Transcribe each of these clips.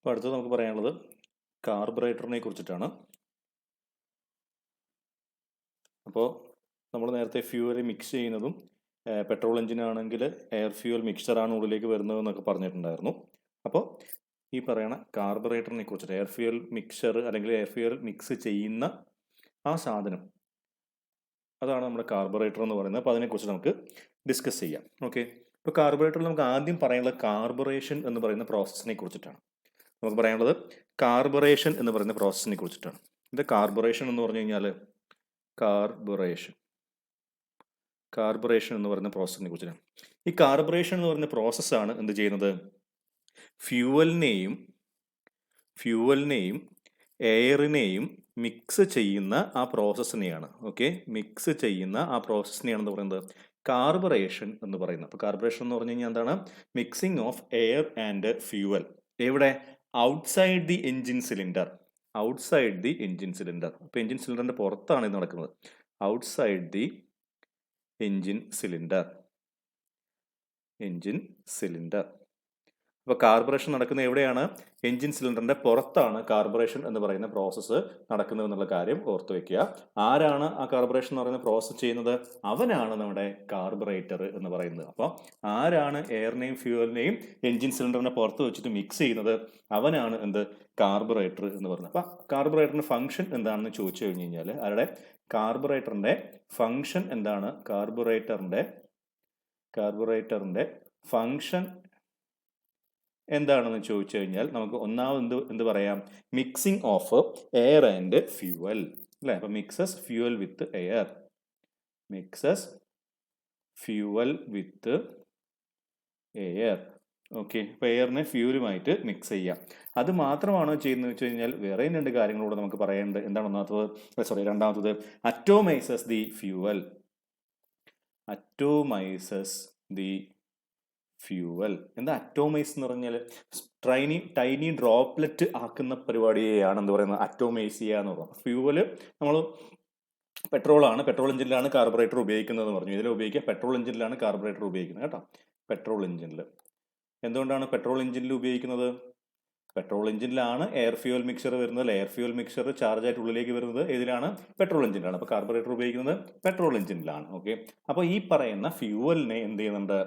അപ്പോൾ അടുത്തത് നമുക്ക് പറയാനുള്ളത് കാർബറേറ്ററിനെ കുറിച്ചിട്ടാണ്. അപ്പോൾ നമ്മൾ നേരത്തെ ഫ്യൂവൽ മിക്സ് ചെയ്യുന്നതും പെട്രോൾ എഞ്ചിനാണെങ്കിൽ എയർ ഫ്യൂവൽ മിക്സറാണ് ഉള്ളിലേക്ക് വരുന്നതെന്നൊക്കെ പറഞ്ഞിട്ടുണ്ടായിരുന്നു. അപ്പോൾ ഈ പറയണ കാർബറേറ്ററിനെ കുറിച്ചിട്ട് എയർ ഫ്യൂവൽ മിക്സർ അല്ലെങ്കിൽ എയർ ഫ്യൂവൽ മിക്സ് ചെയ്യുന്ന ആ സാധനം, അതാണ് നമ്മുടെ കാർബറേറ്റർ എന്ന് പറയുന്നത്. അപ്പോൾ അതിനെക്കുറിച്ച് നമുക്ക് ഡിസ്കസ് ചെയ്യാം. ഓക്കെ, ഇപ്പോൾ കാർബറേറ്ററിൽ നമുക്ക് ആദ്യം പറയാനുള്ളത് കാർബറേഷൻ എന്ന് പറയുന്ന പ്രോസസ്സിനെ കുറിച്ചിട്ടാണ്. നമുക്ക് പറയാനുള്ളത് കാർബറേഷൻ എന്ന് പറയുന്ന പ്രോസസ്സിനെ കുറിച്ചിട്ടാണ്. ഇത് കാർബറേഷൻ എന്ന് പറഞ്ഞു കഴിഞ്ഞാൽ കാർബറേഷൻ എന്ന് പറയുന്ന പ്രോസസ്സിനെ കുറിച്ചിട്ടാണ്. ഈ കാർബറേഷൻ എന്ന് പറയുന്ന പ്രോസസ്സാണ് എന്ത് ചെയ്യുന്നത്, ഫ്യൂവലിനെയും എയറിനെയും മിക്സ് ചെയ്യുന്ന ആ പ്രോസസ്സിനെയാണ്. ഓക്കെ, മിക്സ് ചെയ്യുന്ന ആ പ്രോസസ്സിനെയാണെന്ന് പറയുന്നത് കാർബറേഷൻ എന്ന് പറയുന്നത്. അപ്പോൾ കാർബറേഷൻ എന്ന് പറഞ്ഞു കഴിഞ്ഞാൽ എന്താണ്, mixing of air and fuel. എവിടെ? Outside the engine cylinder. Outside the engine cylinder. അപ്പോൾ എൻജിൻ സിലിണ്ടറിന്റെ പുറത്താണ് ഇത് നടക്കുന്നത്. Outside the engine cylinder. അപ്പോൾ കാർബറേഷൻ നടക്കുന്നത് എവിടെയാണ്? എൻജിൻ സിലിണ്ടറിന്റെ പുറത്താണ് കാർബറേഷൻ എന്ന് പറയുന്ന പ്രോസസ്സ് നടക്കുന്നത് എന്നുള്ള കാര്യം ഓർത്തു വെക്കുക. ആരാണ് ആ കാർബറേഷൻ എന്ന് പറയുന്ന പ്രോസസ്സ് ചെയ്യുന്നത്? അവനാണ് നമ്മുടെ കാർബറേറ്റർ എന്ന് പറയുന്നത്. അപ്പോൾ ആരാണ് എയറിനെയും ഫ്യൂവലിനെയും എൻജിൻ സിലിണ്ടറിനെ പുറത്ത് വെച്ചിട്ട് മിക്സ് ചെയ്യുന്നത്? അവനാണ് എന്ത്? കാർബറേറ്റർ എന്ന് പറയുന്നത്. അപ്പോൾ കാർബറേറ്ററിന്റെ ഫംഗ്ഷൻ എന്താണെന്ന് ചോദിച്ചു കഴിഞ്ഞു കഴിഞ്ഞാൽ, ആരുടെ? കാർബറേറ്ററിന്റെ ഫംഗ്ഷൻ എന്താണ്? കാർബറേറ്ററിന്റെ ഫംഗ്ഷൻ എന്താണെന്ന് ചോദിച്ചു കഴിഞ്ഞാൽ നമുക്ക് ഒന്നാമത് എന്ത് പറയാം? Mixing of air and fuel, അല്ലേ? അപ്പൊ mixes fuel with air. Okay, അപ്പൊ എയറിനെ ഫ്യൂവലുമായിട്ട് മിക്സ് ചെയ്യാം. അത് മാത്രമാണോ ചെയ്യുന്നത് വെച്ച് കഴിഞ്ഞാൽ വേറെയും രണ്ട് കാര്യങ്ങളൂടെ നമുക്ക് പറയേണ്ടത്. എന്താണ് രണ്ടാമത്തത്? അറ്റോമൈസസ് ദി ഫ്യൂവൽ. എന്താ അറ്റോമൈസ് എന്ന് പറഞ്ഞാൽ? ടൈനി ഡ്രോപ്ലെറ്റ് ആക്കുന്ന പരിപാടിയാണ് എന്ത് പറയുന്നത്? അറ്റോമൈസ് ചെയ്യുക എന്ന് പറയുന്നത്. ഫ്യൂവല് നമ്മൾ പെട്രോൾ എഞ്ചിനിലാണ് കാർബറേറ്റർ ഉപയോഗിക്കുന്നത് എന്ന് പറഞ്ഞു. ഇതിൽ ഉപയോഗിക്കുക പെട്രോൾ എഞ്ചിനിലാണ് കാർബറേറ്റർ ഉപയോഗിക്കുന്നത് കേട്ടോ. പെട്രോൾ എഞ്ചിനിൽ എന്തുകൊണ്ടാണ് പെട്രോൾ എഞ്ചിനിൽ ഉപയോഗിക്കുന്നത്? പെട്രോൾ എഞ്ചിനിലാണ് എയർ ഫ്യൂവൽ മിക്സർ വരുന്നത്. എയർ ഫ്യൂവൽ മിക്സർ ചാർജ് ആയിട്ട് ഉള്ളിലേക്ക് വരുന്നത് ഏതിലാണ്? പെട്രോൾ എഞ്ചിനിലാണ്. അപ്പോൾ കാർബറേറ്റർ ഉപയോഗിക്കുന്നത് പെട്രോൾ എഞ്ചിനിലാണ്. ഓക്കെ, അപ്പോൾ ഈ പറയുന്ന ഫ്യൂവലിനെ എന്ത് ചെയ്യുന്നുണ്ട്?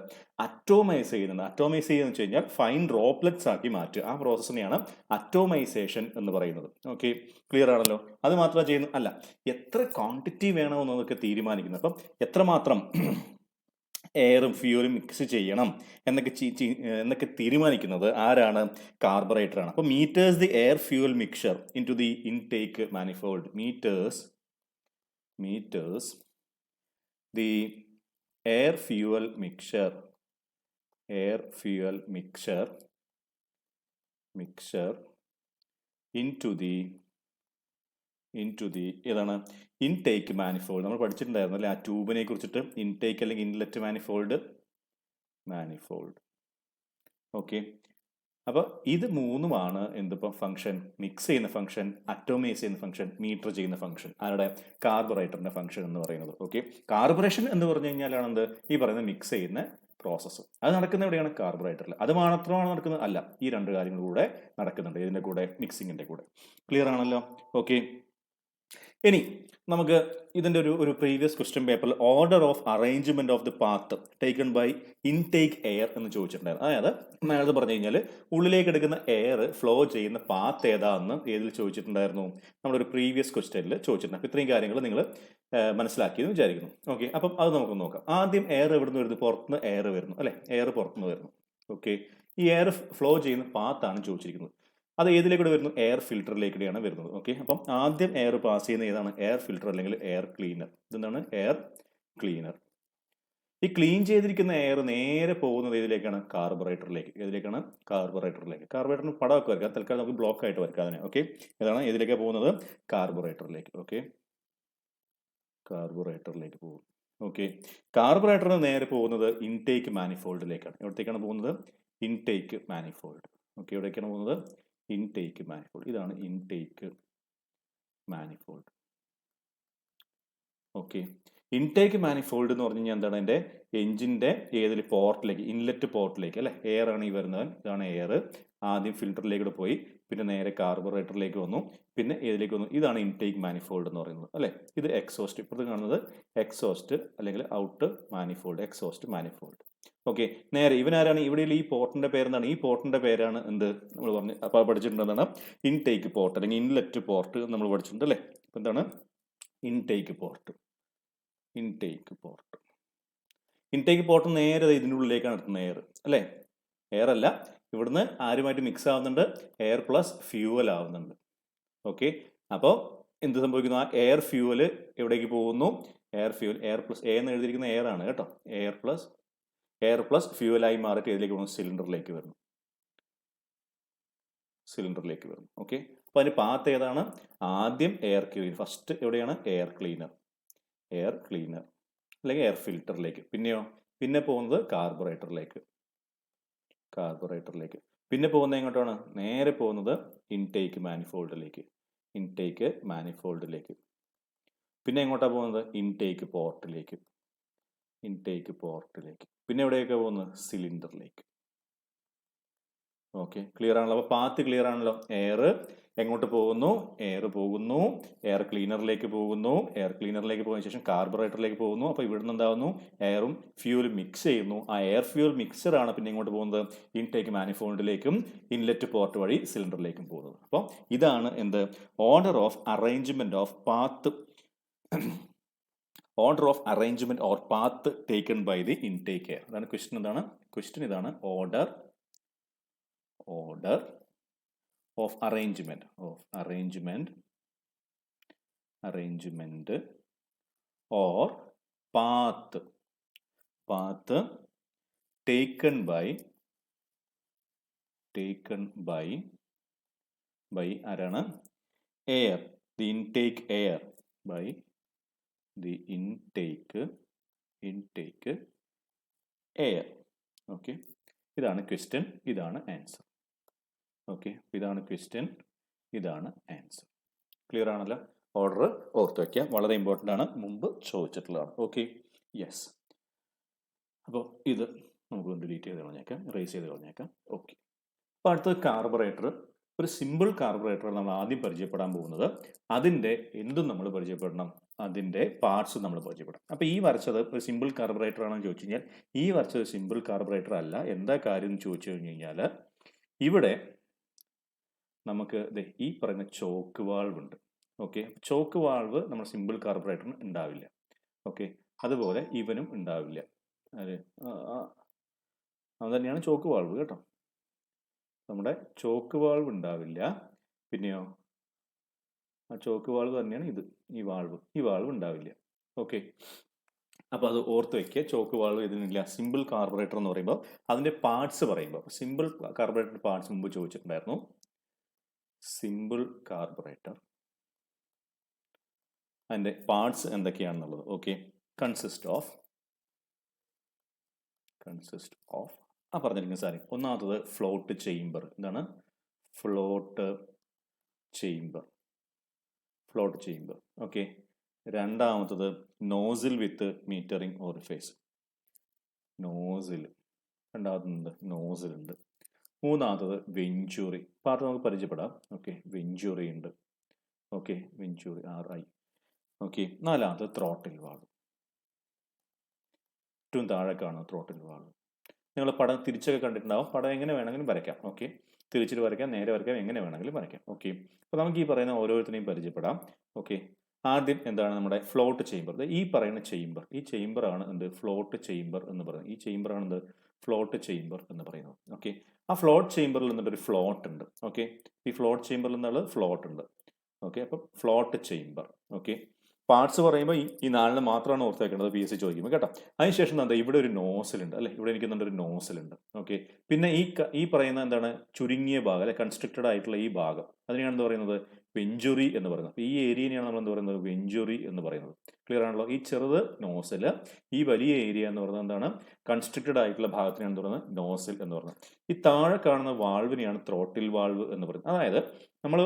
അറ്റോമൈസ് ചെയ്യുന്നുണ്ട്. അറ്റോമൈസ് ചെയ്യുന്നത് വെച്ച് കഴിഞ്ഞാൽ ഫൈൻ ഡ്രോപ്ലെറ്റ്സ് ആക്കി മാറ്റുക. ആ പ്രോസസ്സിനെയാണ് അറ്റോമൈസേഷൻ എന്ന് പറയുന്നത്. ഓക്കെ, ക്ലിയർ ആണല്ലോ? അത് മാത്രമേ ചെയ്യുന്നു അല്ല, എത്ര ക്വാണ്ടിറ്റി വേണമെന്നതൊക്കെ തീരുമാനിക്കുന്നത്. അപ്പം എത്രമാത്രം എയറും ഫ്യൂവലും മിക്സ് ചെയ്യണം എന്നൊക്കെ തീരുമാനിക്കുന്നത് ആരാണ്? കാർബറേറ്റർ ആണ്. അപ്പോൾ meters the air fuel mixer into the intake manifold. Meters the air fuel mixer into the ഏതാണ്? Intake manifold. നമ്മൾ പഠിച്ചിട്ടുണ്ടായിരുന്നു അല്ലേ ആ ട്യൂബിനെ കുറിച്ചിട്ട്? ഇൻടേക്ക് അല്ലെങ്കിൽ ഇൻലെറ്റ് മാനിഫോൾഡ്. ഓക്കെ, അപ്പോൾ ഇത് മൂന്നുമാണ് എന്തിപ്പം ഫംഗ്ഷൻ? മിക്സ് ചെയ്യുന്ന ഫംഗ്ഷൻ, അറ്റോമൈസ് ചെയ്യുന്ന ഫംഗ്ഷൻ, മീറ്റർ ചെയ്യുന്ന ഫംഗ്ഷൻ. ആരുടെ? കാർബറേറ്ററിന്റെ ഫംഗ്ഷൻ എന്ന് പറയുന്നത്. ഓക്കെ, കാർബറേഷൻ എന്ന് പറഞ്ഞു കഴിഞ്ഞാലാണ് എന്ത്? ഈ പറയുന്ന മിക്സ് ചെയ്യുന്ന പ്രോസസ്സ്. അത് നടക്കുന്ന എവിടെയാണ്? കാർബറേറ്ററിൽ. അത് മാത്രമാണ് നടക്കുന്നത്? അല്ല, ഈ രണ്ട് കാര്യങ്ങൾ കൂടെ നടക്കുന്നുണ്ട് ഇതിന്റെ കൂടെ, മിക്സിങ്ങിന്റെ കൂടെ. ക്ലിയർ ആണല്ലോ? ഓക്കെ, ഇനി നമുക്ക് ഇതിന്റെ ഒരു പ്രീവിയസ് ക്വസ്റ്റ്യൻ പേപ്പറിൽ order of arrangement of the path taken by intake air എന്ന് ചോദിച്ചിട്ടുണ്ടായിരുന്നു. അതായത് നേരത്തെ പറഞ്ഞു കഴിഞ്ഞാൽ ഉള്ളിലേക്ക് എടുക്കുന്ന എയർ ഫ്ലോ ചെയ്യുന്ന പാത്ത് ഏതാണെന്ന് ഏതിൽ ചോദിച്ചിട്ടുണ്ടായിരുന്നു? നമ്മുടെ ഒരു പ്രീവിയസ് ക്വസ്റ്റ്യനിൽ ചോദിച്ചിട്ടുണ്ട്. അപ്പോൾ ഇത്രയും കാര്യങ്ങൾ നിങ്ങൾ മനസ്സിലാക്കിയെന്ന് വിചാരിക്കുന്നു. ഓക്കെ, അപ്പം അത് നമുക്ക് നോക്കാം. ആദ്യം എയർ എവിടുന്ന് വരുന്നു? പുറത്തുനിന്ന് എയർ വരുന്നു അല്ലെ? എയർ പുറത്തുനിന്ന് വരുന്നു. ഓക്കെ, ഈ എയർ ഫ്ലോ ചെയ്യുന്ന പാത്താണ് ചോദിച്ചിരിക്കുന്നത്. അത് ഏതിലേക്കൂടെ വരുന്നു? എയർ ഫിൽറ്ററിലേക്കൂടെയാണ് വരുന്നത്. ഓക്കെ, അപ്പം ആദ്യം എയർ പാസ് ചെയ്യുന്ന ഏതാണ്? എയർ ഫിൽറ്റർ അല്ലെങ്കിൽ എയർ ക്ലീനർ. ഇതെന്താണ്? Air cleaner. ഈ ക്ലീൻ ചെയ്തിരിക്കുന്ന എയർ നേരെ പോകുന്നത് ഏതിലേക്കാണ്? കാർബറേറ്ററിലേക്ക്. ഏതിലേക്കാണ്? കാർബറേറ്ററിലേക്ക്. കാർബറേറ്ററിന് പടമൊക്കെ വരയ്ക്കാം. തൽക്കാലം നമുക്ക് ബ്ലോക്ക് ആയിട്ട് വരയ്ക്കാം അതിനെ. ഓക്കെ, ഏതാണ്? ഏതിലേക്കാണ് പോകുന്നത്? കാർബറേറ്ററിലേക്ക്. ഓക്കെ, കാർബറേറ്ററിലേക്ക് പോകും. ഓക്കെ, കാർബറേറ്ററിന് നേരെ പോകുന്നത് ഇൻടേക്ക് മാനിഫോൾഡിലേക്കാണ്. എവിടത്തേക്കാണ് പോകുന്നത്? Intake manifold. ഓക്കെ, എവിടേക്കാണ് പോകുന്നത്? Intake manifold. ഇതാണ് intake manifold. Okay, intake manifold എന്ന് പറഞ്ഞു കഴിഞ്ഞാൽ എന്താണ്? എൻ്റെ എഞ്ചിന്റെ ഏതിൽ പോർട്ടിലേക്ക്, ഇൻലെറ്റ് പോർട്ടിലേക്ക് അല്ലെ? എയർ ആണ് ഈ വരുന്നത്. ഇതാണ് എയർ. ആദ്യം ഫിൽറ്ററിലേക്ക് പോയി, പിന്നെ നേരെ കാർബറേറ്ററിലേക്ക് വന്നു, പിന്നെ ഏതിലേക്ക് വന്നു? ഇതാണ് ഇൻടേക്ക് മാനിഫോൾഡ് എന്ന് പറയുന്നത് അല്ലേ. ഇത് എക്സോസ്റ്റ്, ഇപ്പോഴത്തെ കാണുന്നത് എക്സോസ്റ്റ് അല്ലെങ്കിൽ out manifold, exhaust manifold. Okay, നേരെ ഇവനാരാണ്? ഇവിടെ ഈ പോർട്ടിന്റെ പേരെന്താണ്? ഈ പോർട്ടിന്റെ പേരാണ് എന്ത് നമ്മൾ പറഞ്ഞു അപ്പോൾ പഠിച്ചിട്ടുണ്ടെന്നാണ് ഇൻടേക്ക് പോർട്ട് അല്ലെങ്കിൽ ഇൻലെറ്റ് പോർട്ട് നമ്മൾ പഠിച്ചിട്ടുണ്ട് അല്ലേ. അപ്പം എന്താണ് intake port? Intake port, intake port നേരെ ഇതിൻ്റെ ഉള്ളിലേക്കാണ് എടുക്കുന്നത് എയർ അല്ലേ. എയർ അല്ല, ഇവിടുന്ന് ആരുമായിട്ട് മിക്സ് ആവുന്നുണ്ട്? എയർ പ്ലസ് ഫ്യൂവൽ ആവുന്നുണ്ട്. ഓക്കെ, അപ്പോൾ എന്ത് സംഭവിക്കുന്നു? ആ എയർ ഫ്യൂവൽ എവിടേക്ക് പോകുന്നു? Air fuel, air plus A എന്ന് എഴുതിയിരിക്കുന്ന എയർ ആണ് കേട്ടോ. എയർ പ്ലസ് ഫ്യൂവലായി മാറിയിട്ട് ഇതിലേക്ക് പോകുന്നു? സിലിണ്ടറിലേക്ക് വരുന്നു. സിലിണ്ടറിലേക്ക് വരുന്നു. ഓക്കെ, അപ്പോൾ അതിന് പാത്ത് ഏതാണ്? ആദ്യം എയർ ക്ലീനർ, ഫസ്റ്റ് എവിടെയാണ്? എയർ ക്ലീനർ, എയർ ക്ലീനർ അല്ലെങ്കിൽ എയർ ഫിൽറ്ററിലേക്ക്. പിന്നെയോ പിന്നെ പോകുന്നത് കാർബറേറ്ററിലേക്ക്, കാർബറേറ്ററിലേക്ക്. പിന്നെ പോകുന്നത് എങ്ങോട്ടാണ്? നേരെ പോകുന്നത് ഇൻടേക്ക് മാനിഫോൾഡിലേക്ക്, ഇൻടേക്ക് മാനിഫോൾഡിലേക്ക്. പിന്നെ എങ്ങോട്ടാണ് പോകുന്നത്? ഇൻടേക്ക് പോർട്ടിലേക്ക്, ഇൻടേക്ക് പോർട്ടിലേക്ക്. പിന്നെ എവിടെയൊക്കെ പോകുന്നത്? സിലിണ്ടറിലേക്ക്. ഓക്കെ, ക്ലിയർ ആണല്ലോ. അപ്പോൾ പാത്ത് ക്ലിയർ ആണല്ലോ. എയർ എങ്ങോട്ട് പോകുന്നു? എയർ പോകുന്നു എയർ ക്ലീനറിലേക്ക് പോകുന്നു, എയർ ക്ലീനറിലേക്ക് പോയതിനു ശേഷം കാർബറേറ്ററിലേക്ക് പോകുന്നു. അപ്പോൾ ഇവിടുന്ന് എന്താകുന്നു? എയറും ഫ്യൂവലും മിക്സ് ചെയ്യുന്നു. ആ എയർ ഫ്യൂവൽ മിക്സറാണ് പിന്നെ എങ്ങോട്ട് പോകുന്നത്? ഇൻടേക്ക് മാനിഫോൾഡിലേക്കും ഇൻലെറ്റ് പോർട്ട് വഴി സിലിണ്ടറിലേക്കും പോകുന്നത്. അപ്പോൾ ഇതാണ് എന്ത്? Order of arrangement of path, order of arrangement or path taken by the intake air. അതാണ് ക്വസ്റ്റ്യൻ. എന്താണ് ക്വസ്റ്റ്യൻ? ഇതാണ് order of arrangement or path taken by ആരാണ്? എയർ, the intake air, by the intake air. Okay, ഇതാണ് question, ഇതാണ് answer. Okay, ഇതാണ് question, ഇതാണ് answer. Clear ആണല്ലോ. ഓർഡർ ഓർത്ത് വയ്ക്കുക, വളരെ ഇമ്പോർട്ടൻ്റ് ആണ്, മുമ്പ് ചോദിച്ചിട്ടുള്ളതാണ്. Okay, yes. അപ്പോൾ ഇത് നമുക്ക് ഡിലീറ്റ് ചെയ്ത് കളഞ്ഞേക്കാം, റേസ് ചെയ്ത് കളഞ്ഞേക്കാം. ഓക്കെ, അപ്പോൾ അടുത്തത് കാർബറേറ്റർ. ഒരു സിമ്പിൾ കാർബറേറ്റർ നമ്മൾ ആദ്യം പരിചയപ്പെടാൻ പോകുന്നത്. അതിൻ്റെ എന്തും നമ്മൾ പരിചയപ്പെടണം, അതിൻ്റെ പാർട്സ് നമ്മൾ പരിചയപ്പെടണം. അപ്പോൾ ഈ വരച്ചത് ഒരു സിമ്പിൾ കാർബറേറ്റർ ആണെന്ന് ചോദിച്ചു കഴിഞ്ഞാൽ ഈ വരച്ചത് സിമ്പിൾ കാർബറേറ്റർ അല്ല. എന്താ കാര്യം എന്ന് ചോദിച്ചു കഴിഞ്ഞ് കഴിഞ്ഞാൽ ഇവിടെ നമുക്ക് ഈ പറയുന്ന ചോക്ക് വാൾവ് ഉണ്ട്. ഓക്കെ, ചോക്ക് വാൾവ് നമ്മൾ സിമ്പിൾ കാർബറേറ്ററിന് ഉണ്ടാവില്ല. ഓക്കെ, അതുപോലെ ഇവനും ഉണ്ടാവില്ല. അത് തന്നെയാണ് ചോക്ക് വാൾവ് കേട്ടോ. നമ്മുടെ ചോക്ക് വാൾവ് ഉണ്ടാവില്ല. പിന്നെയോ ആ ചോക്ക് വാൾവ് തന്നെയാണ് ഇത്, ഈ വാൾവ് ഉണ്ടാവില്ല. ഓക്കെ, അപ്പോൾ അത് ഓർത്ത് വയ്ക്കുക. ചോക്ക് വാൾവ് ഇതിനില്ല. സിമ്പിൾ കാർബറേറ്റർ എന്ന് പറയുമ്പോൾ അതിൻ്റെ പാർട്സ് പറയുമ്പോൾ, സിമ്പിൾ കാർബറേറ്റർ പാർട്സ് മുമ്പ് ചോദിച്ചിട്ടുണ്ടായിരുന്നു. സിമ്പിൾ കാർബറേറ്റർ അതിൻ്റെ പാർട്സ് എന്തൊക്കെയാണെന്നുള്ളത്. ഓക്കെ, കൺസിസ്റ്റ് ഓഫ് പറഞ്ഞിരിക്കുന്ന സാധനം. ഒന്നാമത്തത് ഫ്ലോട്ട് ചേംബർ. എന്താണ്? Float chamber. ഓക്കെ, രണ്ടാമത്തത് നോസിൽ വിത്ത് മീറ്ററിംഗ് ഓറിഫേസ്. രണ്ടാമത്തത് നോസിൽ ഉണ്ട്. മൂന്നാമത്തത് വെഞ്ചുറി. പാർട്ട് നമുക്ക് പരിചയപ്പെടാം. ഓക്കെ, വെഞ്ചുറി ഉണ്ട്. Okay, venturi RI. ഓക്കെ, നാലാമത്തത് ത്രോട്ടിൽ വാൾവ്. ഏറ്റവും താഴെ കാണുന്ന ത്രോട്ടിൽ വാൾവ്. നിങ്ങൾ പടം തിരിച്ചൊക്കെ കണ്ടിട്ടുണ്ടാവും. പടം എങ്ങനെ വേണമെങ്കിലും വരയ്ക്കാം. ഓക്കെ, തിരിച്ചിട്ട് വരയ്ക്കാം, നേരെ വരയ്ക്കാം, എങ്ങനെ വേണമെങ്കിലും വരയ്ക്കാം. ഓക്കെ, അപ്പോൾ നമുക്ക് ഈ പറയുന്ന ഓരോരുത്തരെയും പരിചയപ്പെടാം. ഓക്കെ, ആദ്യം എന്താണ് നമ്മുടെ ഫ്ലോട്ട് ചേംബർ. ഈ പറയുന്ന ചേംബർ, ഈ ചേംബറാണ് എന്ത്? ഫ്ലോട്ട് ചേംബർ എന്ന് പറയുന്നത്. ഈ ചേംബറാണ് എന്ത്? ഫ്ലോട്ട് ചേംബർ എന്ന് പറയുന്നത്. ഓക്കെ, ആ ഫ്ലോട്ട് ചേംബറിൽ നിന്നൊരു ഫ്ലോട്ട് ഉണ്ട്. ഓക്കെ, ഈ ഫ്ലോട്ട് ചേംബറിൽ നിന്നുള്ള ഫ്ലോട്ട് ഉണ്ട്. ഓക്കെ, അപ്പം ഫ്ലോട്ട് ചേംബർ. ഓക്കെ, പാർട്സ് പറയുമ്പോൾ ഈ നാലിന് മാത്രമാണ് ഓർത്ത് വെക്കേണ്ടത് PSC ചോദിക്കുമ്പോൾ കേട്ടോ. അതിനുശേഷം എന്താ? ഇവിടെ ഒരു നോസിലുണ്ട് അല്ലേ, ഇവിടെ എനിക്ക് ഒരു നോസിലുണ്ട്. ഓക്കെ, പിന്നെ ഈ പറയുന്ന എന്താണ്? ചുരുങ്ങിയ ഭാഗം അല്ലെ, കൺസ്ട്രക്റ്റഡ് ആയിട്ടുള്ള ഈ ഭാഗം, അതിനെയാണ് എന്ത് പറയുന്നത്? വെഞ്ചുറി എന്ന് പറയുന്നത്. ഈ ഏരിയനെയാണ് നമ്മൾ എന്ത് പറയുന്നത്? വെഞ്ചുറി എന്ന് പറയുന്നത്. ക്ലിയർ ആണല്ലോ. ഈ ചെറുത് നോസില്, ഈ വലിയ ഏരിയ എന്ന് പറയുന്നത് എന്താണ്? കൺസ്ട്രക്റ്റഡ് ആയിട്ടുള്ള ഭാഗത്തിനാണ് എന്ത് പറയുന്നത്? നോസിൽ എന്ന് പറയുന്നത്. ഈ താഴെ കാണുന്ന വാൾവിനെയാണ് ത്രോട്ടിൽ വാൾവ് എന്ന് പറയുന്നത്. അതായത് നമ്മൾ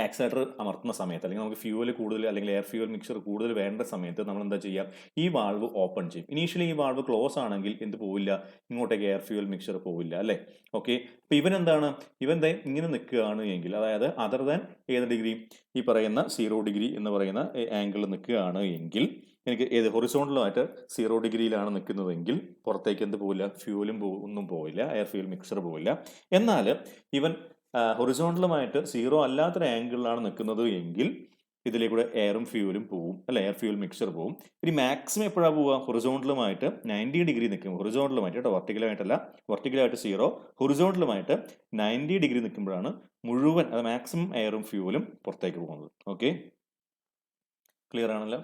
ആക്സിലേറ്റർ അമർത്തുന്ന സമയത്ത് അല്ലെങ്കിൽ നമുക്ക് ഫ്യൂവൽ കൂടുതൽ അല്ലെങ്കിൽ എയർ ഫ്യൂവൽ മിക്സർ കൂടുതൽ വേണ്ട സമയത്ത് നമ്മൾ എന്താ ചെയ്യുക, ഈ വാൾവ് ഓപ്പൺ ചെയ്യും. ഇനീഷ്യലി ഈ വാൾവ് ക്ലോസ് ആണെങ്കിൽ എന്ത് പോവില്ല, ഇങ്ങോട്ടേക്ക് എയർ ഫ്യൂവൽ മിക്സർ പോവില്ല അല്ലേ. ഓക്കെ, അപ്പോൾ ഇവനെന്താണ്, ഇവൻ ഇങ്ങനെ നിൽക്കുകയാണ് എങ്കിൽ, അതായത് അതർ ദാൻ ഏത് ഡിഗ്രി, ഈ പറയുന്ന 0 ഡിഗ്രി എന്ന് പറയുന്ന ആംഗിളിൽ നിൽക്കുകയാണ് എങ്കിൽ, എനിക്ക് ഏത് ഹൊറിസോണ്ടലുമായിട്ട് 0 ഡിഗ്രിയിലാണ് നിൽക്കുന്നതെങ്കിൽ പുറത്തേക്ക് എന്ത് പോവില്ല, ഫ്യൂവലും ഒന്നും പോവില്ല, എയർ ഫ്യൂവൽ മിക്സർ പോവില്ല. എന്നാൽ ഇവൻ ഹൊറിസോണ്ടലുമായിട്ട് 0 അല്ലാത്തൊരു ആംഗിളിലാണ് നിൽക്കുന്നത് എങ്കിൽ ഇതിലേക്കൂടെ എയറും ഫ്യൂവലും പോവും അല്ലെ, എയർ ഫ്യൂവൽ മിക്സർ പോവും. ഇനി മാക്സിമം എപ്പോഴാണ് പോവുക, ഹൊറിസോണ്ടലുമായിട്ട് 90 ഡിഗ്രി നിൽക്കും, ഹൊറിസോണ്ടലുമായിട്ട് കേട്ടോ, വെർട്ടിക്കലായിട്ടല്ല, വെർട്ടിക്കലായിട്ട് 0, ഹൊറിസോണ്ടലുമായിട്ട് 90 ഡിഗ്രി നിൽക്കുമ്പോഴാണ് മുഴുവൻ അത് മാക്സിമം എയറും ഫ്യൂവലും പുറത്തേക്ക് പോകുന്നത്. ഓക്കെ, ക്ലിയർ ആണല്ലോ.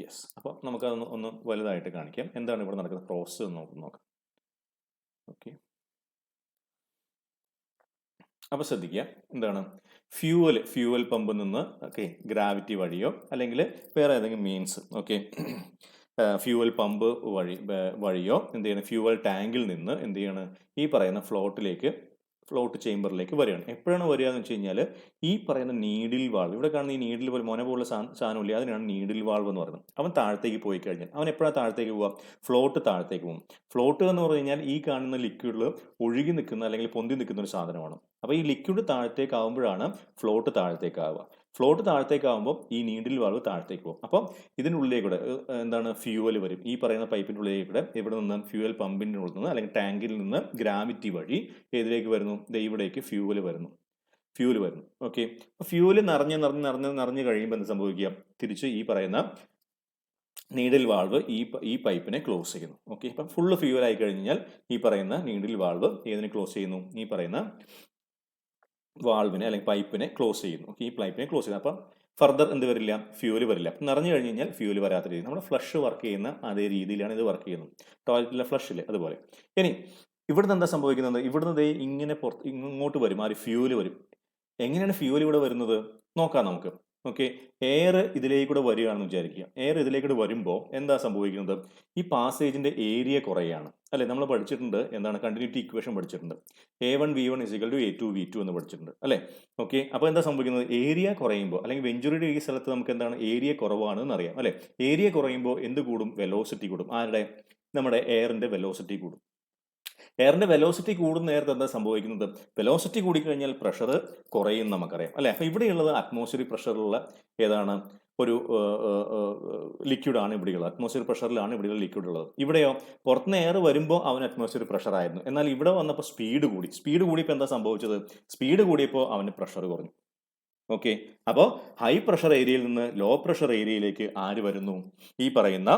യെസ്, അപ്പോൾ നമുക്കതൊന്ന് ഒന്ന് വലുതായിട്ട് കാണിക്കാം, എന്താണ് ഇവിടെ നടക്കുന്ന പ്രോസസ്സ് എന്ന് നോക്കാം. ഓക്കെ, അപ്പോൾ ശ്രദ്ധിക്കുക, എന്താണ് ഫ്യൂവൽ പമ്പിൽ നിന്ന് ഓക്കെ ഗ്രാവിറ്റി വഴിയോ അല്ലെങ്കിൽ വേറെ ഏതെങ്കിലും മീൻസ് ഓക്കെ ഫ്യൂവൽ പമ്പ് വഴിയോ എന്ത് ചെയ്യണം, ഫ്യൂവൽ ടാങ്കിൽ നിന്ന് എന്ത് ചെയ്യണം, ഈ പറയുന്ന ഫ്ലോട്ട് ചേമ്പറിലേക്ക് വരികയാണ്. എപ്പോഴാണ് വരിക എന്ന് വെച്ച് കഴിഞ്ഞാൽ ഈ പറയുന്ന നീഡിൽ വാൾവ്, ഇവിടെ കാണുന്ന ഈ നീഡിൽ പോലെ മൊന പോലുള്ള സാധനമില്ല, അതിനാണ് നീഡിൽ വാൾവ് എന്ന് പറയുന്നത്. അവൻ താഴത്തേക്ക് പോയി കഴിഞ്ഞാൽ അവൻ എപ്പോഴാണ് താഴത്തേക്ക് പോവുക, ഫ്ലോട്ട് താഴത്തേക്ക് പോകും. ഫ്ലോട്ട് എന്ന് പറഞ്ഞു കഴിഞ്ഞാൽ ഈ കാണുന്ന ലിക്വിഡിൽ ഒഴുകി നിൽക്കുന്ന അല്ലെങ്കിൽ പൊന്തി നിൽക്കുന്ന ഒരു സാധനമാണ്. അപ്പോൾ ഈ ലിക്വിഡ് താഴത്തേക്ക് ആകുമ്പോഴാണ് ഫ്ലോട്ട് താഴത്തേക്ക് ആവുക. ഫ്ലോട്ട് താഴത്തേക്ക് ആകുമ്പോൾ ഈ നീഡിൽ വാൾവ് താഴത്തേക്ക് പോകും. അപ്പം ഇതിനുള്ളിലേക്കൂടെ എന്താണ്, ഫ്യൂവൽ വരും. ഈ പറയുന്ന പൈപ്പിൻ്റെ ഉള്ളിലേക്കൂടെ ഇവിടെ നിന്ന് ഫ്യൂവൽ പമ്പിൻ്റെ ഉള്ളിൽ നിന്ന് അല്ലെങ്കിൽ ടാങ്കിൽ നിന്ന് ഗ്രാവിറ്റി വഴി ഏതിലേക്ക് വരുന്നു, ഇവിടേക്ക് ഫ്യൂവൽ വരുന്നു. ഓക്കെ, ഫ്യൂവൽ നിറഞ്ഞ് കഴിയുമ്പോൾ എന്ത് സംഭവിക്കുക, തിരിച്ച് ഈ പറയുന്ന നീഡിൽ വാൾവ് ഈ പൈപ്പിനെ ക്ലോസ് ചെയ്യുന്നു. ഓക്കെ, അപ്പം ഫുള്ള് ഫ്യൂവൽ ആയി കഴിഞ്ഞാൽ ഈ പറയുന്ന നീഡിൽ വാൾവ് ഏതിനെ ക്ലോസ് ചെയ്യുന്നു, ഈ പറയുന്ന വാൾവിനെ അല്ലെങ്കിൽ പൈപ്പിനെ ക്ലോസ് ചെയ്യുന്നു. ഓക്കെ, ഈ പൈപ്പിനെ ക്ലോസ് ചെയ്യുന്നു. അപ്പം ഫർദർ എന്ത് വരില്ല, ഫ്യൂവൽ വരില്ല. നിറഞ്ഞു കഴിഞ്ഞ് കഴിഞ്ഞാൽ ഫ്യൂവൽ വരാത്ത രീതി, നമ്മുടെ ഫ്ലഷ് വർക്ക് ചെയ്യുന്ന അതേ രീതിയിലാണ് ഇത് വർക്ക് ചെയ്യുന്നത്, ടോയ്ലറ്റിലെ ഫ്ലഷിൽ അതുപോലെ. ഇനി ഇവിടുന്ന് എന്താ സംഭവിക്കുന്നത്, ഇവിടുന്ന് ഇങ്ങനെ ഇങ്ങോട്ട് വരും, ഫ്യൂവൽ വരും. എങ്ങനെയാണ് ഫ്യൂവൽ ഇവിടെ വരുന്നത് നോക്കാം നമുക്ക്. ഓക്കെ, എയർ ഇതിലേക്കൂടെ വരികയാണെന്ന് വിചാരിക്കുക. എയർ ഇതിലേക്കൂടെ വരുമ്പോൾ എന്താ സംഭവിക്കുന്നത്, ഈ പാസേജിന്റെ ഏരിയ കുറയാണ് അല്ലെ. നമ്മൾ പഠിച്ചിട്ടുണ്ട് എന്താണ്, കണ്ടിന്യൂറ്റി ഇക്വേഷൻ പഠിച്ചിട്ടുണ്ട്, A1V1 = A2V2 എന്ന് പഠിച്ചിട്ടുണ്ട് അല്ലെ. ഓക്കെ, അപ്പോൾ എന്താ സംഭവിക്കുന്നത്, ഏരിയ കുറയുമ്പോൾ അല്ലെങ്കിൽ വെഞ്ചുറിയുടെ ഈ സ്ഥലത്ത് നമുക്ക് എന്താണ് ഏരിയ കുറവാണെന്ന് അറിയാം അല്ലെ. ഏരിയ കുറയുമ്പോൾ എന്ത് കൂടും, വെലോസിറ്റി കൂടും. ആരുടെ, നമ്മുടെ എയറിന്റെ വെലോസിറ്റി കൂടും. എയറിന്റെ വെലോസിറ്റി കൂടുന്ന നേരത്തെ എന്താ സംഭവിക്കുന്നത്, വെലോസിറ്റി കൂടിക്കഴിഞ്ഞാൽ പ്രഷർ കുറയും നമുക്കറിയാം അല്ലെ. അപ്പൊ ഇവിടെയുള്ളത് അറ്റ്മോസ്ഫിയറിക് പ്രഷറിലുള്ള ഏതാണ്, ഒരു ലിക്വിഡാണ് ഇവിടെയുള്ളത്, അറ്റ്മോസ്ഫിയർ പ്രഷറിലാണ് ഇവിടെയുള്ള ലിക്വിഡ് ഉള്ളത്. ഇവിടെയോ പുറത്തുനിന്ന് എയർ വരുമ്പോൾ അവൻ അറ്റ്മോസ്ഫിയർ പ്രഷർ ആയിരുന്നു, എന്നാൽ ഇവിടെ വന്നപ്പോൾ സ്പീഡ് കൂടിയപ്പോൾ എന്താ സംഭവിച്ചത്, സ്പീഡ് കൂടിയപ്പോൾ അവന് പ്രഷർ കുറഞ്ഞു. ഓക്കെ, അപ്പോൾ ഹൈ പ്രഷർ ഏരിയയിൽ നിന്ന് ലോ പ്രഷർ ഏരിയയിലേക്ക് ആര് വരുന്നു, ഈ പറയുന്ന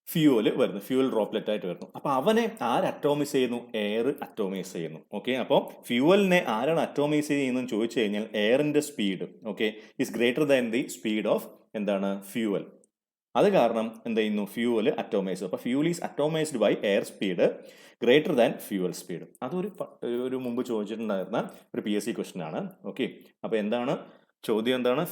ഫ്യൂവൽ വരുന്നു, ഫ്യൂവൽ ഡ്രോപ്ലെറ്റ് ആയിട്ട് വരുന്നു. അപ്പോൾ അവനെ അറ്റോമൈസ് ചെയ്യുന്നു, എയർ അറ്റോമൈസ് ചെയ്യുന്നു. ഓക്കെ, അപ്പോൾ ഫ്യൂവലിനെ ആരാണ് അറ്റോമൈസ് ചെയ്യുന്നതെന്ന് ചോദിച്ചു കഴിഞ്ഞാൽ എയറിന്റെ speed okay is greater than the speed of എന്താണ്, ഫ്യൂവൽ. അത് കാരണം എന്ത് ചെയ്യുന്നു, ഫ്യൂവൽ അറ്റോമൈസ്. അപ്പോൾ fuel is atomised by air speed greater than fuel speed. അതൊരു മുമ്പ് ചോദിച്ചിട്ടുണ്ടായിരുന്ന ഒരു PSC ക്വസ്റ്റ്യൻ ആണ്. ഓക്കെ, അപ്പോൾ എന്താണ് ചോദ്യം, എന്താണ്,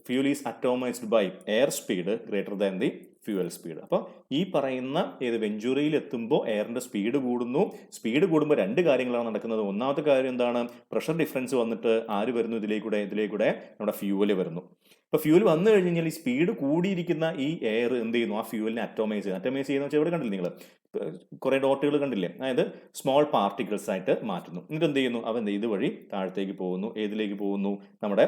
fuel is atomised by air speed greater than the fuel speed. അപ്പോൾ ഈ പറയുന്ന വെഞ്ചുറിയിൽ എത്തുമ്പോൾ എയറിന്റെ സ്പീഡ് കൂടുന്നു. സ്പീഡ് കൂടുമ്പോൾ രണ്ട് കാര്യങ്ങളാണ് നടക്കുന്നത്. ഒന്നാമത്തെ കാര്യം എന്താണ്, പ്രഷർ ഡിഫറൻസ് വന്നിട്ട് ആര് വരുന്നു, ഇതിലേക്കൂടെ നമ്മുടെ ഫ്യൂവൽ വരുന്നു. അപ്പോൾ ഫ്യൂവൽ വന്നു കഴിഞ്ഞ് കഴിഞ്ഞാൽ ഈ സ്പീഡ് കൂടിയിരിക്കുന്ന ഈ എയർ എന്ത് ചെയ്യുന്നു, ആ ഫ്യൂവലിനെ അറ്റോമൈസ് ചെയ്യുന്ന വെച്ചാൽ ഇവിടെ കണ്ടില്ല നിങ്ങൾ കുറേ ഡോട്ടുകൾ കണ്ടില്ലേ, അതായത് സ്മോൾ പാർട്ടിക്കിൾസ് ആയിട്ട് മാറ്റുന്നു. എന്നിട്ട് എന്ത് ചെയ്യുന്നു, അവൻ ഇതുവഴി താഴത്തേക്ക് പോകുന്നു. ഏതിലേക്ക് പോകുന്നു, നമ്മുടെ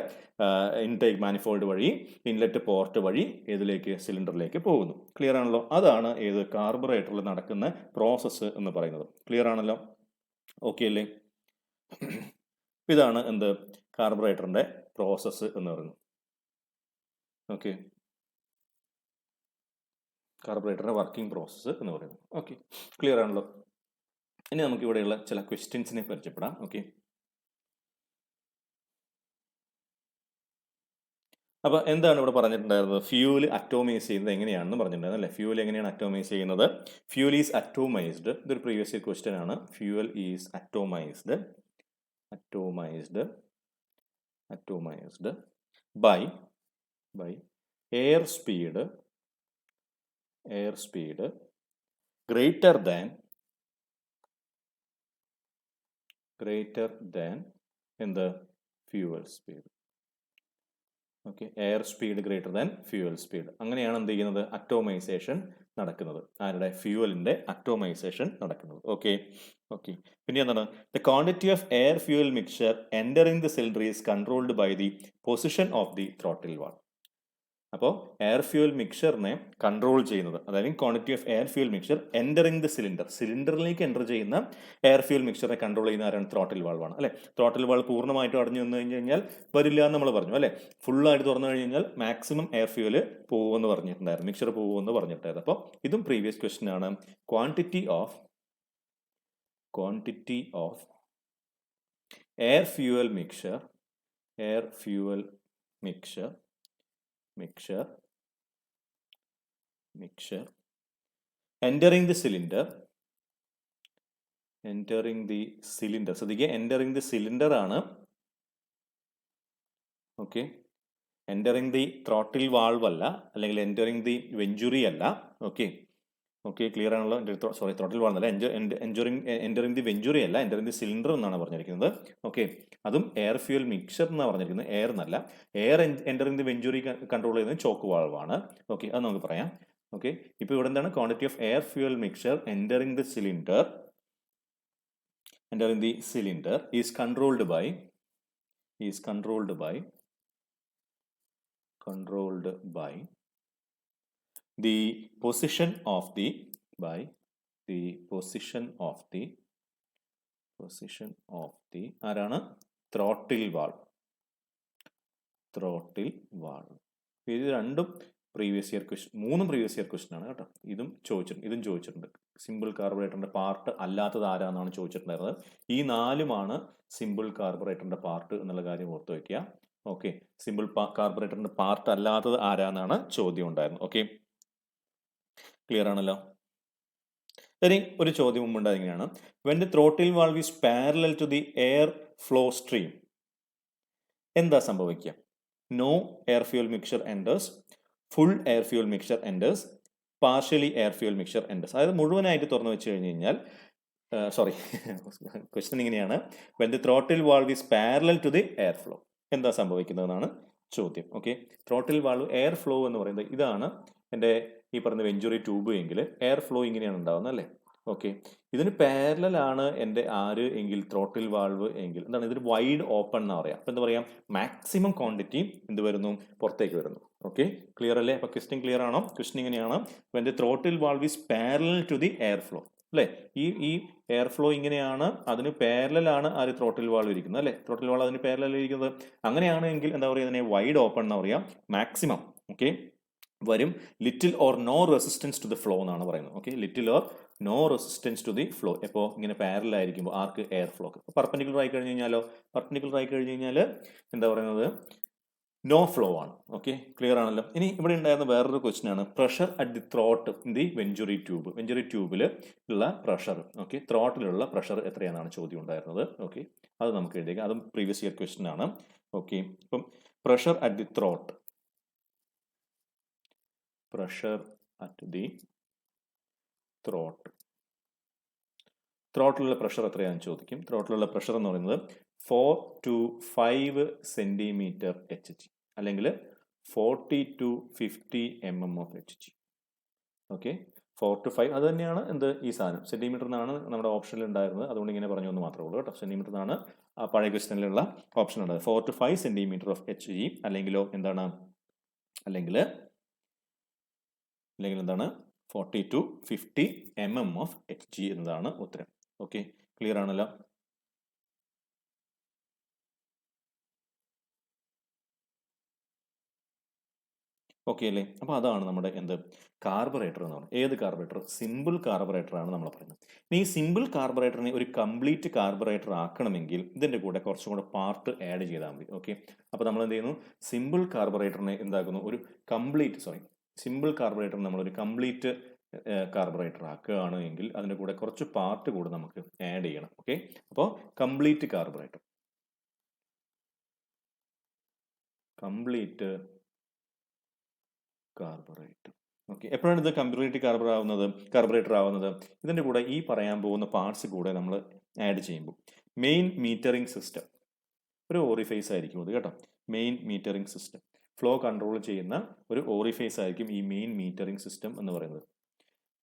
ഇൻടേക്ക് മാനിഫോൾഡ് വഴി, ഇൻലെറ്റ് പോർട്ട് വഴി ഏതിലേക്ക്, സിലിണ്ടറിലേക്ക് പോകുന്നു. ക്ലിയർ ആണല്ലോ. അതാണ് കാർബറേറ്ററിൽ നടക്കുന്ന പ്രോസസ്സ് എന്ന് പറയുന്നത്. ക്ലിയർ ആണല്ലോ, ഓക്കെ അല്ലേ. ഇതാണ് കാർബറേറ്ററിന്റെ പ്രോസസ്സ് എന്ന് പറയുന്നത്. ഓക്കെ, കാർബറേറ്ററിന്റെ വർക്കിംഗ് പ്രോസസ്സ് എന്ന് പറയുന്നത്. ഓക്കെ, ക്ലിയർ ആണല്ലോ. ഇനി നമുക്ക് ഇവിടെയുള്ള ചില ക്വസ്റ്റ്യൻസിനെ പരിചയപ്പെടാം. ഓക്കെ, അപ്പോൾ എന്താണ് ഇവിടെ പറഞ്ഞിട്ടുണ്ടായിരുന്നത്, ഫ്യൂവൽ അറ്റോമൈസ് ചെയ്യുന്നത് എങ്ങനെയാണെന്ന് പറഞ്ഞിട്ടുണ്ടായിരുന്നു അല്ലേ. ഫ്യൂവൽ എങ്ങനെയാണ് അറ്റോമൈസ് ചെയ്യുന്നത്, ഫ്യൂവൽ ഈസ് അറ്റോമൈസ്ഡ്, ഇതൊരു പ്രീവിയസ് ഇയർ ക്വസ്റ്റ്യൻ ആണ്. Fuel is atomised by air speed greater greater than എന്ത് fuel speed. Okay, air speed greater than fuel speed. അങ്ങനെയാണ് എന്ത് ചെയ്യുന്നത്, അറ്റോമൈസേഷൻ നടക്കുന്നത്. ആരുടെ, ഫ്യൂവലിന്റെ അറ്റോമൈസേഷൻ നടക്കുന്നത്. Okay okay. പിന്നെ എന്താണ്, the quantity of air fuel mixture entering the cylinder is controlled by the position of the throttle valve. അപ്പോൾ എയർ ഫ്യൂവൽ മിക്സ്ചറിനെ കൺട്രോൾ ചെയ്യുന്നത്, അതായത് quantity of air fuel mixture entering the cylinder, സിലിണ്ടറിലേക്ക് enter ചെയ്യുന്ന air fuel മിക്സ്ചറിനെ control ചെയ്യുന്ന ആരാണ്, throttle വാൾവാണ് അല്ലെ. Throttle valve പൂർണ്ണമായിട്ടും അടഞ്ഞു വന്നു കഴിഞ്ഞാൽ വരില്ല എന്ന് നമ്മൾ പറഞ്ഞു അല്ലെ. ഫുള്ളായിട്ട് തുറന്നു കഴിഞ്ഞാൽ മാക്സിമം എയർ ഫ്യൂവൽ പോകുമെന്ന് പറഞ്ഞിട്ടുണ്ടായിരുന്നു, മിക്സ്ചർ പോകുമെന്ന് പറഞ്ഞിട്ടുണ്ടായിരുന്നു. അപ്പോൾ ഇതും പ്രീവിയസ് ക്വസ്റ്റ്യൻ ആണ്. Quantity of air fuel mixture entering the cylinder. ശ്രദ്ധിക്കുക, entering the cylinder ആണ്. Okay, entering the throttle valve അല്ല, അല്ലെങ്കിൽ entering the venturi അല്ല. ഓക്കെ ഓക്കെ, ക്ലിയർ ആണല്ലോ. സോറി, ത്രോട്ടിൽ വാൾവ് അല്ല, entering the venturi അല്ല, entering the cylinder എന്നാണ് പറഞ്ഞിരിക്കുന്നത്. ഓക്കെ, അതും എയർ ഫ്യൂവൽ മിക്സ്ചർ എന്നാണ് പറഞ്ഞിരിക്കുന്നത്, എയർ എന്നല്ല. Air entering the venturi control ചെയ്യുന്നത് ചോക്ക് വാൾവ് ആണ്. ഓക്കെ, അത് നമുക്ക് പറയാം. ഓക്കെ, ഇപ്പോൾ ഇവിടെ എന്താണ്, quantity of air fuel mixture entering the cylinder is controlled by the position of the ആരാണ്, ത്രോട്ടിൽ വാൾവ്. ഇത് രണ്ടും previous year question, 3 previous year question ആണ് കേട്ടോ. ഇതും ചോദിച്ചിട്ടുണ്ട്. സിമ്പിൾ കാർബറേറ്ററിന്റെ പാർട്ട് അല്ലാത്തത് ആരാന്നാണ് ചോദിച്ചിട്ടുണ്ടായിരുന്നത്. ഈ 4ഉമാണ് സിമ്പിൾ കാർബറേറ്ററിന്റെ പാർട്ട് എന്നുള്ള കാര്യം ഓർത്ത് വയ്ക്കുക. ഓക്കെ, സിമ്പിൾ കാർബറേറ്ററിന്റെ പാർട്ട് അല്ലാത്തത് ആരാന്നാണ് ചോദ്യം ഉണ്ടായിരുന്നത്. ഓക്കെ, ക്ലിയർ ആണല്ലോ. ഇനി ഒരു ചോദ്യം മുമ്പുണ്ടായത് ഇങ്ങനെയാണ്, when the throttle valve is parallel to the air flow stream, എന്താ സംഭവിക്കുക? No air fuel mixture enters, full air fuel mixture enters, partially air fuel mixture enters. അതായത് മുഴുവനായിട്ട് തുറന്നു വെച്ച് കഴിഞ്ഞ് കഴിഞ്ഞാൽ, സോറി, ക്വസ്റ്റ്യൻ ഇങ്ങനെയാണ്, when the throttle valve is parallel to the air flow, എന്താ സംഭവിക്കുന്നതെന്നാണ് ചോദ്യം. Okay, throttle valve air flow എന്ന് പറയുന്നത് ഇതാണ് എൻ്റെ ഈ പറഞ്ഞ വെഞ്ചുറി ട്യൂബ് എങ്കിൽ എയർ ഫ്ലോ ഇങ്ങനെയാണ് ഉണ്ടാവുന്നത് അല്ലേ. ഓക്കെ, ഇതിന് പാരലൽ ആണ് എൻ്റെ ആര് എങ്കിൽ ത്രോട്ടിൽ വാൾവ് എങ്കിൽ എന്താണ്, ഇതിന് വൈഡ് ഓപ്പൺ എന്ന് പറയാം. അപ്പം എന്താ പറയാം, മാക്സിമം ക്വാണ്ടിറ്റി എന്ത് വരുന്നു, പുറത്തേക്ക് വരുന്നു. ഓക്കെ, ക്ലിയർ അല്ലേ? അപ്പോൾ ക്വസ്റ്റ്യൻ ക്ലിയർ ആണോ? ക്വസ്റ്റ്യൻ ഇങ്ങനെയാണ്, when the throttle valve is parallel to the air flow അല്ലേ. ഈ എയർ ഫ്ലോ ഇങ്ങനെയാണ്, അതിന് പാരലൽ ആണ് ആര്, ത്രോട്ടിൽ വാൾവ് ഇരിക്കുന്നത് അല്ലേ. ത്രോട്ടിൽ വാൾവ് അതിന് പാരലൽ ഇരിക്കുന്നത്. അങ്ങനെയാണെങ്കിൽ എന്താ പറയുക, ഇതിനെ വൈഡ് ഓപ്പൺ എന്ന് പറയാം. മാക്സിമം ഓക്കെ വരും, little or no resistance to the flow എന്നാണ് പറയുന്നത്. Okay, little or no resistance to the flow. എപ്പോൾ ഇങ്ങനെ പാരലൽ ആയിരിക്കുമ്പോൾ ആർക്ക്, എയർ ഫ്ലോക്ക്. പെർപെൻഡിക്കുലർ ആയി കഴിഞ്ഞാൽ എന്താ പറയുന്നത്, നോ ഫ്ലോ ആണ്. ഓക്കെ, ക്ലിയർ ആണല്ലോ. ഇനി ഇവിടെ ഉണ്ടായിരുന്ന വേറൊരു ക്വസ്റ്റ്യൻ ആണ്, pressure at the throat in the venturi ട്യൂബിൽ ഉള്ള പ്രഷർ. ഓക്കെ, ത്രോട്ടിലുള്ള പ്രഷർ എത്രയാണെന്നാണ് ചോദ്യം ഉണ്ടായിരുന്നത്. ഓക്കെ, അത് നമുക്ക് എഴുതിയേക്കാം, അതും പ്രീവിയസ് ഇയർ ക്വസ്റ്റ്യൻ ആണ്. ഓക്കെ, ഇപ്പം പ്രഷർ അറ്റ് ദി ത്രോട്ടിലുള്ള പ്രഷർ എത്രയാണെന്ന് ചോദിക്കും. ത്രോട്ടിലുള്ള പ്രഷർ എന്ന് പറയുന്നത് 4 to 5 സെന്റിമീറ്റർ HG അല്ലെങ്കിൽ 40 to 50 mm of HG. Okay, 4 to 5 അത് തന്നെയാണ് എന്ത്, ഈ സാധനം സെന്റിമീറ്റർ എന്നാണ് നമ്മുടെ ഓപ്ഷനിൽ ഉണ്ടായിരുന്നത്, അതുകൊണ്ട് ഇങ്ങനെ പറഞ്ഞു എന്ന് മാത്രമേ ഉള്ളൂ കേട്ടോ. സെന്റിമീറ്റർ എന്നാണ് ആ പഴയ ക്വസ്റ്റ്യനിലുള്ള ഓപ്ഷൻ ഉണ്ടായത്. 4 to 5 സെന്റിമീറ്റർ ഓഫ് HG അല്ലെങ്കിലോ എന്താണ്, അല്ലെങ്കിൽ എന്താണ് 40 to 50 mm of HG എന്നതാണ് ഉത്തരം. ഓക്കെ, ക്ലിയർ ആണല്ലോ. ഓക്കെ അല്ലേ. അപ്പോൾ അതാണ് നമ്മുടെ എന്ത്, കാർബറേറ്റർ എന്ന് പറയുന്നത്. ഏത് കാർബറേറ്റർ? സിമ്പിൾ കാർബറേറ്റർ ആണ് നമ്മൾ പറയുന്നത്. ഇനി ഈ സിമ്പിൾ കാർബറേറ്ററിനെ ഒരു കംപ്ലീറ്റ് കാർബറേറ്റർ ആക്കണമെങ്കിൽ ഇതിൻ്റെ കൂടെ കുറച്ചും കൂടെ പാർട്ട് ആഡ് ചെയ്താൽ മതി. ഓക്കെ, അപ്പോൾ നമ്മൾ എന്ത് ചെയ്യുന്നു, സിമ്പിൾ കാർബറേറ്ററിനെ എന്താക്കുന്നു, ഒരു സിമ്പിൾ കാർബറേറ്റർ നമ്മളൊരു കംപ്ലീറ്റ് കാർബറേറ്റർ ആക്കുകയാണ് എങ്കിൽ അതിൻ്റെ കൂടെ കുറച്ച് പാർട്ട് കൂടെ നമുക്ക് ആഡ് ചെയ്യണം. ഓക്കെ, അപ്പോൾ കംപ്ലീറ്റ് കാർബറേറ്റർ ഓക്കെ, എപ്പോഴാണ് ഇത് കംപ്ലീറ്റ് കാർബറേറ്റർ ആവുന്നത്? ഇതിൻ്റെ കൂടെ ഈ പറയാൻ പോകുന്ന പാർട്സ് കൂടെ നമ്മൾ ആഡ് ചെയ്യുമ്പോൾ, മെയിൻ മീറ്ററിംഗ് സിസ്റ്റം ഒരു ഓറിഫേസ് ആയിരിക്കും അത് കേട്ടോ. Main metering system flow control ചെയ്യുന്ന ഒരു ഓറിഫേസ് ആയിരിക്കും ഈ മെയിൻ മീറ്ററിംഗ് സിസ്റ്റം എന്ന് പറയുന്നത്.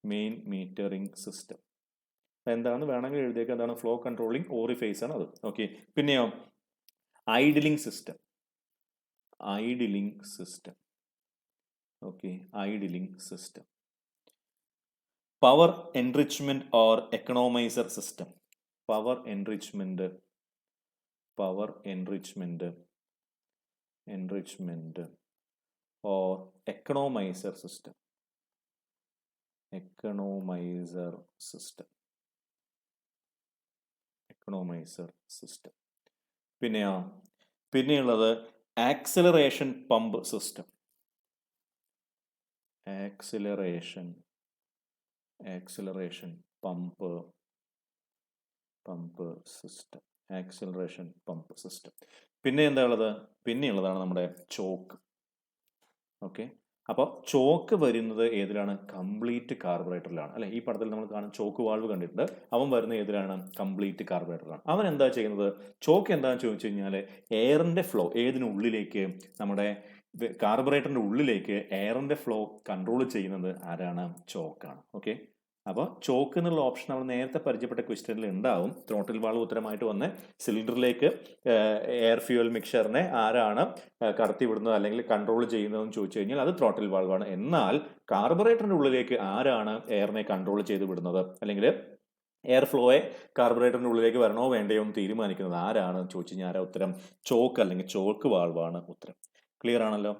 മെയിൻ മീറ്ററിംഗ് സിസ്റ്റം എന്താണെന്ന് വേണമെങ്കിൽ എഴുതിയേക്കാം. എന്താണ്? ഫ്ലോ കൺട്രോളിംഗ് ഓറിഫേസ് ആണ് അത്. ഓക്കെ. പിന്നെയോ idling system. Idling system. Okay, idling system. Power enrichment or economiser system. Power enrichment, power enrichment, enrichment or economiser system. Economiser system, economiser system. പിന്നെയുള്ളത് acceleration pump system. Acceleration pump system. Acceleration pump system. പിന്നെയുള്ളതാണ് നമ്മുടെ choke. Okay, അപ്പോൾ chalk വരുന്നത് ഏതിലാണ്? Complete കാർബറേറ്ററിലാണ് അല്ലെ. ഈ പടത്തിൽ നമ്മൾ കാണും ചോക്ക് വാൾവ് കണ്ടിട്ടുണ്ട്. അവൻ വരുന്ന ഏതിലാണ്? കംപ്ലീറ്റ് കാർബറേറ്ററിലാണ്. അവൻ എന്താ ചെയ്യുന്നത്? ചോക്ക് എന്താണെന്ന് ചോദിച്ചു കഴിഞ്ഞാൽ എയറിന്റെ ഫ്ലോ ഏതിനുള്ളിലേക്ക്, നമ്മുടെ കാർബറേറ്ററിന്റെ ഉള്ളിലേക്ക് എയറിന്റെ ഫ്ലോ കൺട്രോൾ ചെയ്യുന്നത് ആരാണ്? ചോക്കാണ്. ഓക്കെ, അപ്പോൾ ചോക്ക് എന്നുള്ള ഓപ്ഷൻ നമ്മൾ നേരത്തെ പരിചയപ്പെട്ട ക്വസ്റ്റ്യനിൽ ഉണ്ടാവും. ത്രോട്ടിൽ വാൾവ് ഉത്തരമായിട്ട് വന്ന് സിലിണ്ടറിലേക്ക് എയർ ഫ്യൂവൽ മിക്സറിനെ ആരാണ് കടത്തിവിടുന്നത് അല്ലെങ്കിൽ കൺട്രോൾ ചെയ്യുന്നതെന്ന് ചോദിച്ചു കഴിഞ്ഞാൽ അത് ത്രോട്ടിൽ വാൾവാണ്. എന്നാൽ കാർബറേറ്ററിന്റെ ഉള്ളിലേക്ക് ആരാണ് എയറിനെ കൺട്രോൾ ചെയ്ത് വിടുന്നത് അല്ലെങ്കിൽ എയർ ഫ്ലോയെ കാർബറേറ്ററിന്റെ ഉള്ളിലേക്ക് വരണോ വേണ്ടയോ എന്ന് തീരുമാനിക്കുന്നത് ആരാണ് ചോദിച്ചു കഴിഞ്ഞാൽ ആരാ ഉത്തരം? ചോക്ക് അല്ലെങ്കിൽ ചോക്ക് വാൾവാണ് ഉത്തരം. ക്ലിയർ ആണല്ലോ?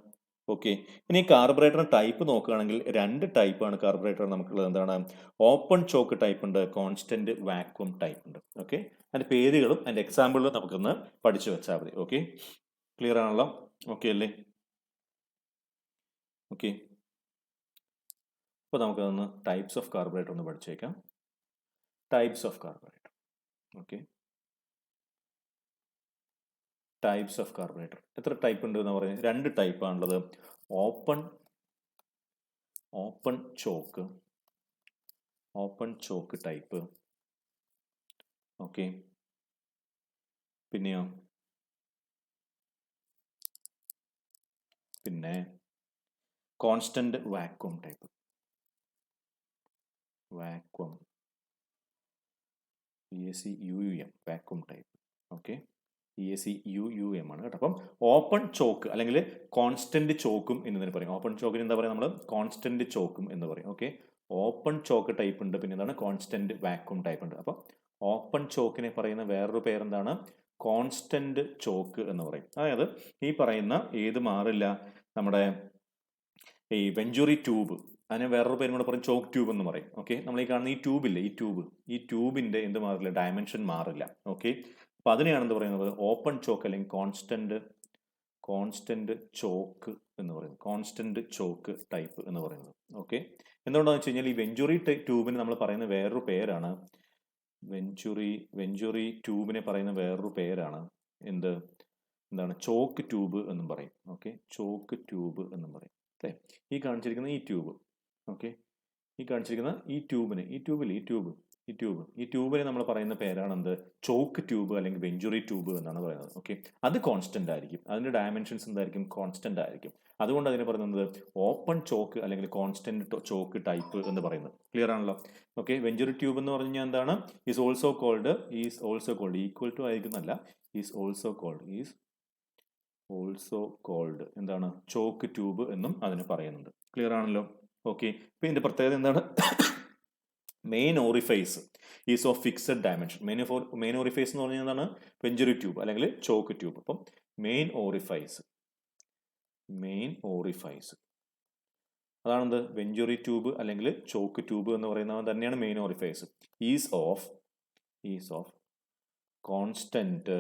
ഓക്കെ, ഇനി കാർബറേറ്ററിന്റെ ടൈപ്പ് നോക്കുകയാണെങ്കിൽ 2 ടൈപ്പാണ് കാർബറേറ്റർ നമുക്കുള്ളത്. എന്താണ്? ഓപ്പൺ ചോക്ക് ടൈപ്പ് ഉണ്ട്, കോൺസ്റ്റന്റ് വാക്വം ടൈപ്പ് ഉണ്ട്. ഓക്കെ, അതിന്റെ പേരുകളും അതിന്റെ എക്സാമ്പിളും നമുക്കൊന്ന് പഠിച്ചു വെച്ചാൽ മതി. ഓക്കെ, ക്ലിയർ ആണല്ലോ? ഓക്കെ അല്ലേ? ഓക്കെ, അപ്പോൾ നമുക്കതൊന്ന് ടൈപ്സ് ഓഫ് കാർബറേറ്റർ ഒന്ന് പഠിച്ചേക്കാം. Types of carburettor. Okay, types of carburettor എത്ര ടൈപ്പ് ഉണ്ട് എന്ന് പറയുന്നത്? 2 ടൈപ്പാണുള്ളത്. Open choke type. ഓക്കെ, പിന്നെ constant vacuum type. Vacuum EACUUM vacuum type. Okay, EACUUM ആണ് കേട്ടോ. അപ്പം ഓപ്പൺ ചോക്ക് അല്ലെങ്കിൽ കോൺസ്റ്റന്റ് ചോക്കും എന്നതിന് പറയും. ഓപ്പൺ ചോക്കിന് എന്താ പറയുക? നമ്മൾ കോൺസ്റ്റന്റ് ചോക്കും എന്ന് പറയും. ഓക്കെ, ഓപ്പൺ ചോക്ക് ടൈപ്പ് ഉണ്ട്, പിന്നെ എന്താണ്? കോൺസ്റ്റന്റ് വാക്വം ടൈപ്പ് ഉണ്ട്. അപ്പം ഓപ്പൺ ചോക്കിനെ പറയുന്ന വേറൊരു പേരെന്താണ്? കോൺസ്റ്റന്റ് ചോക്ക് എന്ന് പറയും. അതായത് ഈ പറയുന്ന ഏത് മാറില്ല, നമ്മുടെ ഈ വെഞ്ചുറി ട്യൂബ്, അതിന് വേറൊരു പേരും കൂടെ പറയും ചോക്ക് ട്യൂബ് എന്ന് പറയും. ഓക്കെ, നമ്മൾ ഈ കാണുന്ന ഈ ട്യൂബില്ലേ, ഈ ട്യൂബിന്റെ എന്ത് മാറില്ല? ഡയമെൻഷൻ മാറില്ല. ഓക്കെ, അപ്പൊ അതിനെയാണ് എന്ത് പറയുന്നത്? ഓപ്പൺ ചോക്ക് അല്ലെങ്കിൽ കോൺസ്റ്റന്റ് ചോക്ക് എന്ന് പറയുന്നത്. കോൺസ്റ്റന്റ് ചോക്ക് ടൈപ്പ് എന്ന് പറയുന്നത്. ഓക്കെ, എന്തുകൊണ്ടാണെന്ന് വെച്ച് കഴിഞ്ഞാൽ ഈ വെഞ്ചുറി ട്യൂബിന് നമ്മൾ പറയുന്ന വേറൊരു പേരാണ്, വെഞ്ചുറി ട്യൂബിനെ പറയുന്ന വേറൊരു പേരാണ് എന്താണ്? ചോക്ക് ട്യൂബ് എന്നും പറയും. ഓക്കെ, ചോക്ക് ട്യൂബ് എന്നും പറയും. അല്ലേ, ഈ കാണിച്ചിരിക്കുന്ന ഈ ട്യൂബ്. ഓക്കെ, ഈ കാണിച്ചിരിക്കുന്ന ഈ ട്യൂബിനെ നമ്മൾ പറയുന്ന പേരാണ് എന്ത്? ചോക്ക് ട്യൂബ് അല്ലെങ്കിൽ വെഞ്ചുറി ട്യൂബ് എന്നാണ് പറയുന്നത്. ഓക്കെ, അത് കോൺസ്റ്റന്റ് ആയിരിക്കും, അതിന്റെ ഡയമെൻഷൻസ് എന്തായിരിക്കും? കോൺസ്റ്റന്റ് ആയിരിക്കും. അതുകൊണ്ട് അതിനെ പറയുന്നത് ഓപ്പൺ ചോക്ക് അല്ലെങ്കിൽ കോൺസ്റ്റന്റ് ചോക്ക് ടൈപ്പ് എന്ന് പറയുന്നത്. ക്ലിയർ ആണല്ലോ? ഓക്കെ, വെഞ്ചുറി ട്യൂബ് എന്ന് പറഞ്ഞു കഴിഞ്ഞാൽ എന്താണ്? Is also called equal to ആയിരിക്കുന്നല്ല, ഈസ് ഓൾസോ കോൾഡ് എന്താണ്? ചോക്ക് ട്യൂബ് എന്നും അതിന് പറയുന്നുണ്ട്. ക്ലിയർ ആണല്ലോ? ഓക്കെ, ഇപ്പൊ ഇതിന്റെ പ്രത്യേകത എന്താണ്? Main orifice is of fixed dimension. Main orifice എന്ന് പറഞ്ഞാൽ എന്താണ്? വെഞ്ചുറി ട്യൂബ് അല്ലെങ്കിൽ ചോക്ക് ട്യൂബ്. അപ്പം മെയിൻ ഓറിഫൈസ് അതാണെന്ത്? വെഞ്ചുറി ട്യൂബ് അല്ലെങ്കിൽ ചോക്ക് ട്യൂബ് എന്ന് പറയുന്നത് തന്നെയാണ് main orifice. Is of constant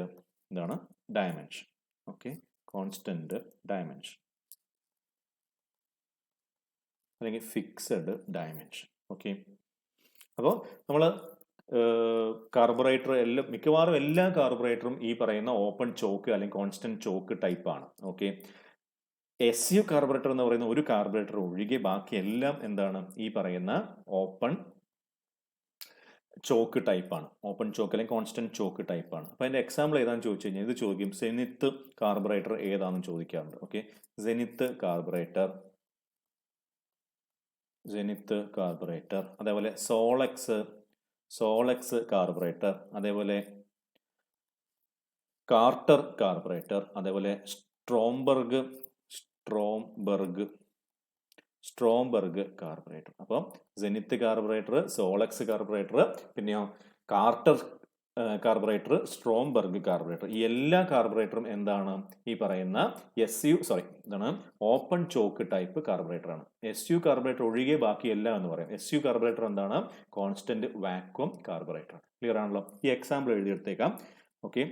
എന്താണ്? ഡയമെൻഷൻ. ഓക്കെ, കോൺസ്റ്റന്റ് ഡയമെൻഷൻ അല്ലെങ്കിൽ ഫിക്സഡ് ഡയമെൻഷൻ. ഓക്കെ, അപ്പോൾ നമ്മൾ കാർബറേറ്റർ മിക്കവാറും എല്ലാ കാർബറേറ്ററും ഈ പറയുന്ന ഓപ്പൺ ചോക്ക് അല്ലെങ്കിൽ കോൺസ്റ്റന്റ് ചോക്ക് ടൈപ്പ് ആണ്. ഓക്കെ, SU കാർബറേറ്റർ എന്ന് പറയുന്ന ഒരു കാർബറേറ്റർ ഒഴികെ ബാക്കി എല്ലാം എന്താണ്? ഈ പറയുന്ന ഓപ്പൺ ചോക്ക് ടൈപ്പാണ്. ഓപ്പൺ ചോക്ക് അല്ലെങ്കിൽ കോൺസ്റ്റന്റ് ചോക്ക് ടൈപ്പാണ്. അപ്പോൾ അതിൻ്റെ എക്സാമ്പിൾ ഏതാണെന്ന് ചോദിച്ചു കഴിഞ്ഞാൽ ഇത് ചോദിക്കും സെനിത്ത് കാർബറേറ്റർ ഏതാണെന്ന് ചോദിക്കാറുണ്ട്. ഓക്കെ, സെനിത്ത് കാർബറേറ്റർ, അതേപോലെ സോളക്സ് കാർബറേറ്റർ, അതേപോലെ കാർട്ടർ കാർബറേറ്റർ, അതേപോലെ സ്ട്രോംബർഗ് കാർബറേറ്റർ. അപ്പം സെനിത്ത് കാർബറേറ്റർ, സോളക്സ് കാർബറേറ്റർ, പിന്നെയോ കാർട്ടർ കാർബറേറ്റർ, സ്ട്രോംബർഗ് കാർബറേറ്റർ. ഈ എല്ലാ കാർബറേറ്ററും എന്താണ്? ഈ പറയുന്ന എന്താണ്? ഓപ്പൺ ചോക്ക് ടൈപ്പ് കാർബറേറ്റർ ആണ്. SU കാർബറേറ്റർ ഒഴികെ ബാക്കി എല്ലാം എന്ന് പറയാം. SU കാർബറേറ്റർ എന്താണ്? Constant vacuum carburettor. ക്ലിയർ ആണല്ലോ? ഈ എക്സാമ്പിൾ എഴുതിയെടുത്തേക്കാം. ഓക്കെ,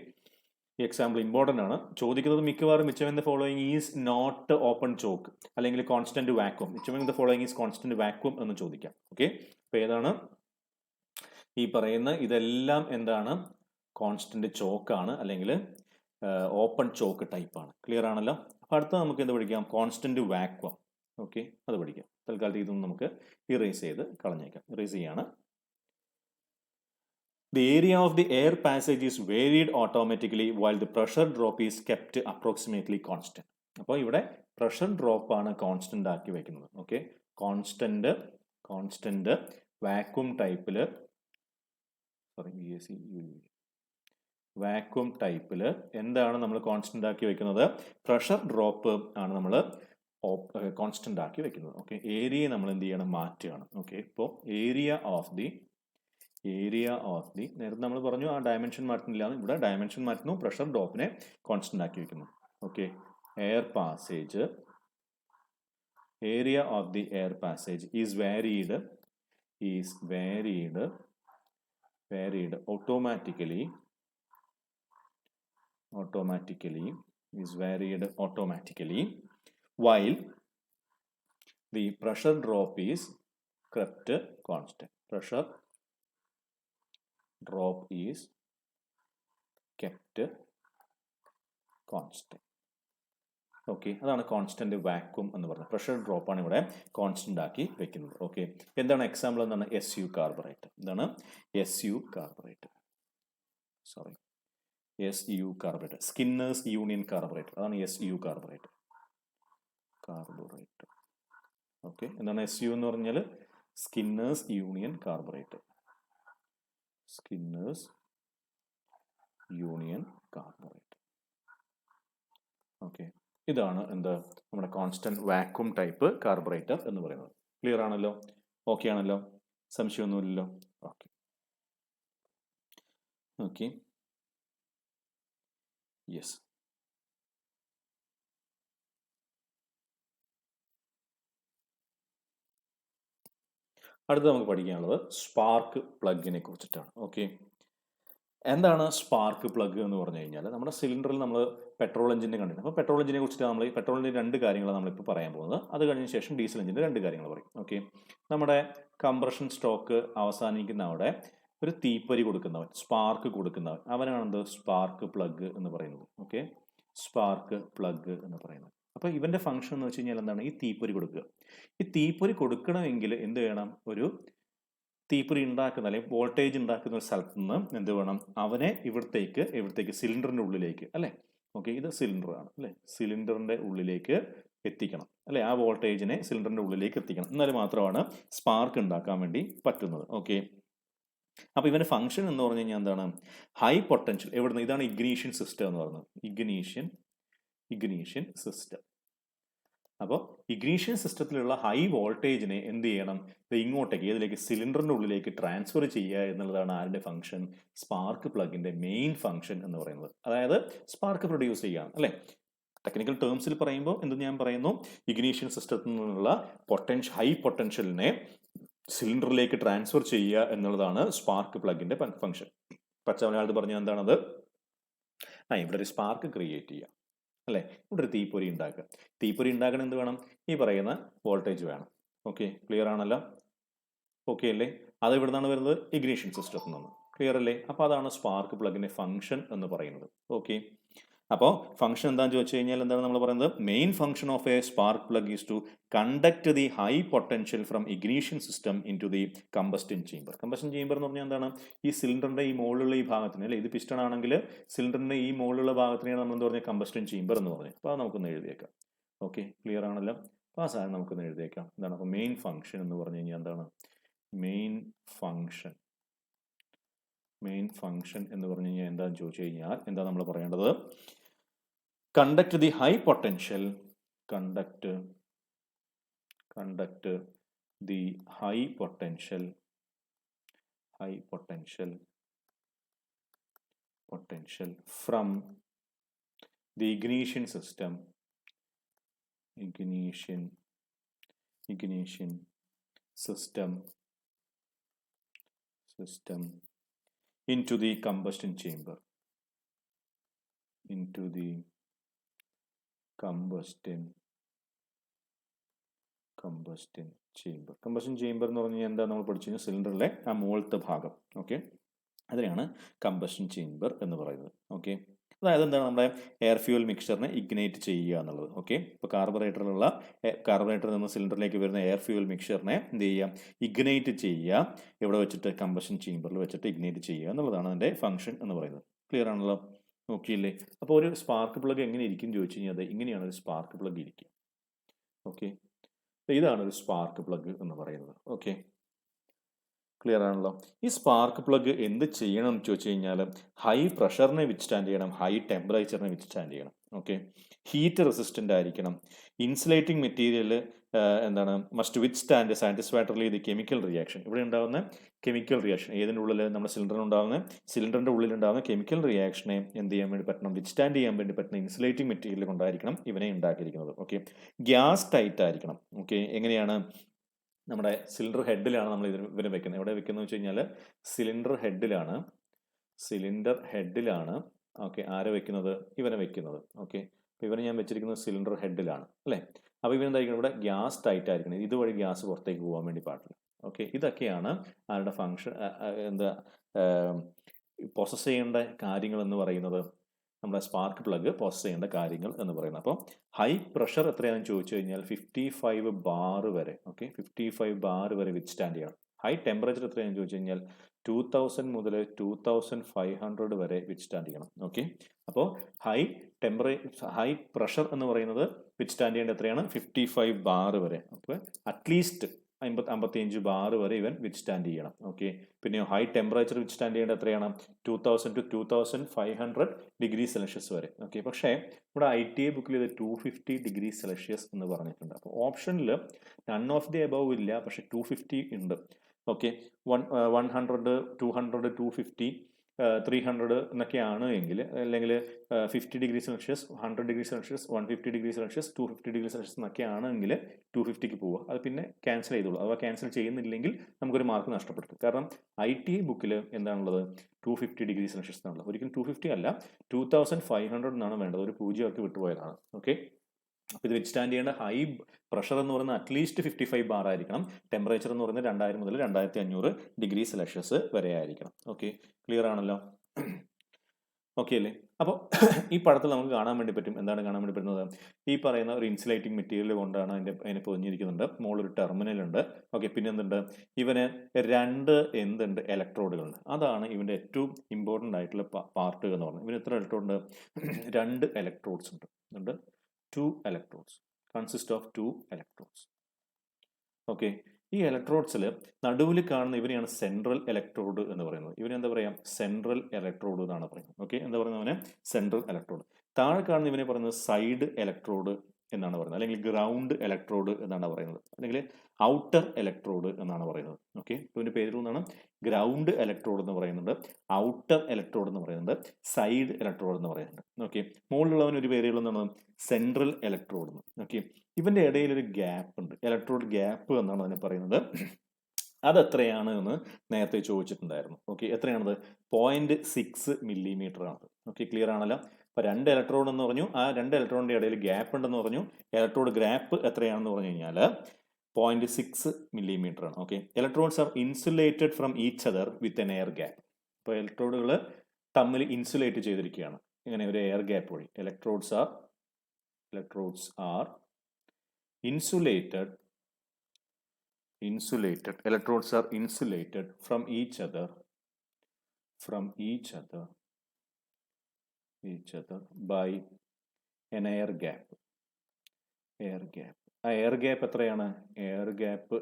ഈ എക്സാമ്പിൾ ഇമ്പോർട്ടൻ്റ് ആണ്. ചോദിക്കുന്നത് മിക്കവാറും which of the following is not open choke അല്ലെങ്കിൽ constant vacuum. Which of the following is constant vacuum എന്ന് ചോദിക്കാം. ഓക്കെ, അപ്പോൾ ഏതാണ് ഈ പറയുന്ന ഇതെല്ലാം? എന്താണ്? കോൺസ്റ്റന്റ് ചോക്കാണ് അല്ലെങ്കിൽ ഓപ്പൺ ചോക്ക് ടൈപ്പാണ്. ക്ലിയർ ആണല്ലോ? അപ്പോൾ അടുത്ത നമുക്ക് എന്ത് പഠിക്കാം? Constant vacuum. ഓക്കെ, അത് പഠിക്കാം. തൽക്കാലത്ത് ഇതൊന്നും നമുക്ക് ഇറേസ് ചെയ്ത് കളഞ്ഞേക്കാം. ഇറേസ് ചെയ്യാണ്. The area of the air passage is varied automatically while the pressure drop is kept approximately constant. അപ്പോൾ ഇവിടെ പ്രഷർ ഡ്രോപ്പ് ആണ് കോൺസ്റ്റന്റ് ആക്കി വെക്കുന്നത്. ഓക്കെ, കോൺസ്റ്റന്റ് വാക്വം ടൈപ്പിൽ എന്താണ് നമ്മൾ കോൺസ്റ്റന്റ് ആക്കി വെക്കുന്നത്? പ്രഷർ ഡ്രോപ്പ് ആണ് നമ്മൾ കോൺസ്റ്റന്റ് ആക്കി വെക്കുന്നത്. ഓക്കെ, ഏരിയ നമ്മൾ എന്ത് ചെയ്യണം? മാറ്റുകയാണ്. ഓക്കെ, ഇപ്പോൾ ഏരിയ ഓഫ് ദി നേരത്തെ നമ്മൾ പറഞ്ഞു ആ ഡയമെൻഷൻ മാറ്റുന്നില്ല. ഇവിടെ ഡയമെൻഷൻ മാറ്റുന്നു, പ്രഷർ ഡ്രോപ്പിനെ കോൺസ്റ്റന്റ് ആക്കി വെക്കുന്നു. Okay, area of the air passage is varied automatically while the pressure drop is kept constant. Pressure drop is kept constant. Okay, അതാണ് കോൺസ്റ്റന്റ് വാക്വം എന്ന് പറയുന്നത്. പ്രഷർ ഡ്രോപ്പ് ആണ് ഇവിടെ കോൺസ്റ്റന്റ് ആക്കി വെക്കുന്നത്. ഓക്കെ, എന്താണ് എക്സാമ്പിൾ? എന്താണ്? SU carburettor. എന്താണ്? SU carburettor. Skinner's union carburettor. അതാണ് SU കാർബറേറ്റർ. ഓക്കെ, എന്താണ് SU എന്ന് പറഞ്ഞാൽ? Skinner's union carburettor. ഓക്കെ, ഇതാണ് എന്ത്? നമ്മുടെ കോൺസ്റ്റന്റ് വാക്വം ടൈപ്പ് കാർബറേറ്റർ എന്ന് പറയുന്നത്. ക്ലിയർ ആണല്ലോ? ഓക്കെ ആണല്ലോ? സംശയമൊന്നുമില്ലല്ലോ? Okay, yes. അടുത്ത നമുക്ക് പഠിക്കാനുള്ളത് സ്പാർക്ക് പ്ലഗിനെ കുറിച്ചിട്ടാണ്. ഓക്കെ, എന്താണ് സ്പാർക്ക് പ്ലഗ് എന്ന് പറഞ്ഞു കഴിഞ്ഞാൽ? നമ്മുടെ സിലിണ്ടറിൽ നമ്മൾ പെട്രോൾ എഞ്ചിനെ കണ്ടിട്ടുണ്ട്. അപ്പോൾ പെട്രോൾ എഞ്ചിനെ കുറിച്ചിട്ട് നമ്മൾ പെട്രോളിൻ്റെ 2 കാര്യങ്ങളാണ് നമ്മളിപ്പോൾ പറയാൻ പോകുന്നത്. അത് കഴിഞ്ഞ ശേഷം ഡീസൽ എഞ്ചിൻ്റെ 2 കാര്യങ്ങൾ പറയും. ഓക്കെ, നമ്മുടെ കംപ്രഷൻ സ്റ്റോക്ക് അവസാനിക്കുന്ന അവിടെ ഒരു തീപ്പൊരി കൊടുക്കുന്നവൻ, സ്പാർക്ക് കൊടുക്കുന്നവൻ, അവനാണ് എന്ത്? സ്പാർക്ക് പ്ലഗ് എന്ന് പറയുന്നത്. ഓക്കെ, സ്പാർക്ക് പ്ലഗ് എന്ന് പറയുന്നത്. അപ്പോൾ ഇവൻ്റെ ഫംഗ്ഷൻ എന്ന് വെച്ച് കഴിഞ്ഞാൽ എന്താണ്? ഈ തീപ്പൊരി കൊടുക്കുക. ഈ തീപ്പൊരി കൊടുക്കണമെങ്കിൽ എന്ത് വേണം? ഒരു തീപ്പൊരി ഉണ്ടാക്കുന്ന അല്ലെങ്കിൽ വോൾട്ടേജ് ഉണ്ടാക്കുന്ന ഒരു സ്ഥലത്ത് നിന്ന് എന്ത് വേണം? അവനെ ഇവിടത്തേക്ക് സിലിണ്ടറിൻ്റെ ഉള്ളിലേക്ക്, അല്ലേ? ഓക്കെ, ഇത് സിലിണ്ടർ ആണ്, അല്ലേ? സിലിണ്ടറിൻ്റെ ഉള്ളിലേക്ക് എത്തിക്കണം, അല്ലേ? ആ വോൾട്ടേജിനെ സിലിണ്ടറിൻ്റെ ഉള്ളിലേക്ക് എത്തിക്കണം. എന്നാൽ മാത്രമാണ് സ്പാർക്ക് ഉണ്ടാക്കാൻ വേണ്ടി പറ്റുന്നത്. ഓക്കെ, അപ്പോൾ ഇവൻ്റെ ഫംഗ്ഷൻ എന്ന് പറഞ്ഞു കഴിഞ്ഞാൽ എന്താണ്? High potential. എവിടുന്ന്? ഇതാണ് ഇഗ്നീഷ്യൻ സിസ്റ്റം എന്ന് പറയുന്നത്. Ignition system. അപ്പോൾ ഇഗ്നീഷ്യൻ സിസ്റ്റത്തിലുള്ള ഹൈ വോൾട്ടേജിനെ എന്ത് ചെയ്യണം? ഇങ്ങോട്ടേക്ക്, ഏതിലേക്ക്? സിലിണ്ടറിൻ്റെ ഉള്ളിലേക്ക് ട്രാൻസ്ഫർ ചെയ്യുക എന്നുള്ളതാണ് ആരുടെ ഫംഗ്ഷൻ? സ്പാർക്ക് പ്ലഗിൻ്റെ മെയിൻ ഫംഗ്ഷൻ എന്ന് പറയുന്നത്. അതായത് സ്പാർക്ക് പ്രൊഡ്യൂസ് ചെയ്യുകയാണ്, അല്ലേ? ടെക്നിക്കൽ ടേംസിൽ പറയുമ്പോൾ എന്ത് ഞാൻ പറയുന്നു? ഇഗ്നീഷ്യൻ സിസ്റ്റത്തിൽ നിന്നുള്ള ഹൈ പൊട്ടൻഷ്യലിനെ സിലിണ്ടറിലേക്ക് ട്രാൻസ്ഫർ ചെയ്യുക എന്നുള്ളതാണ് സ്പാർക്ക് പ്ലഗിൻ്റെ ഫംഗ്ഷൻ. പച്ചമലയാളത്തിൽ പറഞ്ഞാൽ എന്താണത്? ഇവിടെ ഒരു സ്പാർക്ക് ക്രിയേറ്റ് ചെയ്യുക, അല്ലേ? ഇവിടെ ഒരു തീപ്പൊരി ഉണ്ടാക്കുക. തീപ്പൊരി ഉണ്ടാക്കണം എന്ത് വേണം? ഈ പറയുന്ന വോൾട്ടേജ് വേണം. ഓക്കെ, ക്ലിയർ ആണല്ലോ? ഓക്കെ അല്ലേ? അത് ഇവിടെ നിന്നാണ് വരുന്നത്? ഇഗ്നീഷ്യൻ സിസ്റ്റത്തിൽ നിന്ന്. ക്ലിയർ അല്ലേ? അപ്പോൾ അതാണ് സ്പാർക്ക് പ്ലഗിൻ്റെ ഫംഗ്ഷൻ എന്ന് പറയുന്നത്. ഓക്കെ, അപ്പോൾ ഫംഗ്ഷൻ എന്താണെന്ന് ചോദിച്ചു കഴിഞ്ഞാൽ എന്താണ് നമ്മൾ പറയുന്നത്, main function of a spark plug is to conduct the high potential from ignition system into the combustion chamber. Combustion chamber എന്ന് പറഞ്ഞാൽ എന്താണ്, ഈ സിലിണ്ടറിന്റെ ഈ മുകളിലുള്ള ഈ ഭാഗത്തിന്, അല്ലെ ഇത് പിസ്റ്റൺ ആണെങ്കിൽ സിലിണ്ടറിന്റെ ഈ മുകളിലുള്ള ഭാഗത്തിനെയാണ് നമ്മൾ എന്താ പറഞ്ഞാൽ കമ്പസ്റ്റൻ ചേംബർ എന്ന് പറഞ്ഞത്. അപ്പോൾ അത് നമുക്കൊന്ന് എഴുതിയേക്കാം. ഓക്കെ, ക്ലിയർ ആണല്ലോ. അപ്പോൾ ആ സാധനം നമുക്കൊന്ന് എഴുതിയേക്കാം. എന്താണ് അപ്പോൾ മെയിൻ ഫംഗ്ഷൻ എന്ന് പറഞ്ഞു കഴിഞ്ഞാൽ എന്താണ്, മെയിൻ ഫംഗ്ഷൻ എന്ന് പറഞ്ഞു കഴിഞ്ഞാൽ എന്താണെന്ന് ചോദിച്ചു കഴിഞ്ഞാൽ എന്താ നമ്മൾ പറയേണ്ടത്, conduct the high potential, conduct the high potential from the ignition system into the combustion chamber, combustion chamber എന്ന് പറഞ്ഞാൽ എന്താ നമ്മൾ പഠിച്ചു കഴിഞ്ഞാൽ സിലിണ്ടറിലെ ആ മുകളിലത്തെ ഭാഗം. ഓക്കെ, അതിനെയാണ് കമ്പസ്റ്റൻ ചേംബർ എന്ന് പറയുന്നത്. ഓക്കെ, അതായത് എന്താണ്, നമ്മുടെ എയർ ഫ്യൂൽ മിക്സ്ചറിനെ ഇഗ്നൈറ്റ് ചെയ്യുക എന്നുള്ളത്. ഓക്കെ, ഇപ്പോൾ കാർബറേറ്ററിൽ നിന്ന് സിലിണ്ടറിലേക്ക് വരുന്ന എയർ ഫ്യൂൽ മിക്സ്ചറിനെ എന്ത് ചെയ്യുക, ഇഗ്നൈറ്റ് ചെയ്യുക. ഇവിടെ വെച്ചിട്ട് കമ്പസ്റ്റൻ ചേംബറിൽ വെച്ചിട്ട് ഇഗ്നൈറ്റ് ചെയ്യുക എന്നുള്ളതാണ് അതിൻ്റെ ഫംഗ്ഷൻ എന്ന് പറയുന്നത്. ക്ലിയർ ആണല്ലോ, നോക്കിയില്ലേ. അപ്പോൾ ഒരു സ്പാർക്ക് പ്ലഗ് എങ്ങനെ ഇരിക്കും ചോദിച്ചു കഴിഞ്ഞാൽ ഇങ്ങനെയാണ് ഒരു സ്പാർക്ക് പ്ലഗ് ഇരിക്കുക. ഓക്കെ, ഇതാണ് ഒരു സ്പാർക്ക് പ്ലഗ് എന്ന് പറയുന്നത്. ഓക്കെ, ക്ലിയർ ആണല്ലോ. ഈ സ്പാർക്ക് പ്ലഗ് എന്ത് ചെയ്യണം എന്ന് ചോദിച്ചു കഴിഞ്ഞാൽ ഹൈ പ്രഷറിനെ വിത്ത്സ്റ്റാൻഡ് ചെയ്യണം, ഹൈ ടെമ്പറേച്ചറിനെ വിത്ത്സ്റ്റാൻഡ് ചെയ്യണം. ഓക്കെ, ഹീറ്റ് റെസിസ്റ്റൻ്റ് ആയിരിക്കണം. ഇൻസുലേറ്റിംഗ് മെറ്റീരിയൽ എന്താണ്, must withstand satisfactorily the chemical reaction. ഇവിടെ ഉണ്ടാകുന്ന കെമിക്കൽ റിയാക്ഷൻ, ഏതിൻ്റെ ഉള്ളിൽ, നമ്മുടെ സിലിണ്ടറിൻ്റെ ഉള്ളിലുണ്ടാകുന്ന കെമിക്കൽ റിയാക്ഷനെ എന്ത് ചെയ്യാൻ വേണ്ടി പറ്റണം, വിത്ത്സ്റ്റാൻഡ് ചെയ്യാൻ വേണ്ടി പറ്റുന്ന ഇൻസുലേറ്റിംഗ് മെറ്റീരിയൽ കൊണ്ടായിരിക്കണം ഇവനെ ഉണ്ടാക്കിയിരിക്കുന്നത്. ഓക്കെ, ഗ്യാസ് ടൈറ്റ് ആയിരിക്കണം. ഓക്കെ, എങ്ങനെയാണ്, നമ്മുടെ സിലിണ്ടർ ഹെഡിലാണ് നമ്മൾ ഇവനെ വെക്കുന്നത്. എവിടെ വെക്കുന്നത് വെച്ച് കഴിഞ്ഞാൽ സിലിണ്ടർ ഹെഡിലാണ്. ഓക്കെ, ആരെ വെക്കുന്നത്, ഇവനെ വെക്കുന്നത്. ഓക്കെ, അപ്പോൾ ഇവനെ ഞാൻ വെച്ചിരിക്കുന്നത് സിലിണ്ടർ ഹെഡിലാണ്, അല്ലേ. അപ്പോൾ ഇവനെന്തായിരിക്കണം, ഇവിടെ ഗ്യാസ് ടൈറ്റ് ആയിരിക്കണം, ഇതുവഴി ഗ്യാസ് പുറത്തേക്ക് പോകാൻ വേണ്ടി പാടില്ല. ഓക്കെ, ഇതൊക്കെയാണ് ആരുടെ ഫംഗ്ഷൻ, എന്താ പ്രോസസ്സ് ചെയ്യേണ്ട കാര്യങ്ങൾ എന്ന് പറയുന്നത്, നമ്മുടെ സ്പാർക്ക് പ്ലഗ് പ്രോസസ് ചെയ്യേണ്ട കാര്യങ്ങൾ എന്ന് പറയുന്നത്. അപ്പോൾ ഹൈ പ്രഷർ എത്രയാണെന്ന് ചോദിച്ചു കഴിഞ്ഞാൽ 55 ബാർ വരെ. ഓക്കെ, 55 ബാർ വരെ വിത്ത്സ്റ്റാൻഡ് ചെയ്യണം. ഹൈ ടെമ്പറേച്ചർ എത്രയാണെന്ന് ചോദിച്ചു കഴിഞ്ഞാൽ 2000 മുതൽ 2500 വരെ വിത്ത്സ്റ്റാൻഡ് ചെയ്യണം. ഓക്കെ, അപ്പോൾ ഹൈ പ്രഷർ എന്ന് പറയുന്നത് വിത്ത്സ്റ്റാൻഡ് ചെയ്യേണ്ട എത്രയാണ്, 55 ബാർ വരെ. അപ്പോൾ അറ്റ്ലീസ്റ്റ് 55 ബാർ വരെ ഇവൻ വിത്ത്സ്റ്റാൻഡ് ചെയ്യണം. ഓക്കെ, പിന്നെ ഹൈ ടെമ്പറേച്ചർ വിത്ത്സ്റ്റാൻഡ് ചെയ്യേണ്ട എത്രയാണ്, 2000 to 2500 ഡിഗ്രി സെൽഷ്യസ് വരെ. ഓക്കെ, പക്ഷേ ഇവിടെ ITA ബുക്കിൽ ഇത് 250 ഡിഗ്രി സെൽഷ്യസ് എന്ന് പറഞ്ഞിട്ടുണ്ട്. അപ്പോൾ ഓപ്ഷനിൽ നൺ ഓഫ് ദി എബവ് ഇല്ല, പക്ഷെ 250 ഉണ്ട്. ഓക്കെ, 100, 200, 250, 300 എന്നൊക്കെയാണ് എങ്കിൽ, അല്ലെങ്കിൽ 50 degree Celsius, 100 degree Celsius, 150 degree Celsius, 250 degree Celsius എന്നൊക്കെ ആണെങ്കിൽ 250ക്ക് പോവുക. അത് പിന്നെ ക്യാൻസൽ ചെയ്തോളൂ. അഥവാ ക്യാൻസൽ ചെയ്യുന്നില്ലെങ്കിൽ നമുക്കൊരു മാർക്ക് നഷ്ടപ്പെടുത്തും. കാരണം ITA ബുക്കിൽ എന്താണുള്ളത്, 250 ഡിഗ്രി സെൽഷ്യസ് എന്നാണുള്ളത്. ഒരിക്കലും 250 അല്ല, 2500 എന്നാണ് വേണ്ടത്. ഒരു 0 അവർക്ക് വിട്ടുപോയതാണ്. ഓക്കെ, അപ്പോൾ ഇത് വിത്ത്സ്റ്റാൻഡ് ചെയ്യേണ്ട ഹൈ പ്രഷർ എന്ന് പറയുന്നത് അറ്റ്ലീസ്റ്റ് 55 ബാർ ആയിരിക്കണം. ടെമ്പറേച്ചർ എന്ന് പറയുന്നത് 2000 മുതൽ 2500 ഡിഗ്രി സെൽഷ്യസ് വരെ ആയിരിക്കണം. ഓക്കെ, ക്ലിയർ ആണല്ലോ. ഓക്കെ അല്ലേ. അപ്പോൾ ഈ പടത്തിൽ നമുക്ക് കാണാൻ വേണ്ടി പറ്റും, എന്താണ് കാണാൻ വേണ്ടി പറ്റുന്നത്, ഈ പറയുന്ന ഒരു ഇൻസുലേറ്റിംഗ് മെറ്റീരിയൽ കൊണ്ടാണ് അതിനെ പൊതിഞ്ഞിരിക്കുന്നുണ്ട്. മുകളിലൊരു ടെർമിനൽ ഉണ്ട്. ഓക്കെ, പിന്നെ എന്തുണ്ട്, ഇവന് 2 ഇലക്ട്രോഡുകളുണ്ട്. അതാണ് ഇവൻ്റെ ഏറ്റവും ഇമ്പോർട്ടൻ്റ് ആയിട്ടുള്ള പാർട്ട് എന്ന് പറയുന്നത്. ഇവന് എത്ര ഇലക്ട്രോഡ് ഉണ്ട്, 2 ഇലക്ട്രോഡ്സ് ഉണ്ട്. 2 electrodes consist of 2 electrodes. Okay, ഈ ഇലക്ട്രോഡ്സിൽ നടുവിൽ കാണുന്ന ഇവനെയാണ് സെൻട്രൽ ഇലക്ട്രോഡ് എന്ന് പറയുന്നത്. ഇവനെ എന്താ പറയുക, സെൻട്രൽ ഇലക്ട്രോഡ് എന്നാണ് പറയുന്നത്. ഓക്കെ, എന്താ പറയുന്നത്, അവനെ സെൻട്രൽ ഇലക്ട്രോഡ്. താഴെ കാണുന്ന ഇവനെ പറയുന്നത് സൈഡ് ഇലക്ട്രോഡ് എന്നാണ് പറയുന്നത്, അല്ലെങ്കിൽ ഗ്രൗണ്ട് ഇലക്ട്രോഡ് എന്നാണ് പറയുന്നത്, അല്ലെങ്കിൽ ഔട്ടർ ഇലക്ട്രോഡ് എന്നാണ് പറയുന്നത്. ഓക്കെ, ഇതിൻ്റെ പേര് ഒന്നാണ് ഗ്രൗണ്ട് ഇലക്ട്രോഡ് എന്ന് പറയുന്നുണ്ട്, ഔട്ടർ ഇലക്ട്രോഡ് എന്ന് പറയുന്നുണ്ട്, സൈഡ് ഇലക്ട്രോഡ് എന്ന് പറയുന്നുണ്ട്. ഓക്കെ, മുകളിലുള്ളവന് ഒരു പേരുകളെന്നാണ് സെൻട്രൽ ഇലക്ട്രോഡ് എന്ന്. ഓക്കെ, ഇവന്റെ ഇടയിൽ ഒരു ഗ്യാപ്പ് ഉണ്ട്, ഇലക്ട്രോഡ് ഗ്യാപ്പ് എന്നാണ് അതിനെ പറയുന്നത്. അതെത്രയാണ് എന്ന് നേരത്തെ ചോദിച്ചിട്ടുണ്ടായിരുന്നു. ഓക്കെ, എത്രയാണത്, 0.6 മില്ലിമീറ്റർ ആണ്. ഓക്കെ, ക്ലിയർ ആണല്ലോ. അപ്പോൾ 2 ഇലക്ട്രോഡ് എന്ന് പറഞ്ഞു, ആ 2 ഇലക്ട്രോണിന്റെ ഇടയിൽ ഗ്യാപ്പ് ഉണ്ടെന്ന് പറഞ്ഞു. ഇലക്ട്രോഡ് ഗ്യാപ്പ് എത്രയാണെന്ന് പറഞ്ഞു കഴിഞ്ഞാൽ 0.6 മില്ലിമീറ്റർ ആണ്. Okay, electrons are insulated from each other with N air gap. അപ്പോൾ ഇലക്ട്രോഡുകൾ തമ്മിൽ ഇൻസുലേറ്റ് ചെയ്തിരിക്കുകയാണ്. ഇങ്ങനെ ഒരു എയർ ഗ്യാപ്പ് വഴി electrodes are insulated electrodes are insulated from each other by an air gap. ആ എയർ ഗ്യാപ്പ് എത്രയാണ്? എയർ ഗ്യാപ്പ്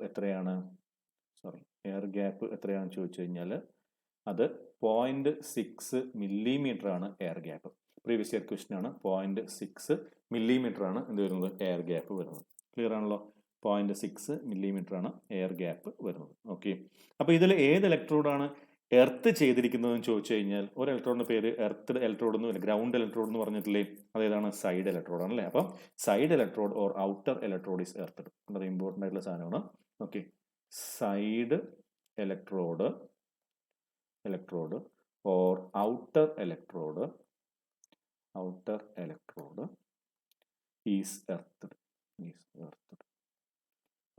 എത്രയാണെന്ന് ചോദിച്ചു കഴിഞ്ഞാൽ അത് 0.6 മില്ലിമീറ്റർ ആണ് air gap. Previous year question ആണ്. 0.6 മില്ലിമീറ്റർ ആണ് എന്ത് വരുന്നത്? എയർ ഗ്യാപ്പ് വരുന്നത്. ക്ലിയർ ആണല്ലോ? 0.6 മില്ലിമീറ്റർ ആണ് എയർ ഗ്യാപ്പ് വരുന്നത്. ഓക്കെ, അപ്പോൾ ഇതിൽ ഏത് ഇലക്ട്രോഡാണ് എർത്ത് ചെയ്തിരിക്കുന്നതെന്ന് ചോദിച്ചു കഴിഞ്ഞാൽ ഒരു ഇലക്ട്രോഡിന്റെ പേര് എർത്ത് ഇലക്ട്രോഡ് ഒന്നും ഇല്ല, ഗ്രൗണ്ട് ഇലക്ട്രോഡ് എന്ന് പറഞ്ഞിട്ടില്ലേ? അതേതാണ്? സൈഡ് ഇലക്ട്രോഡ് ആണല്ലേ. അപ്പം side electrode or outer electrode is earth. വളരെ ഇമ്പോർട്ടൻ്റ് ആയിട്ടുള്ള സാധനമാണ്. Okay, side electrode or outer electrode is earth.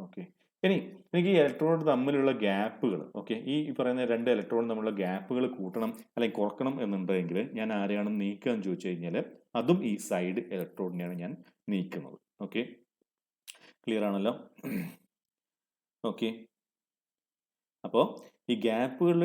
Okay, ഇനി എനിക്ക് ഈ ഇലക്ട്രോഡ് തമ്മിലുള്ള ഗ്യാപ്പുകൾ, ഓക്കെ, ഈ പറയുന്ന രണ്ട് ഇലക്ട്രോഡ് തമ്മിലുള്ള ഗ്യാപ്പുകൾ കൂട്ടണം അല്ലെങ്കിൽ കുറക്കണം എന്നുണ്ടെങ്കിൽ ഞാൻ ആരെയാണ് നീക്കുക എന്ന് ചോദിച്ചു കഴിഞ്ഞാൽ അതും ഈ സൈഡ് ഇലക്ട്രോഡിനെയാണ് ഞാൻ നീക്കുന്നത്. ഓക്കെ, ക്ലിയർ ആണല്ലോ? ഓക്കെ, അപ്പോൾ ഈ ഗ്യാപ്പുകളിൽ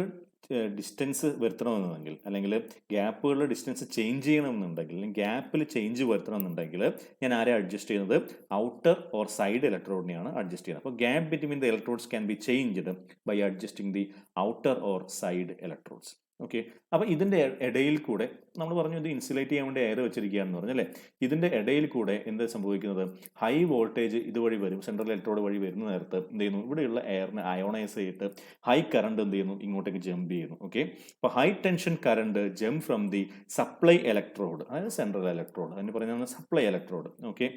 ഡിസ്റ്റൻസ് വരുത്തണമെന്നുണ്ടെങ്കിൽ അല്ലെങ്കിൽ ഗ്യാപ്പുകളിൽ ഡിസ്റ്റൻസ് ചേഞ്ച് ചെയ്യണമെന്നുണ്ടെങ്കിൽ അല്ലെങ്കിൽ ഗ്യാപ്പിൽ ചേഞ്ച് വരുത്തണമെന്നുണ്ടെങ്കിൽ ഞാൻ ആരെ അഡ്ജസ്റ്റ് ചെയ്യുന്നത്? ഔട്ടർ ഓർ സൈഡ് ഇലക്ട്രോഡിനെയാണ് അഡ്ജസ്റ്റ് ചെയ്യുന്നത്. അപ്പോൾ gap between the electrodes can be changed by adjusting the outer or side electrodes. Okay, അപ്പോൾ ഇതിൻ്റെ ഇടയിൽ കൂടെ നമ്മൾ പറഞ്ഞു ഇത് ഇൻസുലേറ്റ് ചെയ്യാൻ വേണ്ടി എയർ വെച്ചിരിക്കുകയാണെന്ന് പറഞ്ഞല്ലേ. ഇതിൻ്റെ ഇടയിൽ കൂടെ എന്ത് സംഭവിക്കുന്നത്? ഹൈ വോൾട്ടേജ് ഇതുവഴി വരും, സെൻട്രൽ ഇലക്ട്രോഡ് വഴി വരുന്ന നേരത്ത് എന്ത് ചെയ്യുന്നു? ഇവിടെയുള്ള എയറിനെ അയോണൈസ് ചെയ്തിട്ട് ഹൈ കറണ്ട് എന്ത് ചെയ്യുന്നു? ഇങ്ങോട്ടേക്ക് ജമ്പ് ചെയ്യുന്നു. ഓക്കെ, അപ്പോൾ high tension current jump from the supply electrode, അതായത് സെൻട്രൽ ഇലക്ട്രോഡ്, അതിന് പറയുന്നത് supply electrode. Okay,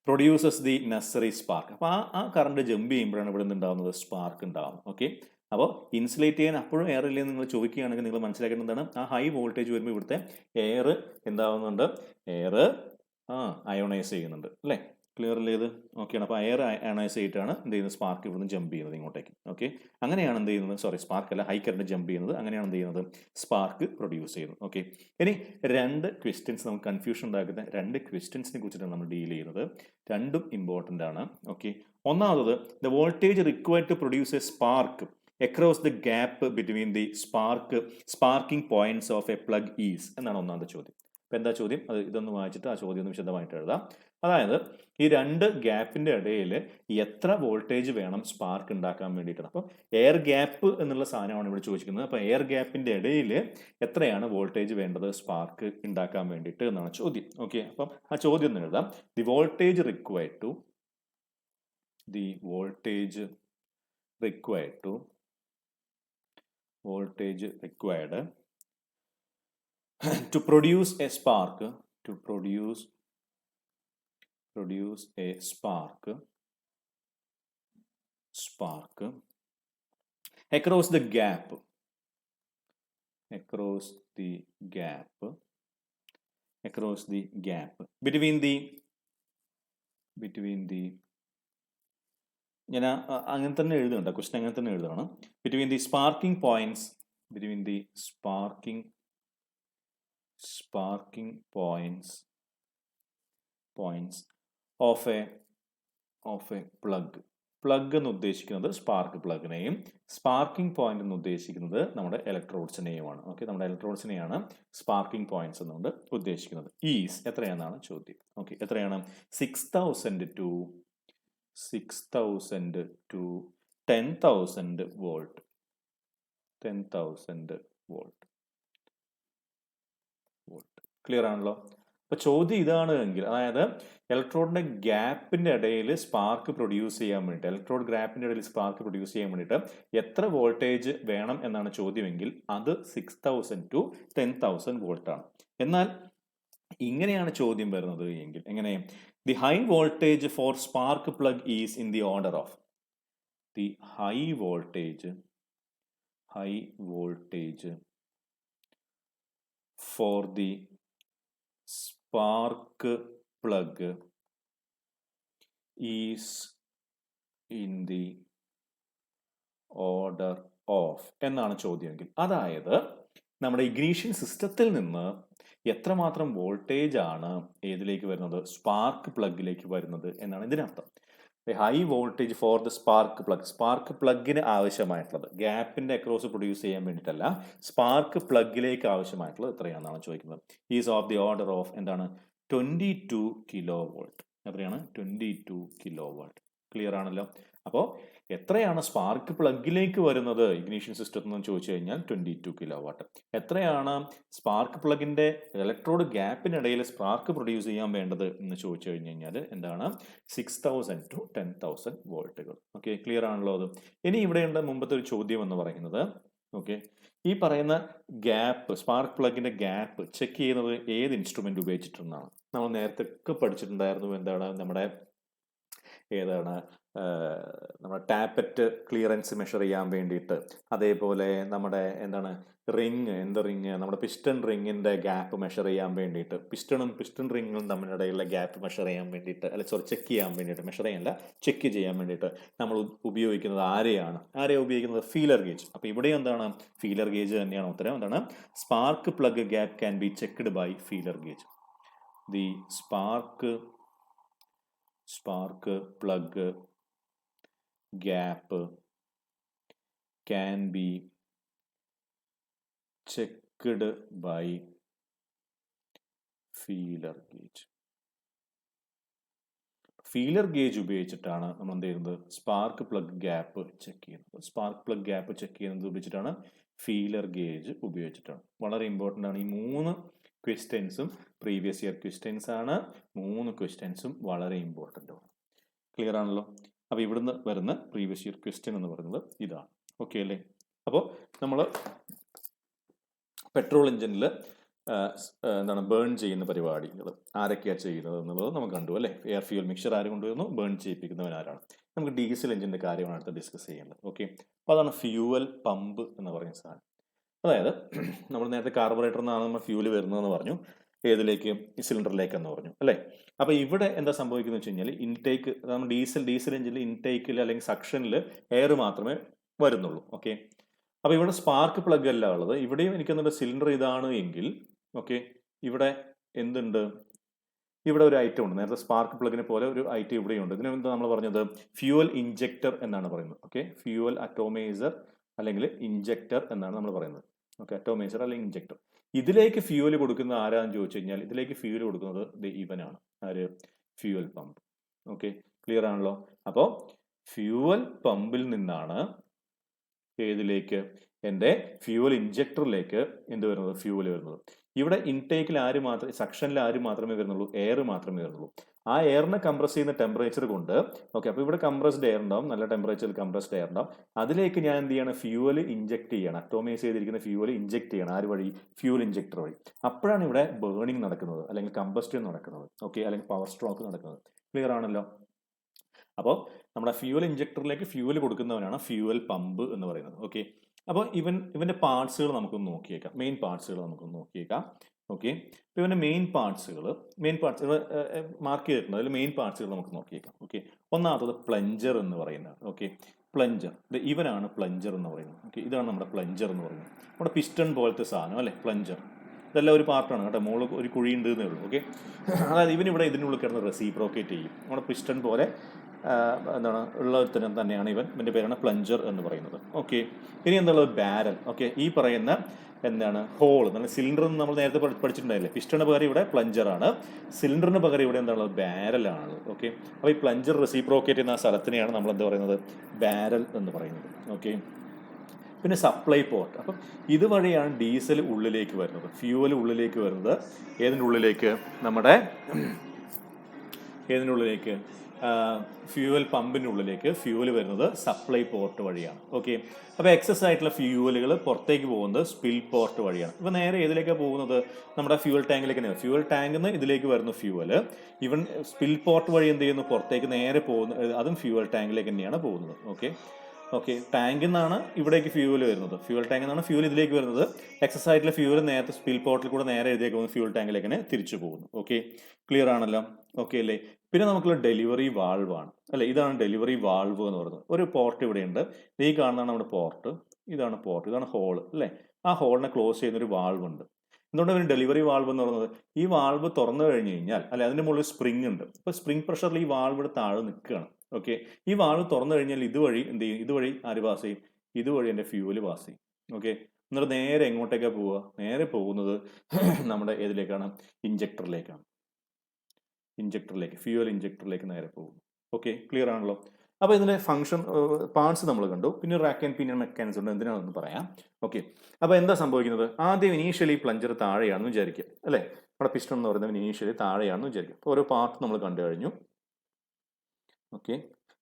produces the necessary spark. അപ്പോൾ ആ കറണ്ട് ജമ്പ് ചെയ്യുമ്പോഴാണ് ഇവിടെ നിന്നുണ്ടാകുന്നത്? സ്പാർക്ക് ഉണ്ടാകുന്നത്. ഓക്കെ, അപ്പോൾ ഇൻസുലേറ്റ് ചെയ്യാൻ അപ്പോഴും എയർ ഇല്ലെന്ന് നിങ്ങൾ ചോദിക്കുകയാണെങ്കിൽ നിങ്ങൾ മനസ്സിലാക്കേണ്ടത് എന്താണ്? ആ ഹൈ വോൾട്ടേജ് വരുമ്പോൾ ഇവിടുത്തെ എയർ എന്താവുന്നുണ്ട്? എയർ അയോണൈസ് ചെയ്യുന്നുണ്ട് അല്ലേ? ക്ലിയർ അല്ലേ ഇത്? ഓക്കെയാണ്. അപ്പോൾ എയർ അയോണൈസ് ചെയ്തിട്ടാണ് എന്ത് ചെയ്യുന്നത്? സ്പാർക്ക് ഇവിടുന്ന് ജമ്പ് ചെയ്യുന്നത് ഇങ്ങോട്ടേക്ക്. ഓക്കെ, അങ്ങനെയാണ് എന്ത് ചെയ്യുന്നത്? സ്പാർക്ക് അല്ല, ഹൈ കറണ്ട് ജമ്പ് ചെയ്യുന്നത്. അങ്ങനെയാണ് എന്ത് ചെയ്യുന്നത്? സ്പാർക്ക് പ്രൊഡ്യൂസ് ചെയ്യുന്നത്. ഓക്കെ, ഇനി രണ്ട് ക്വസ്റ്റ്യൻസ് നമുക്ക് കൺഫ്യൂഷൻ ഉണ്ടാക്കുന്ന രണ്ട് ക്വസ്റ്റ്യൻസിനെ കുറിച്ചിട്ടാണ് നമ്മൾ ഡീൽ ചെയ്യുന്നത്. രണ്ടും ഇമ്പോർട്ടൻ്റ് ആണ്. ഓക്കെ, ഒന്നാമത് the voltage required to produce a spark across the gap between the sparking points of a plug is എന്നാണ് ഒന്നാമത്തെ ചോദ്യം. അപ്പം എന്താ ചോദ്യം? അത് ഇതൊന്ന് വായിച്ചിട്ട് ആ ചോദ്യം ഒന്ന് വിശദമായിട്ട് എഴുതാം. അതായത് ഈ രണ്ട് ഗ്യാപ്പിന്റെ ഇടയിൽ എത്ര വോൾട്ടേജ് വേണം സ്പാർക്ക് ഉണ്ടാക്കാൻ വേണ്ടിയിട്ടാണ്. അപ്പം എയർ ഗ്യാപ്പ് എന്നുള്ള സാധനമാണ് ഇവിടെ ചോദിക്കുന്നത്. അപ്പോൾ എയർ ഗ്യാപ്പിന്റെ ഇടയിൽ എത്രയാണ് വോൾട്ടേജ് വേണ്ടത് സ്പാർക്ക് ഉണ്ടാക്കാൻ വേണ്ടിയിട്ട് എന്നാണ് ചോദ്യം. ഓക്കെ, അപ്പം ആ ചോദ്യം ഒന്ന് എഴുതാം. The voltage required to produce a spark across the gap between the ഞാൻ അങ്ങനെ തന്നെ എഴുതുന്നുണ്ട്, ക്വസ്റ്റൻ അങ്ങനെ തന്നെ എഴുതണം. between the sparking points of a plug എന്ന് ഉദ്ദേശിക്കുന്നത് സ്പാർക്ക് പ്ലഗിനെയും സ്പാർക്കിംഗ് പോയിന്റ് എന്ന് ഉദ്ദേശിക്കുന്നത് നമ്മുടെ ഇലക്ട്രോഡ്സിനെയുമാണ്. ഓക്കെ, നമ്മുടെ ഇലക്ട്രോഡ്സിനെയാണ് സ്പാർക്കിംഗ് പോയിന്റ്സ് എന്നുകൊണ്ട് ഉദ്ദേശിക്കുന്നത്. ഈസ് എത്രയാണെന്നാണ് ചോദ്യം. ഓക്കെ, എത്രയാണ്? 6000 to 10,000 volt. ക്ലിയർ ആണല്ലോ? അപ്പൊ ചോദ്യം ഇതാണ് എങ്കിൽ, അതായത് ഇലക്ട്രോഡിന്റെ ഗ്യാപ്പിന്റെ ഇടയിൽ സ്പാർക്ക് പ്രൊഡ്യൂസ് ചെയ്യാൻ വേണ്ടിയിട്ട് എത്ര വോൾട്ടേജ് വേണം എന്നാണ് ചോദ്യമെങ്കിൽ അത് 6000 to 10,000 വോൾട്ട് ആണ്. എന്നാൽ ഇങ്ങനെയാണ് ചോദ്യം വരുന്നത് എങ്കിൽ എങ്ങനെ? The high voltage for spark plug is in the order of the high voltage for the spark plug is in the order of എന്നാണ് ചോദ്യമെങ്കിൽ, അതായത് നമ്മുടെ ഇഗ്നീഷൻ സിസ്റ്റത്തിൽ നിന്ന് എത്രമാത്രം വോൾട്ടേജ് ആണ് ഏതിലേക്ക് വരുന്നത്, സ്പാർക്ക് പ്ലഗിലേക്ക് വരുന്നത് എന്നാണ് ഇതിനർത്ഥം. High voltage for the spark പ്ലഗിന് ആവശ്യമായിട്ടുള്ളത്, ഗ്യാപ്പിന്റെ അക്രോസ് പ്രൊഡ്യൂസ് ചെയ്യാൻ വേണ്ടിയിട്ടല്ല, സ്പാർക്ക് പ്ലഗിലേക്ക് ആവശ്യമായിട്ടുള്ളത് എത്രയാണെന്നാണ് ചോദിക്കുന്നത്. Is of the order of എന്താണ് 22 കിലോ വോൾട്ട്. എത്രയാണ്? 22 കിലോ വോൾട്ട്. ക്ലിയർ ആണല്ലോ. അപ്പോൾ എത്രയാണ് സ്പാർക്ക് പ്ലഗിലേക്ക് വരുന്നത് ഇഗ്നീഷൻ സിസ്റ്റത്തിൽ നിന്ന് ചോദിച്ചു കഴിഞ്ഞാൽ 22 കിലോ വാട്ട്. എത്രയാണ് സ്പാർക്ക് പ്ലഗിന്റെ ഇലക്ട്രോഡ് ഗ്യാപ്പിനിടയിൽ സ്പാർക്ക് പ്രൊഡ്യൂസ് ചെയ്യാൻ വേണ്ടത് എന്ന് ചോദിച്ചു കഴിഞ്ഞു കഴിഞ്ഞാൽ എന്താണ് 6000 to 10,000 വോൾട്ടുകൾ. ഓക്കെ, ക്ലിയർ ആണല്ലോ അത്. ഇനി ഇവിടെയുണ്ട് മുമ്പത്തെ ഒരു ചോദ്യം എന്ന് പറയുന്നത്, ഓക്കെ, ഈ പറയുന്ന ഗ്യാപ്പ്, സ്പാർക്ക് പ്ലഗിന്റെ ഗ്യാപ്പ് ചെക്ക് ചെയ്യുന്നത് ഏത് ഇൻസ്ട്രുമെന്റ് ഉപയോഗിച്ചിട്ടുണ്ടെന്നാണ്. നമ്മൾ നേരത്തെ ഒക്കെ പഠിച്ചിട്ടുണ്ടായിരുന്നു. എന്താണ് നമ്മുടെ നമ്മുടെ ടാപ്പറ്റ് ക്ലിയറൻസ് മെഷർ ചെയ്യാൻ വേണ്ടിയിട്ട്, അതേപോലെ നമ്മുടെ എന്താണ് റിങ് നമ്മുടെ പിസ്റ്റൺ റിങ്ങിന്റെ ഗ്യാപ്പ് മെഷർ ചെയ്യാൻ വേണ്ടിയിട്ട്, പിസ്റ്റൺ റിങ്ങും തമ്മിലിടയിലുള്ള ഗ്യാപ്പ് മെഷർ ചെയ്യാൻ വേണ്ടിയിട്ട്, ചെക്ക് ചെയ്യാൻ വേണ്ടിയിട്ട്, മെഷർ ചെയ്യാനല്ല ചെക്ക് ചെയ്യാൻ വേണ്ടിയിട്ട് നമ്മൾ ഉപയോഗിക്കുന്നത് ആരെയാണ് ഉപയോഗിക്കുന്നത്? Feeler gauge. അപ്പൊ ഇവിടെ എന്താണ് ഫീലർ ഗേജ് തന്നെയാണ് ഉത്തരം. എന്താണ്? Spark plug gap can be checked by feeler gauge. The spark plug gap can be checked by feeler gauge. Feeler gauge ഉപയോഗിച്ചിട്ടാണ് നമ്മൾ എന്ത് ചെയ്യുന്നത്? സ്പാർക്ക് പ്ലഗ് ഗ്യാപ്പ് ചെക്ക് ചെയ്യുന്നത്. സ്പാർക്ക് പ്ലഗ് ഗ്യാപ്പ് ചെക്ക് ചെയ്യുന്നത് ഉപയോഗിച്ചിട്ടാണ്, ഫീലർ ഗേജ് ഉപയോഗിച്ചിട്ടാണ്. വളരെ important ആണ്. ഈ 3 ക്വസ്റ്റ്യൻസും പ്രീവിയസ് ഇയർ ക്വസ്റ്റ്യൻസ് ആണ്. 3 ക്വസ്റ്റ്യൻസും വളരെ ഇമ്പോർട്ടൻ്റ് ആണ്. ക്ലിയർ ആണല്ലോ. അപ്പോൾ ഇവിടുന്ന് വരുന്ന പ്രീവിയസ് ഇയർ ക്വസ്റ്റ്യൻ എന്ന് പറയുന്നത് ഇതാണ്. ഓക്കെ അല്ലേ? അപ്പോൾ നമ്മൾ പെട്രോൾ എഞ്ചിനിൽ എന്താണ് ബേൺ ചെയ്യുന്ന പരിപാടികൾ ആരൊക്കെയാണ് ചെയ്യുന്നത് എന്നുള്ളത് നമുക്ക് കണ്ടു അല്ലേ. എയർ ഫ്യൂൽ മിക്സർ ആര് കൊണ്ടുവരുന്നു? ബേൺ ചെയ്യിപ്പിക്കുന്നവൻ ആരാണ്? നമുക്ക് ഡീസൽ എഞ്ചിൻ്റെ കാര്യമാണ് അടുത്ത് ഡിസ്കസ് ചെയ്യേണ്ടത്. ഓക്കെ, അപ്പോൾ അതാണ് ഫ്യൂവൽ പമ്പ് എന്ന് പറയുന്ന സാധനം. അതായത് നമ്മൾ നേരത്തെ കാർബറേറ്ററിൽ നിന്നാണ് നമ്മൾ ഫ്യൂല് വരുന്നതെന്ന് പറഞ്ഞു. ഏതിലേക്ക്? സിലിണ്ടറിലേക്കെന്ന് പറഞ്ഞു അല്ലേ. അപ്പോൾ ഇവിടെ എന്താ സംഭവിക്കുന്നത് വെച്ച് കഴിഞ്ഞാൽ ഇൻടേക്ക്, നമ്മൾ ഡീസൽ എഞ്ചിനിൽ ഇൻടേക്കിൽ അല്ലെങ്കിൽ സക്ഷനിൽ എയർ മാത്രമേ വരുന്നുള്ളൂ. ഓക്കെ, അപ്പോൾ ഇവിടെ സ്പാർക്ക് പ്ലഗ് അല്ല ഉള്ളത്. ഇവിടെയും എനിക്കെന്നുള്ള സിലിണ്ടർ ഇതാണ് എങ്കിൽ, ഓക്കെ, ഇവിടെ എന്തുണ്ട്? ഇവിടെ ഒരു ഐറ്റം ഉണ്ട്. നേരത്തെ സ്പാർക്ക് പ്ലഗിനെ പോലെ ഒരു ഐറ്റം ഇവിടെയുണ്ട്. ഇതിന് എന്താ നമ്മൾ പറഞ്ഞത്? ഫ്യൂവൽ ഇഞ്ചക്ടർ എന്നാണ് പറയുന്നത്. ഓക്കെ, ഫ്യൂവൽ അറ്റോമൈസർ അല്ലെങ്കിൽ ഇഞ്ചക്ടർ എന്നാണ് നമ്മൾ പറയുന്നത്. ഓക്കെ, അറ്റോമൈസർ അല്ലെങ്കിൽ ഇഞ്ചക്ടർ. ഇതിലേക്ക് ഫ്യൂവൽ കൊടുക്കുന്ന ആരാന്ന് ചോദിച്ചു കഴിഞ്ഞാൽ ഇതിലേക്ക് ഫ്യൂവൽ കൊടുക്കുന്നത് ഇവനാണ്. ആര്? Fuel pump. ഓക്കെ, ക്ലിയർ ആണല്ലോ. അപ്പോൾ ഫ്യൂവൽ പമ്പിൽ നിന്നാണ് ഏതിലേക്ക്? എൻ്റെ ഫ്യൂവൽ ഇഞ്ചക്ടറിലേക്ക് എന്ത് വരുന്നത്? ഫ്യൂവൽ വരുന്നത്. ഇവിടെ ഇൻടേക്കിൽ സക്ഷനിൽ ആര് മാത്രമേ വരുന്നുള്ളൂ? എയർ മാത്രമേ വരുന്നുള്ളൂ. ആ എയറിനെ കംപ്രസ് ചെയ്യുന്ന ടെമ്പറേച്ചർ കൊണ്ട്, ഓക്കെ, അപ്പോൾ ഇവിടെ കംപ്രസ്ഡ് എയർ ഉണ്ടാവും, നല്ല ടെമ്പറേച്ചറിൽ കംപ്രസ്ഡ് എയർ ഉണ്ടാവും. അതിലേക്ക് ഞാൻ എന്ത് ചെയ്യണം? ഫ്യൂവൽ ഇഞ്ചക്ട് ചെയ്യണം. അറ്റോമൈസ് ചെയ്തിരിക്കുന്ന ഫ്യൂവൽ ഇഞ്ചക്ട് ചെയ്യണം. ആര് വഴി? ഫ്യൂവൽ ഇഞ്ചക്ടർ വഴി. അപ്പോഴാണ് ഇവിടെ ബേണിംഗ് നടക്കുന്നത്, അല്ലെങ്കിൽ കമ്പസ്റ്റൻ നടക്കുന്നത്. ഓക്കെ, അല്ലെങ്കിൽ പവർ സ്ട്രോക്ക് നടക്കുന്നത്. ക്ലിയർ ആണല്ലോ. അപ്പോൾ നമ്മുടെ ഫ്യൂവൽ ഇഞ്ചക്ടറിലേക്ക് ഫ്യൂവൽ കൊടുക്കുന്നവനാണ് ഫ്യൂവൽ പമ്പ് എന്ന് പറയുന്നത്. ഓക്കെ, അപ്പോൾ ഇവന്റെ പാർട്സുകൾ നമുക്കൊന്ന് നോക്കിയേക്കാം. മെയിൻ പാർട്സുകൾ നമുക്കൊന്ന് നോക്കിയേക്കാം. ഓക്കെ, അപ്പോൾ ഇവന്റെ മെയിൻ പാർട്സുകൾ മാർക്ക് ചെയ്തിട്ടുണ്ട്. അതിൽ മെയിൻ പാർട്സുകൾ നമുക്ക് നോക്കിയേക്കാം. ഓക്കെ, ഒന്നാമത്തത് പ്ലഞ്ചർ എന്ന് പറയുന്നത്. ഓക്കെ, പ്ലഞ്ചർ, ഇവനാണ് പ്ലഞ്ചർ എന്ന് പറയുന്നത്. ഓക്കെ, ഇതാണ് നമ്മുടെ പ്ലഞ്ചർ എന്ന് പറയുന്നത്. നമ്മുടെ പിസ്റ്റൺ പോലത്തെ സാധനം അല്ലേ പ്ലഞ്ചർ. ഇതെല്ലാം ഒരു പാർട്ടാണ് കേട്ടോ. മുകളിൽ ഒരു കുഴി ഉണ്ട് എന്നേ ഉള്ളൂ. ഓക്കെ, അതായത് ഇവനിവിടെ ഇതിനുള്ളിൽ കിടന്ന് റെസിപ്രോക്കേറ്റ് ചെയ്യും. നമ്മുടെ പിസ്റ്റൺ പോലെ എന്താണ് ഉള്ളതിന് തന്നെയാണ് ഇവൻ്റെ പേരാണ് പ്ലഞ്ചർ എന്ന് പറയുന്നത്. ഓക്കെ, ഇനി എന്തുള്ളത്? ബാരൽ. ഓക്കെ, ഈ പറയുന്ന എന്താണ് ഹോൾ, നല്ല സിലിണ്ടർ നമ്മൾ നേരത്തെ പഠിച്ചിട്ടുണ്ടായില്ലേ. പിസ്റ്റണിന് പകരം ഇവിടെ പ്ലഞ്ചറാണ്, സിലിണ്ടറിന് പകരം ഇവിടെ എന്താണ്? ബാരലാണ്. ഓക്കെ, അപ്പോൾ ഈ പ്ലഞ്ചർ റെസിപ്രോക്കേറ്റ് ചെയ്യുന്ന ആ സ്ഥലത്തിനെയാണ് നമ്മൾ എന്താ പറയുന്നത്? ബാരൽ എന്ന് പറയുന്നത്. ഓക്കെ, പിന്നെ സപ്ലൈ പോർട്ട്. അപ്പം ഇതുവഴിയാണ് ഡീസൽ ഉള്ളിലേക്ക് വരുന്നത്, ഫ്യൂവൽ ഉള്ളിലേക്ക് വരുന്നത്. ഏതിൻ്റെ ഉള്ളിലേക്ക്? നമ്മുടെ ഫ്യൂവൽ പമ്പിൻ്റെ ഉള്ളിലേക്ക് ഫ്യൂവൽ വരുന്നത് സപ്ലൈ പോർട്ട് വഴിയാണ്. ഓക്കെ, അപ്പോൾ എക്സസ് ആയിട്ടുള്ള ഫ്യൂവലുകൾ പുറത്തേക്ക് പോകുന്നത് സ്പിൽ പോർട്ട് വഴിയാണ്. ഇപ്പോൾ നേരെ ഏതിലേക്കാണ് പോകുന്നത്? നമ്മുടെ ഫ്യൂവൽ ടാങ്കിലേക്ക് തന്നെ. ഫ്യൂവൽ ടാങ്കിൽ നിന്ന് ഇതിലേക്ക് വരുന്ന ഫ്യൂവൽ ഇവൻ സ്പിൽ പോർട്ട് വഴി എന്ത് ചെയ്യുന്നു? പുറത്തേക്ക് നേരെ പോകുന്നത്, അതും ഫ്യൂവൽ ടാങ്കിലേക്ക് തന്നെയാണ് പോകുന്നത്. ഓക്കെ, ടാങ്കിൽ നിന്നാണ് ഇവിടേക്ക് ഫ്യൂവൽ വരുന്നത്. ഫ്യൂവൽ ടാങ്കിൽ നിന്നാണ് ഫ്യൂവൽ ഇതിലേക്ക് വരുന്നത്. എക്സസ് ആയിട്ടുള്ള ഫ്യൂവൽ നേരത്തെ സ്പിൽ പോർട്ടിൽ കൂടെ നേരെ ഇതിലേക്ക് പോകുന്നു, ഫ്യൂവൽ ടാങ്കിലേക്ക് തന്നെ തിരിച്ചു പോകുന്നു. ഓക്കെ, ക്ലിയർ ആണല്ലോ. ഓക്കെ അല്ലേ. പിന്നെ നമുക്കുള്ള ഡെലിവറി വാൾവ് ആണ് അല്ലേ. ഇതാണ് ഡെലിവറി വാൾവ് എന്ന് പറയുന്നത്. ഒരു പോർട്ട് ഇവിടെയുണ്ട്. ഈ കാണുന്നതാണ് നമ്മുടെ പോർട്ട്, ഇതാണ് പോർട്ട്, ഇതാണ് ഹോൾ അല്ലേ. ആ ഹോളിനെ ക്ലോസ് ചെയ്യുന്ന ഒരു വാൾവ് ഉണ്ട്. എന്തുകൊണ്ട് ഒരു ഡെലിവറി വാൾവ് എന്ന് പറയുന്നത്, ഈ വാൾവ് തുറന്നു കഴിഞ്ഞ് കഴിഞ്ഞാൽ അല്ലെ അതിന്റെ മുകളിൽ സ്പ്രിംഗ് ഉണ്ട്. അപ്പോൾ സ്പ്രിംഗ് പ്രഷറിൽ ഈ വാൾവ് ഇവിടെ താഴെ നിൽക്കുകയാണ്. ഓക്കെ, ഈ വാൾവ് തുറന്നു കഴിഞ്ഞാൽ ഇതുവഴി എന്ത് ചെയ്യും, ഇതുവഴി ആര് പാസ് ചെയ്യും, ഇതുവഴി എൻ്റെ ഫ്യൂവൽ പാസ് ചെയ്യും. ഓക്കെ, എന്നിട്ട് നേരെ എങ്ങോട്ടേക്കാണ് പോവുക, നേരെ പോകുന്നത് നമ്മുടെ ഏതിലേക്കാണ്, ഇഞ്ചക്ടറിലേക്കാണ്. ഇഞ്ചക്ടറിലേക്ക്, ഫ്യൂവൽ ഇഞ്ചക്ടറിലേക്ക് നേരെ പോകും. ഓക്കെ, ക്ലിയർ ആണല്ലോ. അപ്പോൾ ഇതിന്റെ ഫംഗ്ഷൻ പാർട്സ് നമ്മൾ കണ്ടു. പിന്നെ റാക്ക് ആൻഡ് പിനിയൻ മെക്കാനിസം ഉണ്ട്, എന്തിനാണെന്ന് പറയാം. ഓക്കെ, അപ്പോൾ എന്താ സംഭവിക്കുന്നത്, ആദ്യം ഇനീഷ്യലി പ്ലഞ്ചർ താഴെയാണെന്ന് വിചാരിക്കുക അല്ലേ, നമ്മുടെ പിസ്റ്റൺ എന്ന് പറയുന്നത് ഇനീഷ്യലി താഴെയാണെന്ന് വിചാരിക്കുക. അപ്പോൾ ഓരോ പാർട്ട് നമ്മൾ കണ്ടു കഴിഞ്ഞു. ഓക്കെ,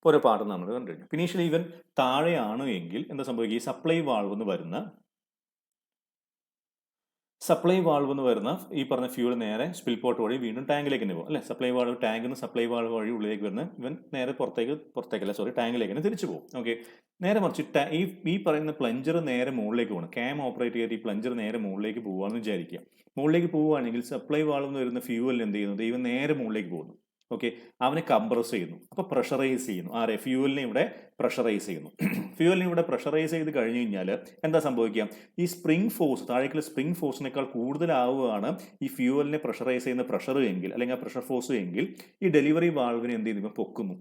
ഓരോ പാർട്ട് നമ്മൾ കണ്ടു കഴിഞ്ഞു. ഇനീഷ്യലി ഇവൻ താഴെയാണ് എങ്കിൽ എന്താ സംഭവിക്കുക, ഈ സപ്ലൈ വാൾവ് എന്ന് വരുന്ന ഈ പറഞ്ഞ ഫ്യൂൾ നേരെ സ്പിൽ പോർട്ട് വഴി വീണ്ടും ടാങ്കിലേക്ക് തന്നെ പോകും അല്ലെ. സപ്ലൈ വാൾവ്, ടാങ്കിൽ നിന്ന് സപ്ലൈ വാൾവ് വഴി ഉള്ളിലേക്ക് വരുന്ന ഇവൻ നേരെ ടാങ്കിലേക്ക് തന്നെ തിരിച്ചു പോകും. ഓക്കെ, നേരെ മറിച്ച് ഈ പറയുന്ന പ്ലഞ്ചർ നേരെ മുകളിലേക്ക് പോകണം. ക്യാം ഓപ്പറേറ്റ് ചെയ്തിട്ട് ഈ പ്ലഞ്ചർ നേരെ മുകളിലേക്ക് പോകാമെന്ന് വിചാരിക്കുക. മുകളിലേക്ക് പോവുകയാണെങ്കിൽ സപ്ലൈ വാൾവ് എന്ന് വരുന്ന ഫ്യൂവലിന് എന്ത് ചെയ്യുന്നു, ഇവൻ നേരെ മുകളിലേക്ക് പോകുന്നു. ഓക്കെ, അവനെ കംപ്രസ് ചെയ്യുന്നു. അപ്പോൾ പ്രഷറൈസ് ചെയ്യുന്നു. ആരെ, ഫ്യൂവലിനെ ഇവിടെ പ്രഷറൈസ് ചെയ്യുന്നു. ഫ്യൂവലിനെ ഇവിടെ പ്രഷറൈസ് ചെയ്ത് കഴിഞ്ഞ് കഴിഞ്ഞാൽ എന്താ സംഭവിക്കുക, ഈ സ്പ്രിംഗ് ഫോഴ്സ്, താഴേക്കുള്ള സ്പ്രിംഗ് ഫോഴ്സിനേക്കാൾ കൂടുതലാവുകയാണ് ഈ ഫ്യൂവലിനെ പ്രഷറൈസ് ചെയ്യുന്ന പ്രഷർ എങ്കിൽ, അല്ലെങ്കിൽ ആ പ്രഷർ ഫോഴ്സ് എങ്കിൽ, ഈ ഡെലിവറി വാൾവിനെ എന്ത് ചെയ്യുന്നു, പൊക്കുന്നു.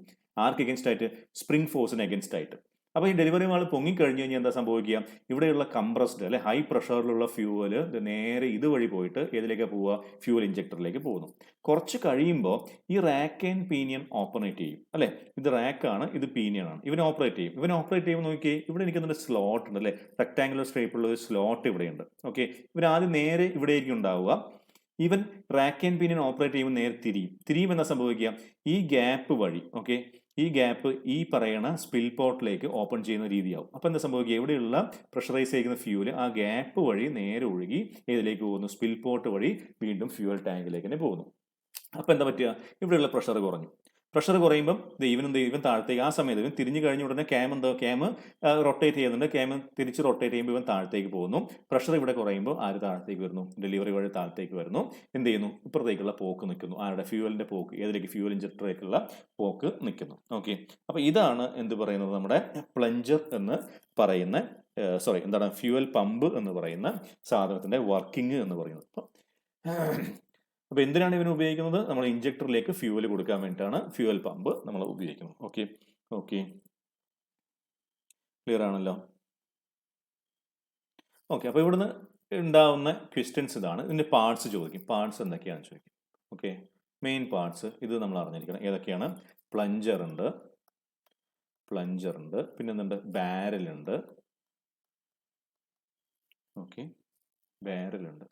ആർക്ക് എഗൻസ്റ്റ് ആയിട്ട്, സ്പ്രിംഗ് ഫോഴ്സിന് എഗൻസ്റ്റ് ആയിട്ട്. അപ്പോൾ ഈ ഡെലിവറി വാൾവ് പൊങ്ങിക്കഴിഞ്ഞ് കഴിഞ്ഞാൽ എന്താ സംഭവിക്കുക, ഇവിടെയുള്ള കംപ്രസ്ഡ് അല്ലെ ഹൈ പ്രഷറിലുള്ള ഫ്യൂവൽ നേരെ ഇതുവഴി പോയിട്ട് ഏതിലേക്കാണ് പോവുക, ഫ്യൂവൽ ഇഞ്ചക്ടറിലേക്ക് പോകുന്നു. കുറച്ച് കഴിയുമ്പോൾ ഈ റാക്ക് ആൻഡ് പീനിയൻ ഓപ്പറേറ്റ് ചെയ്യും അല്ലെ. ഇത് റാക്കാണ്, ഇത് പീനിയൻ ആണ്. ഇവൻ ഓപ്പറേറ്റ് ചെയ്യുമ്പോൾ നോക്കിയേ, ഇവിടെ എനിക്ക് തന്നെ സ്ലോട്ട് ഉണ്ട് അല്ലെ, റെക്ടാങ്കുലർ ഷേപ്പുള്ള ഒരു സ്ലോട്ട് ഇവിടെയുണ്ട്. ഓക്കെ, ഇവൻ ആദ്യം നേരെ ഇവിടേക്ക് ഉണ്ടാവുക. Even rack and pinion operate ചെയ്യുമ്പോൾ നേരെ തിരിയും എന്താ സംഭവിക്കുക, ഈ ഗ്യാപ്പ് വഴി, ഓക്കെ, ഈ ഗ്യാപ്പ് ഈ പറയുന്ന സ്പിൽ പോർട്ടിലേക്ക് ഓപ്പൺ ചെയ്യുന്ന രീതിയാവും. അപ്പോൾ എന്താ സംഭവിക്കുക, ഇവിടെയുള്ള പ്രഷറൈസ് ചെയ്യുന്ന ഫ്യൂല് ആ ഗ്യാപ്പ് വഴി നേരെ ഒഴുകി ഏതിലേക്ക് പോകുന്നു, സ്പിൽ പോർട്ട് വഴി വീണ്ടും ഫ്യൂവൽ ടാങ്കിലേക്ക് തന്നെ പോകുന്നു. അപ്പോൾ എന്താ പറ്റുക, ഇവിടെയുള്ള പ്രഷർ കുറഞ്ഞു. പ്രഷർ കുറയുമ്പം ഇവൻ താഴത്തേക്ക്, ആ സമയത്ത് ഇവൻ തിരിഞ്ഞു കഴിഞ്ഞ ഉടനെ ക്യാം റൊട്ടേറ്റ് ചെയ്യുന്നുണ്ട്. ക്യാം തിരിച്ച് റൊട്ടേറ്റ് ചെയ്യുമ്പോൾ ഇവൻ താഴത്തേക്ക് പോകുന്നു. പ്രഷർ ഇവിടെ കുറയുമ്പോൾ ആര് താഴത്തേക്ക് വരുന്നു, ഡെലിവറി വഴി താഴത്തേക്ക് വരുന്നു. എന്ത് ചെയ്യുന്നു, ഇപ്പുറത്തേക്കുള്ള പോക്ക് നിൽക്കുന്നു. ആരുടെ, ഫ്യൂവലിന്റെ പോക്ക്, ഏതിലേക്ക്, ഫ്യൂവൽ ഇഞ്ചക്ടറിലേക്കുള്ള പോക്ക് നിൽക്കുന്നു. ഓക്കെ, അപ്പോൾ ഇതാണ് എന്ത് പറയുന്നത്, നമ്മുടെ പ്ലഞ്ചർ എന്ന് പറയുന്ന ഫ്യൂവൽ പമ്പ് എന്ന് പറയുന്ന സാധനത്തിന്റെ വർക്കിംഗ് എന്ന് പറയുന്നത്. അപ്പോൾ എന്തിനാണ് ഇവന് ഉപയോഗിക്കുന്നത്, നമ്മൾ ഇഞ്ചക്ടറിലേക്ക് ഫ്യൂവൽ കൊടുക്കാൻ വേണ്ടിയിട്ടാണ് ഫ്യൂവൽ പമ്പ് നമ്മൾ ഉപയോഗിക്കുന്നത്. ഓക്കെ ഓക്കെ, ക്ലിയർ ആണല്ലോ. ഓക്കെ, അപ്പോൾ ഇവിടുന്ന് ഉണ്ടാവുന്ന ക്വസ്റ്റ്യൻസ് ഇതാണ്. ഇതിൻ്റെ പാർട്സ് ചോദിക്കും. പാർട്സ് എന്തൊക്കെയാണെന്ന് ചോദിക്കും. ഓക്കെ, മെയിൻ പാർട്സ് ഇത് നമ്മൾ അറിഞ്ഞിരിക്കണം. ഏതൊക്കെയാണ്, പ്ലഞ്ചർ ഉണ്ട്, പിന്നെ എന്തുണ്ട്, ബാരലുണ്ട്. ഓക്കെ, ബാരലുണ്ട്,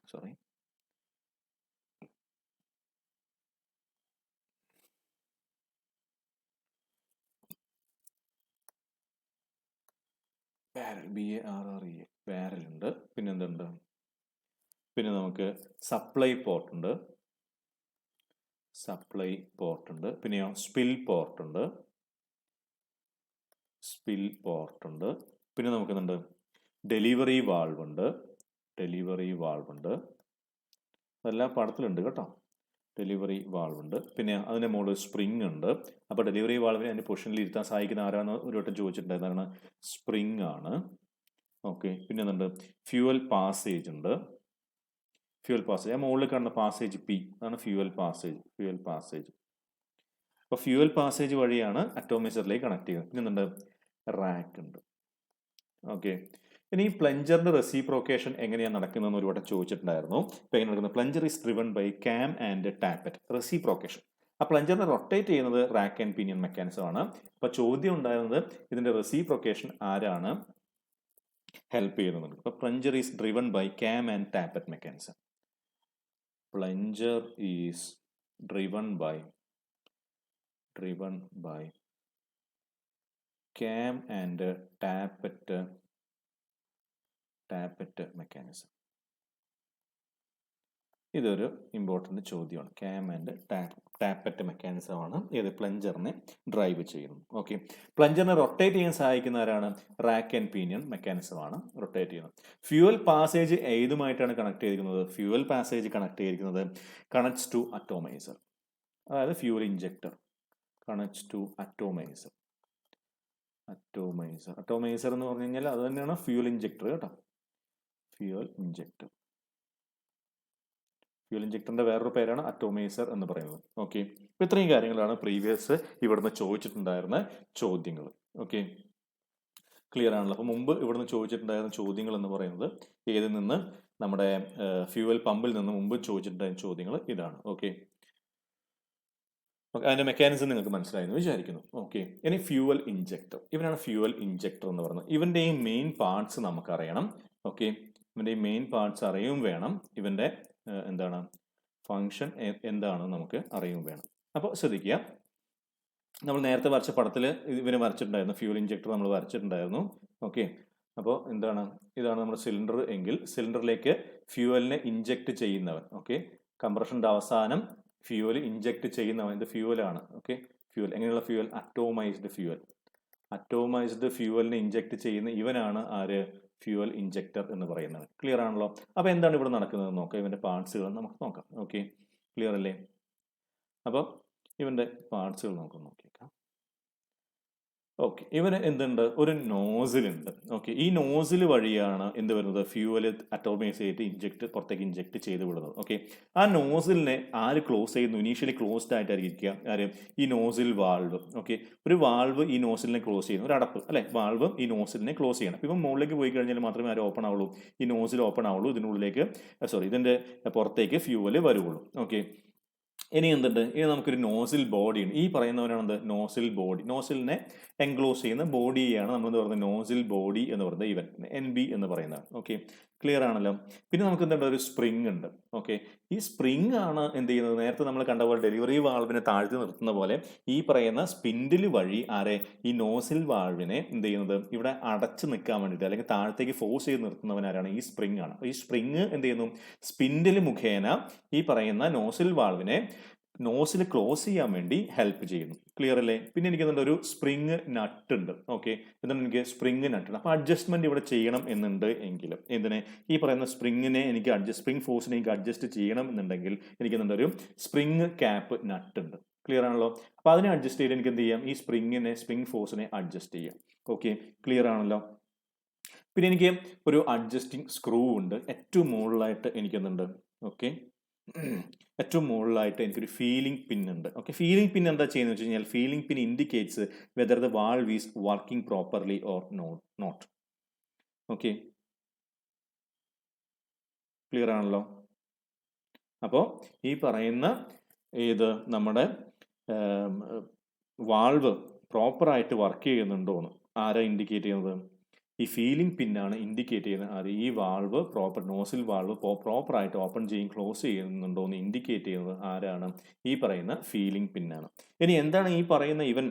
ബാരൽ ഉണ്ട്. പിന്നെ എന്തുണ്ട്, പിന്നെ നമുക്ക് സപ്ലൈ പോർട്ട് ഉണ്ട്, പിന്നെയോ സ്പിൽ പോർട്ട് ഉണ്ട്. പിന്നെ നമുക്ക് എന്തുണ്ട്, ഡെലിവറി വാൾവ് ഉണ്ട്. അതെല്ലാം പടത്തിലുണ്ട് കേട്ടോ. ഡെലിവറി വാൾവ് ഉണ്ട്. പിന്നെ അതിൻ്റെ മുകളിൽ സ്പ്രിങ് ഉണ്ട്. അപ്പോൾ ഡെലിവറി വാൾവിനെ അതിൻ്റെ പൊസിഷനിൽ ഇരുത്താൻ സഹായിക്കുന്ന ആരാന്ന് ഒരു വട്ടം ചോദിച്ചിട്ടുണ്ടായിരുന്നതാണ്, സ്പ്രിങ് ആണ്. ഓക്കെ, പിന്നെ എന്തുണ്ട്, ഫ്യൂവൽ പാസേജ് ഉണ്ട്. ആ മുകളിൽ കാണുന്ന പാസേജ് പി, അതാണ് ഫ്യൂവൽ പാസേജ്. അപ്പോൾ ഫ്യൂവൽ പാസേജ് വഴിയാണ് അറ്റോമൈസറിലേക്ക് കണക്ട് ചെയ്യുന്നത്. പിന്നെ എന്തുണ്ട്, റാക്ക് ഉണ്ട്. ഓക്കെ, ഇനി ഈ പ്ലഞ്ചറിന്റെ റെസിപ്രോക്കേഷൻ എങ്ങനെയാണ് നടക്കുന്നതെന്ന് ഒരു വട്ടം ചോദിച്ചിട്ടുണ്ടായിരുന്നു. ഇപ്പൊ എങ്ങനെ നടക്കുന്നത്, plunger is driven by cam and tappet. Reciprocation, ആ പ്ലഞ്ചറിനെ റൊട്ടേറ്റ് ചെയ്യുന്നത് റാക്ക് ആൻഡ് പിനിയൻ മെക്കാനിസം ആണ്. അപ്പൊ ചോദ്യം ഉണ്ടായിരുന്നത് ഇതിന്റെ റെസിപ്രോക്കേഷൻ ആരാണ് ഹെൽപ്പ് ചെയ്യുന്നത്. അപ്പൊ plunger is driven by cam and tappet mechanism. Plunger is driven by cam and tappet mechanism. ഇതൊരു ഇമ്പോർട്ടൻ്റ് ചോദ്യമാണ്. ക്യാം ആൻഡ് ടാപ്പറ്റ് മെക്കാനിസം ആണ് ഏത് പ്ലഞ്ചറിനെ ഡ്രൈവ് ചെയ്യുന്നത്. ഓക്കെ, പ്ലഞ്ചറിനെ റൊട്ടേറ്റ് ചെയ്യാൻ സഹായിക്കുന്ന ആരാണ്, റാക്ക് ആൻഡ് പീനിയൻ മെക്കാനിസം ആണ് റൊട്ടേറ്റ് ചെയ്യുന്നത്. ഫ്യൂവൽ പാസേജ് ഏതുമായിട്ടാണ് കണക്ട് ചെയ്തിരിക്കുന്നത്, കണക്ട്സ് ടു അറ്റോമൈസർ. അതായത് fuel injector connects to atomizer എന്ന് പറഞ്ഞു കഴിഞ്ഞാൽ അത് തന്നെയാണ് ഫ്യൂവൽ ഇഞ്ചക്ടർ കേട്ടോ. Fuel injector. ഫ്യൂൽ ഇഞ്ചക്ടറിന്റെ വേറൊരു പേരാണ് അറ്റോമൈസർ എന്ന് പറയുന്നത്. ഓക്കെ, ഇപ്പൊ ഇത്രയും കാര്യങ്ങളാണ് പ്രീവിയസ് ഇവിടുന്ന് ചോദിച്ചിട്ടുണ്ടായിരുന്ന ചോദ്യങ്ങൾ. ഓക്കെ, ക്ലിയർ ആണല്ലോ. അപ്പൊ മുമ്പ് ഇവിടുന്ന് ചോദിച്ചിട്ടുണ്ടായിരുന്ന ചോദ്യങ്ങൾ എന്ന് പറയുന്നത് ഏതിൽ നിന്ന്, നമ്മുടെ ഫ്യൂവൽ പമ്പിൽ നിന്ന് മുമ്പ് ചോദിച്ചിട്ടുണ്ടായിരുന്ന ചോദ്യങ്ങൾ ഇതാണ്. ഓക്കെ, അതിന്റെ മെക്കാനിസം നിങ്ങൾക്ക് മനസ്സിലായെന്ന് വിചാരിക്കുന്നു. ഓക്കെ, ഇനി ഫ്യൂവൽ ഇഞ്ചക്ടർ, ഇവനാണ് ഫ്യൂവൽ ഇഞ്ചക്ടർ എന്ന് പറയുന്നത്. ഇവന്റെയും മെയിൻ പാർട്സ് നമുക്കറിയണം. ഓക്കെ, ഇവന്റെ മെയിൻ പാർട്സ് അറിയും വേണം, ഇവന്റെ എന്താണ് ഫങ്ഷൻ എന്താണെന്ന് നമുക്ക് അറിയും വേണം. അപ്പോൾ ശ്രദ്ധിക്കുക, നമ്മൾ നേരത്തെ വരച്ച പടത്തിൽ ഇവന് വരച്ചിട്ടുണ്ടായിരുന്നു, ഫ്യൂൽ ഇഞ്ചക്ടർ നമ്മൾ വരച്ചിട്ടുണ്ടായിരുന്നു. ഓക്കെ, അപ്പോൾ എന്താണ്, ഇതാണ് നമ്മുടെ സിലിണ്ടർ എങ്കിൽ സിലിണ്ടറിലേക്ക് ഫ്യൂവലിനെ ഇഞ്ചക്ട് ചെയ്യുന്നവൻ. ഓക്കെ, കംപ്രഷന്റെ അവസാനം ഫ്യൂവൽ ഇഞ്ചക്ട് ചെയ്യുന്നവൻ ഇത് ഫ്യൂവലാണ്. ഓക്കെ, ഫ്യൂവൽ എങ്ങനെയുള്ള ഫ്യൂവൽ, അറ്റോമൈസ്ഡ് ഫ്യൂവൽ. അറ്റോമൈസ്ഡ് ഫ്യൂവലിനെ ഇഞ്ചക്ട് ചെയ്യുന്ന ഇവനാണ് ആര്, ഫ്യൂവൽ ഇഞ്ചക്ടർ എന്ന് പറയുന്നത്. ക്ലിയർ ആണല്ലോ. അപ്പോൾ എന്താണ് ഇവിടെ നടക്കുന്നത് നോക്കാം, ഇവന്റെ പാർട്സുകൾ നമുക്ക് നോക്കാം. ഓക്കെ, ക്ലിയർ അല്ലേ? അപ്പോൾ ഇവന്റെ പാർട്സുകൾ നമുക്ക് നോക്കിയേക്കാം. ഓക്കെ, ഇവന് എന്തുണ്ട്, ഒരു നോസിൽ ഉണ്ട്. ഓക്കെ, ഈ നോസിൽ വഴിയാണ് എന്ത് വരുന്നത്, ഫ്യൂവല് അറ്റോമൈസ് ചെയ്തിട്ട് പുറത്തേക്ക് ഇഞ്ചക്ട് ചെയ്ത് വിടുന്നത്. ഓക്കെ, ആ നോസിലിനെ ആര് ക്ലോസ് ചെയ്യുന്നു, ഇനീഷ്യലി ക്ലോസ്ഡ് ആയിട്ടായിരിക്കുക ആര്, ഈ നോസിൽ വാൾവ്. ഓക്കെ, ഒരു വാൾവ് ഈ നോസിലിനെ ക്ലോസ് ചെയ്യുന്നു, ഒരു അടപ്പ് അല്ലെ, വാൾവ് ഈ നോസിലിനെ ക്ലോസ് ചെയ്യണം. ഇപ്പം മുകളിലേക്ക് പോയി കഴിഞ്ഞാൽ മാത്രമേ ആര് ഓപ്പൺ ആവുള്ളൂ, ഈ നോസിൽ ഓപ്പൺ ആവുള്ളൂ, ഇതിനുള്ളിലേക്ക് ഇതിന്റെ പുറത്തേക്ക് ഫ്യൂവല് വരുള്ളൂ. ഓക്കെ, ഇനി എന്തുണ്ട്, ഇനി നമുക്കൊരു നോസിൽ ബോഡി ഉണ്ട്. ഈ പറയുന്നവനാണ് നോസിൽ ബോഡി, നോസിലിനെ എൻക്ലോസ് ചെയ്യുന്ന ബോഡിയാണ് നമ്മൾ എന്ത് പറയുന്നത്, നോസിൽ ബോഡി എന്ന് പറയുന്നത്, ഇവൻ NB എന്ന് പറയുന്നത്. ഓക്കെ, ക്ലിയർ ആണല്ലോ. പിന്നെ നമുക്ക് എന്തുണ്ട്, ഒരു സ്പ്രിങ് ഉണ്ട്. ഓക്കെ, ഈ സ്പ്രിങ് ആണ് എന്ത് ചെയ്യുന്നത്, നേരത്തെ നമ്മൾ കണ്ട പോലെ ഡെലിവറി വാൾവിനെ താഴ്ത്തി നിർത്തുന്ന പോലെ ഈ പറയുന്ന സ്പിൻഡിൽ വഴി ആരെ, ഈ നോസിൽ വാൾവിനെ എന്ത് ചെയ്യുന്നത്, ഇവിടെ അടച്ചു നിൽക്കാൻ വേണ്ടിയിട്ട് അല്ലെങ്കിൽ താഴത്തേക്ക് ഫോഴ്സ് ചെയ്ത് നിർത്തുന്നവനാരാണ്, ഈ സ്പ്രിങ് ആണ്. ഈ സ്പ്രിങ് എന്ത് ചെയ്യുന്നു, സ്പിൻഡിൽ മുഖേന ഈ പറയുന്ന നോസിൽ വാൾവിനെ നോസിൽ ക്ലോസ് ചെയ്യാൻ വേണ്ടി ഹെൽപ്പ് ചെയ്യുന്നു. ക്ലിയർ അല്ലേ? പിന്നെ എനിക്ക് എന്തുണ്ട്, ഒരു സ്പ്രിങ് നട്ട് ഉണ്ട്. ഓക്കെ, എന്താണ്, എനിക്ക് സ്പ്രിങ് നട്ട് ഉണ്ട്. അപ്പോൾ അഡ്ജസ്റ്റ്മെന്റ് ഇവിടെ ചെയ്യണം എന്നുണ്ട് എങ്കിലും എന്തിനെ, ഈ പറയുന്ന സ്പ്രിങ്ങിനെ എനിക്ക് സ്പ്രിങ് ഫോഴ്സിനെ എനിക്ക് അഡ്ജസ്റ്റ് ചെയ്യണം എന്നുണ്ടെങ്കിൽ എനിക്ക് എന്തുണ്ട്, ഒരു സ്പ്രിങ് ക്യാപ്പ് നട്ട് ഉണ്ട്. ക്ലിയർ ആണല്ലോ. അപ്പോൾ അതിനെ അഡ്ജസ്റ്റ് ചെയ്ത് എനിക്ക് എന്ത് ചെയ്യാം, ഈ സ്പ്രിങ് ഫോഴ്സിനെ അഡ്ജസ്റ്റ് ചെയ്യാം. ഓക്കെ, ക്ലിയർ ആണല്ലോ. പിന്നെ എനിക്ക് ഒരു അഡ്ജസ്റ്റിംഗ് സ്ക്രൂ ഉണ്ട് ഏറ്റവും മുകളിലായിട്ട്. എനിക്കെന്തുണ്ട്, ഓക്കെ, ഏറ്റവും മുകളിലായിട്ട് എനിക്കൊരു ഫീലിംഗ് പിൻ ഉണ്ട്. ഓക്കെ, ഫീലിംഗ് പിൻ എന്താ ചെയ്യുന്നത് വെച്ച് കഴിഞ്ഞാൽ, feeling pin indicates whether the valve is working properly or not. Okay, clear ആണല്ലോ. അപ്പോൾ ഈ പറയുന്ന ഏത് നമ്മുടെ വാൾവ് പ്രോപ്പറായിട്ട് വർക്ക് ചെയ്യുന്നുണ്ടോ എന്ന് ആരാ ഇൻഡിക്കേറ്റ് ചെയ്യുന്നത്, ഈ ഫീലിംഗ് പിന്നാണ് ഇൻഡിക്കേറ്റ് ചെയ്യുന്നത്. അത് ഈ വാൾവ് നോസിൽ വാൾവ് പ്രോപ്പറായിട്ട് ഓപ്പൺ ചെയ്യും ക്ലോസ് ചെയ്യുന്നുണ്ടോ എന്ന് ഇൻഡിക്കേറ്റ് ചെയ്യുന്നത് ആരാണ്, ഈ പറയുന്ന ഫീലിംഗ് പിന്നാണ്. ഇനി എന്താണ് ഈ പറയുന്ന ഇവൻ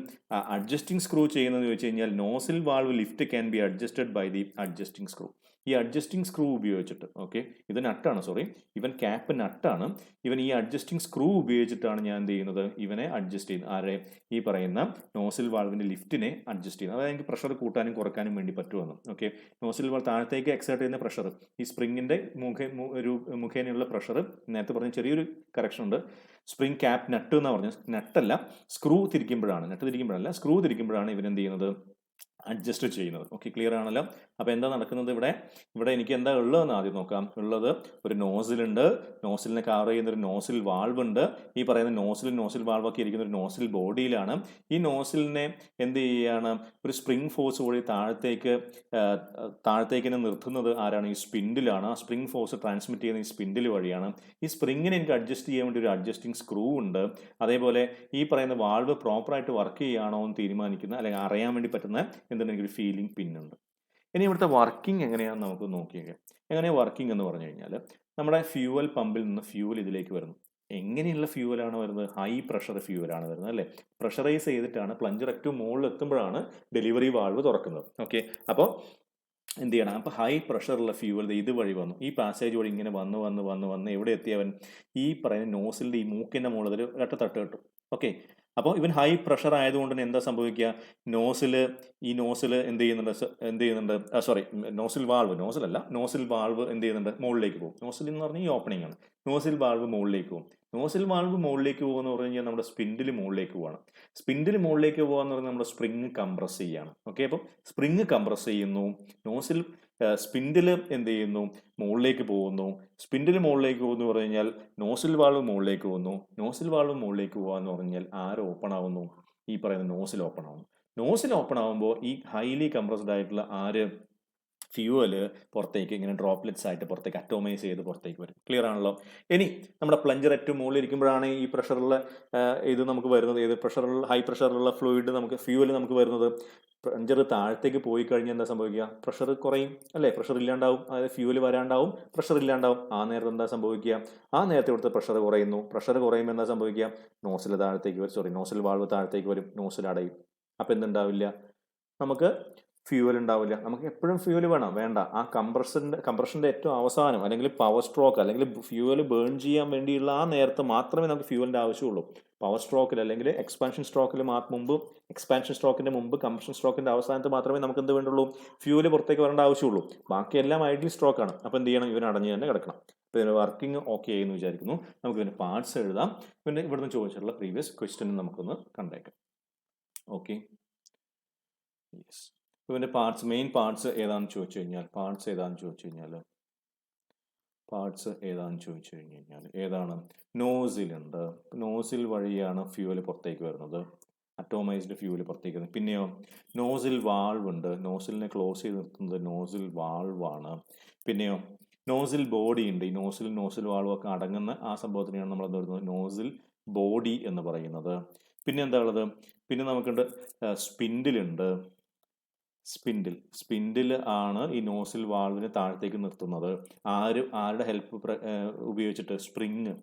അഡ്ജസ്റ്റിംഗ് സ്ക്രൂ ചെയ്യുന്നത് ചോദിച്ചു കഴിഞ്ഞാൽ, nozzle valve lift can be adjusted by the adjusting screw. ഈ അഡ്ജസ്റ്റിംഗ് സ്ക്രൂ ഉപയോഗിച്ചിട്ട്, ഓക്കെ, ഇത് നട്ടാണ്, സോറി, ഇവൻ ക്യാപ്പ് നട്ടാണ്. ഇവൻ ഈ അഡ്ജസ്റ്റിംഗ് സ്ക്രൂ ഉപയോഗിച്ചിട്ടാണ് ഞാൻ എന്ത് ചെയ്യുന്നത്, ഇവനെ അഡ്ജസ്റ്റ് ചെയ്യുന്നത്. ആരെ, ഈ പറയുന്ന നോസിൽ വാൾവിന്റെ ലിഫ്റ്റിനെ അഡ്ജസ്റ്റ് ചെയ്യുന്നത്. അതായത് എനിക്ക് പ്രഷർ കൂട്ടാനും കുറക്കാനും വേണ്ടി പറ്റുമെന്ന്. ഓക്കെ, നോസിൽ വാൾവ് താഴത്തേക്ക് എക്സേർട്ട് ചെയ്യുന്ന പ്രഷർ, ഈ സ്പ്രിങ്ങിന്റെ മുഖേനയുള്ള പ്രഷർ, നേരത്തെ പറഞ്ഞ ചെറിയൊരു കറക്ഷൻ ഉണ്ട്, സ്പ്രിംഗ് ക്യാപ്പ് നട്ട് എന്നാണ് പറഞ്ഞത്, നട്ടല്ല, സ്ക്രൂ തിരിക്കുമ്പോഴാണ്, നട്ട് തിരിക്കുമ്പോഴല്ല, സ്ക്രൂ തിരിക്കുമ്പോഴാണ് ഇവൻ എന്ത് ചെയ്യുന്നത്, അഡ്ജസ്റ്റ് ചെയ്യുന്നത്. ഓക്കെ, ക്ലിയർ ആണല്ലോ. അപ്പോൾ എന്താ നടക്കുന്നത് ഇവിടെ എനിക്ക് എന്താ ഉള്ളതെന്ന് ആദ്യം നോക്കാം. ഉള്ളത് ഒരു നോസിലുണ്ട്, നോസിലിനെ കവർ ചെയ്യുന്ന ഒരു നോസിൽ വാൾവ് ഉണ്ട്. ഈ പറയുന്ന നോസിൽ വാൾവ് ഒക്കെ ഇരിക്കുന്ന ഒരു നോസിൽ ബോഡിയിലാണ്. ഈ നോസിലിനെ എന്ത് ചെയ്യുകയാണ്, ഒരു സ്പ്രിംഗ് ഫോഴ്സ് വഴി താഴത്തേക്ക് നിർത്തുന്നത് ആരാണ്, ഈ സ്പിൻഡിലാണ്. ആ സ്പ്രിംഗ് ഫോഴ്സ് ട്രാൻസ്മിറ്റ് ചെയ്യുന്ന ഈ സ്പിൻഡിൽ വഴിയാണ്. ഈ സ്പ്രിങ്ങിനെ എനിക്ക് അഡ്ജസ്റ്റ് ചെയ്യാൻ വേണ്ടി ഒരു അഡ്ജസ്റ്റിംഗ് സ്ക്രൂ ഉണ്ട്. അതേപോലെ ഈ പറയുന്ന വാൾവ് പ്രോപ്പറായിട്ട് വർക്ക് ചെയ്യുകയാണോ എന്ന് തീരുമാനിക്കുന്ന അല്ലെങ്കിൽ അറിയാൻ വേണ്ടി പറ്റുന്ന എന്താണ്, എനിക്കൊരു ഫീലിംഗ് പിന്നുണ്ട്. ഇനി ഇവിടുത്തെ വർക്കിംഗ് എങ്ങനെയാണെന്ന് നമുക്ക് നോക്കിയേക്കാം. എങ്ങനെയാണ് വർക്കിംഗ് എന്ന് പറഞ്ഞു കഴിഞ്ഞാൽ, നമ്മുടെ ഫ്യൂവൽ പമ്പിൽ നിന്ന് ഫ്യൂവൽ ഇതിലേക്ക് വരുന്നു. എങ്ങനെയുള്ള ഫ്യൂവലാണ് വരുന്നത്, ഹൈ പ്രഷർ ഫ്യൂവലാണ് വരുന്നത് അല്ലേ. പ്രഷറൈസ് ചെയ്തിട്ടാണ് പ്ലഞ്ചർ ഏറ്റവും മുകളിൽ എത്തുമ്പോഴാണ് ഡെലിവറി വാൾവ് തുറക്കുന്നത്. ഓക്കെ, അപ്പോൾ എന്ത് ചെയ്യണം, അപ്പോൾ ഹൈ പ്രഷറുള്ള ഫ്യൂവൽ ഇതുവഴി വന്നു, ഈ പാസേജ് വഴി ഇങ്ങനെ വന്ന് എവിടെ എത്തിയവൻ, ഈ പറയുന്ന നോസിലിൻ്റെ ഈ മൂക്കിൻ്റെ മുകളിൽ ഒരു തട്ട് കിട്ടും. ഓക്കെ, അപ്പോൾ ഇവൻ ഹൈ പ്രഷർ ആയതുകൊണ്ട് തന്നെ എന്താ സംഭവിക്കുക, ഈ നോസിൽ എന്ത് ചെയ്യുന്നുണ്ട്, സോറി, നോസിൽ വാൾവ് എന്ത് ചെയ്യുന്നുണ്ട്, മുകളിലേക്ക് പോകും. നോസിൽ എന്ന് പറഞ്ഞാൽ ഈ ഓപ്പണിംഗ് ആണ്. നോസിൽ വാൾവ് മുകളിലേക്ക് പോകും. നോസിൽ വാൾവ് മുകളിലേക്ക് പോകുമെന്ന് പറഞ്ഞു കഴിഞ്ഞാൽ നമ്മുടെ സ്പിൻഡിൽ മുകളിലേക്ക് പോകണം. സ്പിൻഡിൽ മുകളിലേക്ക് പോകാന്ന് പറഞ്ഞാൽ നമ്മുടെ സ്പ്രിങ് കംപ്രസ് ചെയ്യാണ്. ഓക്കെ, അപ്പം സ്പ്രിങ് കംപ്രസ് ചെയ്യുന്നു, നോസിൽ സ്പിൻഡിൽ എന്ത് ചെയ്യുന്നു, മുകളിലേക്ക് പോകുന്നു. സ്പിൻഡിൽ മുകളിലേക്ക് പോകുന്നു പറഞ്ഞു കഴിഞ്ഞാൽ നോസിൽ വാൾവ് മുകളിലേക്ക് പോകുന്നു. നോസിൽ വാൾവ് മുകളിലേക്ക് പോകാന്ന് പറഞ്ഞാൽ ആര് ഓപ്പൺ ആവുന്നു, ഈ പറയുന്ന നോസിൽ ഓപ്പൺ ആവുന്നു. നോസിൽ ഓപ്പൺ ആവുമ്പോൾ ഈ ഹൈലി കംപ്രസ്ഡ് ആയിട്ടുള്ള ഫ്യൂവല് പുറത്തേക്ക് ഇങ്ങനെ ഡ്രോപ്ലെറ്റ്സ് ആയിട്ട് പുറത്തേക്ക് അറ്റോമൈസ് ചെയ്ത് പുറത്തേക്ക് വരും. ക്ലിയർ ആണല്ലോ. ഇനി നമ്മുടെ പ്ലഞ്ചർ ഏറ്റവും മുകളിൽ ഇരിക്കുമ്പോഴാണ് ഈ പ്രഷറുള്ള ഇത് നമുക്ക് വരുന്നത്. ഏത് പ്രഷറുള്ള, ഹൈ പ്രഷറുള്ള ഫ്ലൂയിഡ് നമുക്ക് ഫ്യൂവൽ നമുക്ക് വരുന്നത്. പ്ലഞ്ചർ താഴത്തേക്ക് പോയി കഴിഞ്ഞാൽ എന്താ സംഭവിക്കുക, പ്രഷർ കുറയും അല്ലേ, പ്രഷർ ഇല്ലാണ്ടാവും, അതായത് ഫ്യൂവൽ വരാണ്ടാവും, പ്രഷർ ഇല്ലാണ്ടാവും. ആ നേരത്തെ എന്താ സംഭവിക്കുക, ആ നേരത്തെ ഇവിടുത്തെ പ്രഷർ കുറയുന്നു. പ്രഷർ കുറയുമ്പോൾ എന്താ സംഭവിക്കുക, നോസിൽ താഴത്തേക്ക് വരും, നോസിൽ വാൾവ് താഴത്തേക്ക് വരും, നോസിൽ അടയും. അപ്പം എന്തുണ്ടാവില്ല, നമുക്ക് ഫ്യൂവൽ ഉണ്ടാവില്ല. നമുക്ക് എപ്പോഴും ഫ്യൂവൽ വേണ്ട. ആ കംപ്രഷന്റെ ഏറ്റവും അവസാനം അല്ലെങ്കിൽ പവർ സ്ട്രോക്ക് അല്ലെങ്കിൽ ഫ്യൂവൽ ബേൺ ചെയ്യാൻ വേണ്ടിയുള്ള ആ നേരത്തെ മാത്രമേ നമുക്ക് ഫ്യൂവലിന്റെ ആവശ്യമുള്ളൂ. പവർ സ്ട്രോക്കിൽ അല്ലെങ്കിൽ എക്സ്പാൻഷൻ സ്ട്രോക്കിൽ മുമ്പ്, എക്സ്പാൻഷൻ സ്ട്രോക്കിന്റെ മുമ്പ് കംപ്രഷൻ സ്ട്രോക്കിന്റെ അവസാനത്ത് മാത്രമേ നമുക്ക് എന്ത് വേണ്ടുള്ളൂ, ഫ്യൂവൽ പുറത്തേക്ക് വരേണ്ട ആവശ്യമുള്ളൂ. ബാക്കിയെല്ലാം ഐഡിയൽ സ്ട്രോക്കാണ്. അപ്പം എന്ത് ചെയ്യണം, ഇവൻ അടഞ്ഞു തന്നെ കിടക്കണം. അപ്പോൾ ഇതിന് വർക്കിംഗ് ഓക്കെ എന്ന് വിചാരിക്കുന്നു. നമുക്ക് ഇതിന് പാർട്സ് എഴുതാം. പിന്നെ ഇവിടുന്ന് ചോദിച്ചിട്ടുള്ള പ്രീവിയസ് ക്വസ്റ്റ്യൻ നമുക്കൊന്ന് കണ്ടേക്കാം. Okay, yes. ഇവന്റെ മെയിൻ പാർട്സ് ഏതാണെന്ന് ചോദിച്ചു കഴിഞ്ഞാൽ ഏതാണ്, നോസിലുണ്ട്. നോസിൽ വഴിയാണ് ഫ്യൂവൽ പുറത്തേക്ക് വരുന്നത്, അറ്റോമൈസ്ഡ് ഫ്യൂവൽ പുറത്തേക്ക് വരുന്നത്. പിന്നെയോ നോസിൽ വാൾവ് ഉണ്ട്. നോസിലിനെ ക്ലോസ് ചെയ്ത് നിർത്തുന്നത് നോസിൽ വാൾവാണ്. പിന്നെയോ നോസിൽ ബോഡി ഉണ്ട്. ഈ നോസിൽ വാൾവ് ഒക്കെ അടങ്ങുന്ന ആ സംഭവത്തിനെയാണ് നമ്മൾ എന്ത് പറയുന്നത്, നോസിൽ ബോഡി എന്ന് പറയുന്നത്. പിന്നെ എന്താ ഉള്ളത്, പിന്നെ നമുക്കുണ്ട് സ്പിൻഡിലുണ്ട്. സ്പിൻഡിൽ ആണ് ഈ നോസിൽ വാൾവിനെ താഴത്തേക്ക് നിർത്തുന്നത്. ആരുടെ ഹെൽപ്പ് ഉപയോഗിച്ചിട്ട്, സ്പ്രിങ്.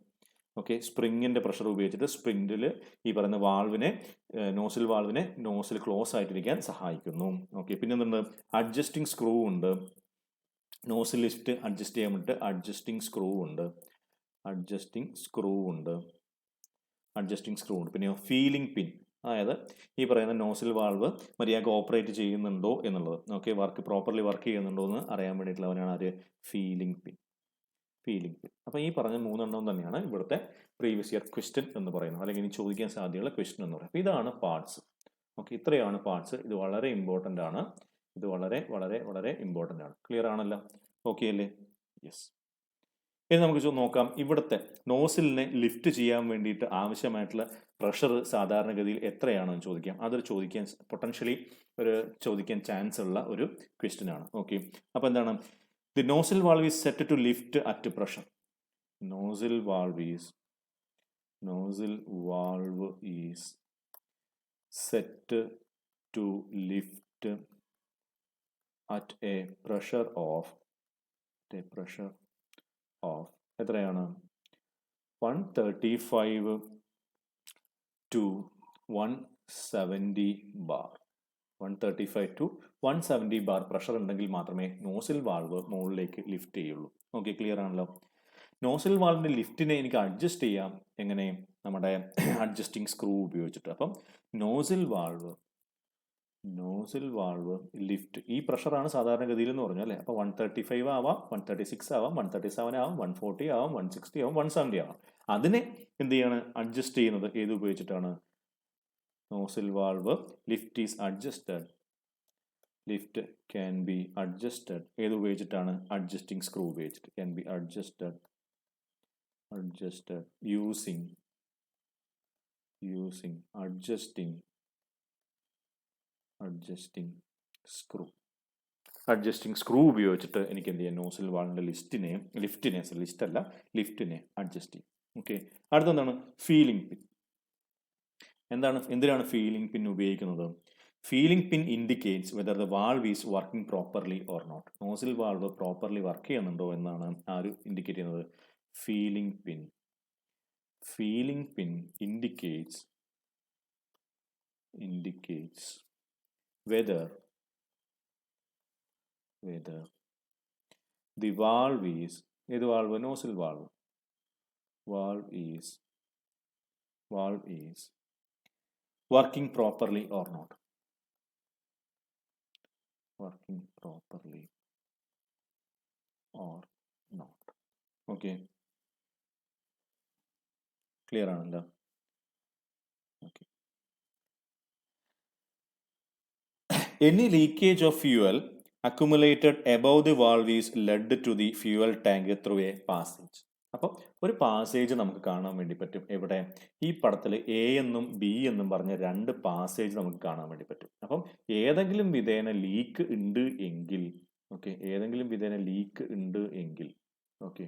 ഓക്കെ, സ്പ്രിങ്ങിന്റെ പ്രഷർ ഉപയോഗിച്ചിട്ട് സ്പിൻഡിൽ ഈ പറയുന്ന നോസിൽ വാൾവിനെ നോസിൽ ക്ലോസ് ആയിട്ടിരിക്കാൻ സഹായിക്കുന്നു. ഓക്കെ, പിന്നെ എന്തുണ്ട്, അഡ്ജസ്റ്റിംഗ് സ്ക്രൂ ഉണ്ട്. നോസിൽ ലിഫ്റ്റ് അഡ്ജസ്റ്റ് ചെയ്യാൻ വേണ്ടിയിട്ട് അഡ്ജസ്റ്റിംഗ് സ്ക്രൂ ഉണ്ട്. പിന്നെ ഫീലിംഗ് പിൻ, അതായത് ഈ പറയുന്ന നോസിൽ വാൾവ് മര്യാദക്ക് ഓപ്പറേറ്റ് ചെയ്യുന്നുണ്ടോ എന്നുള്ളത്, ഓക്കെ, പ്രോപ്പർലി വർക്ക് ചെയ്യുന്നുണ്ടോ എന്ന് അറിയാൻ വേണ്ടിയിട്ടുള്ളവനാണ് ഫീലിംഗ് പിൻ. അപ്പം ഈ പറഞ്ഞ 3 തന്നെയാണ് ഇവിടുത്തെ പ്രീവിയസ് ഇയർ ക്വസ്റ്റ്യൻ എന്ന് പറയുന്നത്, അല്ലെങ്കിൽ ഇനി ചോദിക്കാൻ സാധ്യതയുള്ള ക്വസ്റ്റ്യൻ എന്ന് പറയുന്നത്. ഇതാണ് പാർട്സ്. ഓക്കെ, ഇത്രയാണ് പാർട്സ്. ഇത് വളരെ ഇമ്പോർട്ടൻ്റ് ആണ്. ക്ലിയർ ആണല്ലോ? ഓക്കെ അല്ലേ? യെസ്. ഇനി നമുക്ക് നോക്കാം, ഇവിടുത്തെ നോസിലിനെ ലിഫ്റ്റ് ചെയ്യാൻ വേണ്ടിയിട്ട് ആവശ്യമായിട്ടുള്ള പ്രഷർ സാധാരണഗതിയിൽ എത്രയാണെന്ന് ചോദിക്കാം. അതൊരു ചോദിക്കാൻ ചാൻസ് ഉള്ള ഒരു ക്വസ്റ്റ്യൻ ആണ്. ഓക്കെ, അപ്പോൾ എന്താണ്, the nozzle valve is set to lift at pressure. Nozzle valve is set to lift at a pressure of എത്രയാണ്, 135 to 170 bar. 135 to 170 bar pressure ഉണ്ടെങ്കിൽ മാത്രമേ നോസിൽ വാൾവ് മുകളിലേക്ക് ലിഫ്റ്റ് ചെയ്യുള്ളൂ. ഓക്കെ, ക്ലിയർ ആണല്ലോ? Nozzle വാൾവിന്റെ ലിഫ്റ്റിനെ എനിക്ക് അഡ്ജസ്റ്റ് ചെയ്യാം. എങ്ങനെ, നമ്മുടെ അഡ്ജസ്റ്റിംഗ് സ്ക്രൂ ഉപയോഗിച്ചിട്ട്. അപ്പം നോസിൽ വാൾവ് ലിഫ്റ്റ്, ഈ പ്രഷറാണ് സാധാരണഗതിയിൽ എന്ന് പറഞ്ഞു അല്ലേ. അപ്പോൾ 135 ആവാം, 136 ആവാം, 137 ആവാം, 140 ആവാം, 160 ആവാം, 170 ആവാം. അതിനെ എന്ത് ചെയ്യാണ്, അഡ്ജസ്റ്റ് ചെയ്യുന്നത് ഏത് ഉപയോഗിച്ചിട്ടാണ്, nozzle valve lift can be adjusted ഏത് ഉപയോഗിച്ചിട്ടാണ്, അഡ്ജസ്റ്റിംഗ് സ്ക്രൂ ഉപയോഗിച്ചിട്ട്. Can be adjusted using adjusting screw ഉപയോഗിച്ചിട്ട് എനിക്ക് എന്ത് ചെയ്യാം, നോസിൽ വാൾവിന്റെ ലിഫ്റ്റിനെ അഡ്ജസ്റ്റ് ചെയ്യും. ഓക്കെ, അടുത്തെന്താണ്, ഫീലിംഗ് പിൻ. എന്തിനാണ് ഫീലിംഗ് പിൻ ഉപയോഗിക്കുന്നത്? Feeling pin indicates whether the valve is working properly or not. Nozzle valve properly work ചെയ്യുന്നുണ്ടോ എന്നാണ് ഇൻഡിക്കേറ്റ് ചെയ്യുന്നത്. Feeling pin indicates whether the valve is nozzle valve is working properly or not. Okay, clear ആണല്ലോ? Okay. Any leakage of fuel accumulated above the valve is led to the fuel tank through a passage. അപ്പം ഒരു passage നമുക്ക് കാണാൻ വേണ്ടി പറ്റും. എവിടെ? ഈ പടത്തിൽ എ എന്നും ബി എന്നും പറഞ്ഞ രണ്ട് പാസേജ് നമുക്ക് കാണാൻ വേണ്ടി പറ്റും. അപ്പം ഏതെങ്കിലും വിധേന ലീക്ക് ഉണ്ട് എങ്കിൽ, ഓക്കെ, ഏതെങ്കിലും വിധേന ലീക്ക് ഉണ്ട് എങ്കിൽ, ഓക്കെ,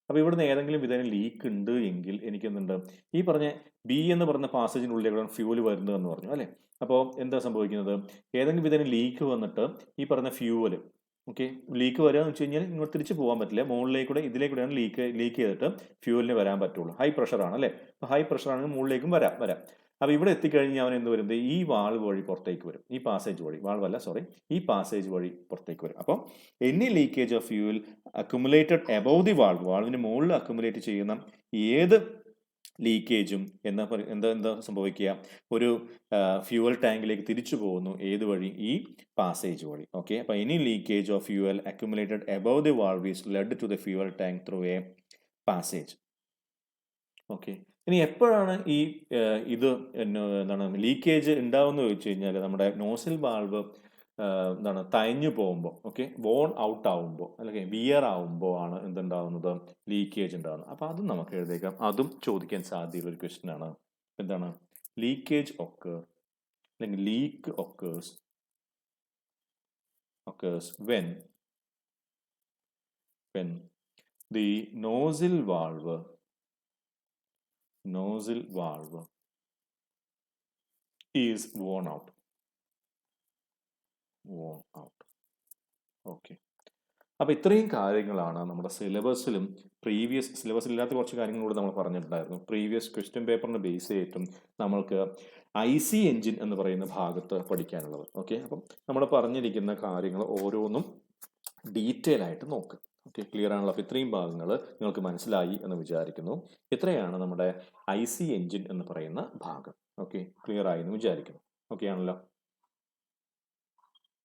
അപ്പോൾ ഇവിടുന്ന് ഏതെങ്കിലും വിധേന ലീക്ക് ഉണ്ട് എങ്കിൽ എനിക്ക് എന്തുണ്ട്, ഈ പറഞ്ഞ ബി എന്ന് പറഞ്ഞ പാസേജിനുള്ളിലേക്കാണ് ഫ്യൂവൽ വരുന്നത് എന്ന് പറഞ്ഞു അല്ലേ. അപ്പോൾ എന്താ സംഭവിക്കുന്നത്, ഏതെങ്കിലും വിധേന ലീക്ക് വന്നിട്ട് ഈ പറഞ്ഞ ഫ്യൂവൽ, ഓക്കെ, ലീക്ക് വരിക എന്ന് വെച്ച് കഴിഞ്ഞാൽ ഇങ്ങോട്ട് തിരിച്ച് പോകാൻ പറ്റില്ല, മുകളിലേക്കൂടെ ഇതിലേക്കൂടെയാണ് ലീക്ക് ചെയ്തിട്ട് ഫ്യൂവലിന് വരാൻ പറ്റുള്ളൂ. ഹൈ പ്രഷറാണ് അല്ലേ. അപ്പോൾ ഹൈ പ്രഷർ ആണെങ്കിൽ മുകളിലേക്കും വരാം. അപ്പോൾ ഇവിടെ എത്തിക്കഴിഞ്ഞാൽ അവൻ എന്ത് വരും, ഈ വാൾവ് വഴി പുറത്തേക്ക് വരും, ഈ പാസേജ് വഴി, വാൾവല്ല സോറി, ഈ പാസേജ് വഴി പുറത്തേക്ക് വരും. അപ്പോൾ any leakage of fuel accumulated above the valve, വാൾവിന് മുകളിൽ അക്യുമുലേറ്റ് ചെയ്യുന്ന ഏത് ലീക്കേജും എന്താ സംഭവിക്കുക, ഒരു ഫ്യൂവൽ ടാങ്കിലേക്ക് തിരിച്ചു പോകുന്നു. ഏത് വഴി? ഈ പാസേജ് വഴി. ഓക്കെ, അപ്പോൾ any leakage of fuel accumulated above the valve is led to the fuel tank through a passage. Okay, ഇനി എപ്പോഴാണ് ഈ ഇത് എന്താണ് ലീക്കേജ് ഉണ്ടാവുമെന്ന് ചോദിച്ചു കഴിഞ്ഞാൽ നമ്മുടെ നോസിൽ വാൾവ് എന്താണ് തയഞ്ഞു പോകുമ്പോൾ, ഓക്കെ, വോൺ ഔട്ട് ആവുമ്പോൾ അല്ലെങ്കിൽ വിയർ ആവുമ്പോൾ ആണ് എന്തുണ്ടാവുന്നത്, ലീക്കേജ് ഉണ്ടാകുന്നത്. അപ്പോൾ അതും നമുക്ക് എഴുതേക്കാം, അതും ചോദിക്കാൻ സാധ്യതയുള്ള ഒരു ക്വസ്റ്റ്യൻ ആണ്. എന്താണ് ലീക്കേജ് ഒക്കേർ അല്ലെങ്കിൽ leak occurs when the nozzle valve is worn out. Okay, അപ്പോൾ ഇത്രയും കാര്യങ്ങളാണ് നമ്മുടെ സിലബസിലും സിലബസിലില്ലാത്ത കുറച്ച് കാര്യങ്ങളൂടെ നമ്മൾ പറഞ്ഞിട്ടുണ്ടായിരുന്നു. പ്രീവിയസ് ക്വസ്റ്റ്യൻ പേപ്പറിനെ ബേസ് ചെയ്തിട്ടും നമ്മൾക്ക് IC എഞ്ചിൻ എന്ന് പറയുന്ന ഭാഗത്ത് പഠിക്കാനുള്ളത്. ഓക്കെ, അപ്പം നമ്മൾ പറഞ്ഞിരിക്കുന്ന കാര്യങ്ങൾ ഓരോന്നും ഡീറ്റെയിൽ ആയിട്ട് നോക്കുക. ഓക്കെ, ക്ലിയർ ആണല്ലോ. അപ്പോൾ ഇത്രയും ഭാഗങ്ങൾ നിങ്ങൾക്ക് മനസ്സിലായി എന്ന് വിചാരിക്കുന്നു. ഇത്രയാണ് നമ്മുടെ IC എഞ്ചിൻ എന്ന് പറയുന്ന ഭാഗം. ഓക്കെ, ക്ലിയർ ആയി എന്ന് വിചാരിക്കുന്നു. ഓക്കെ ആണല്ലോ.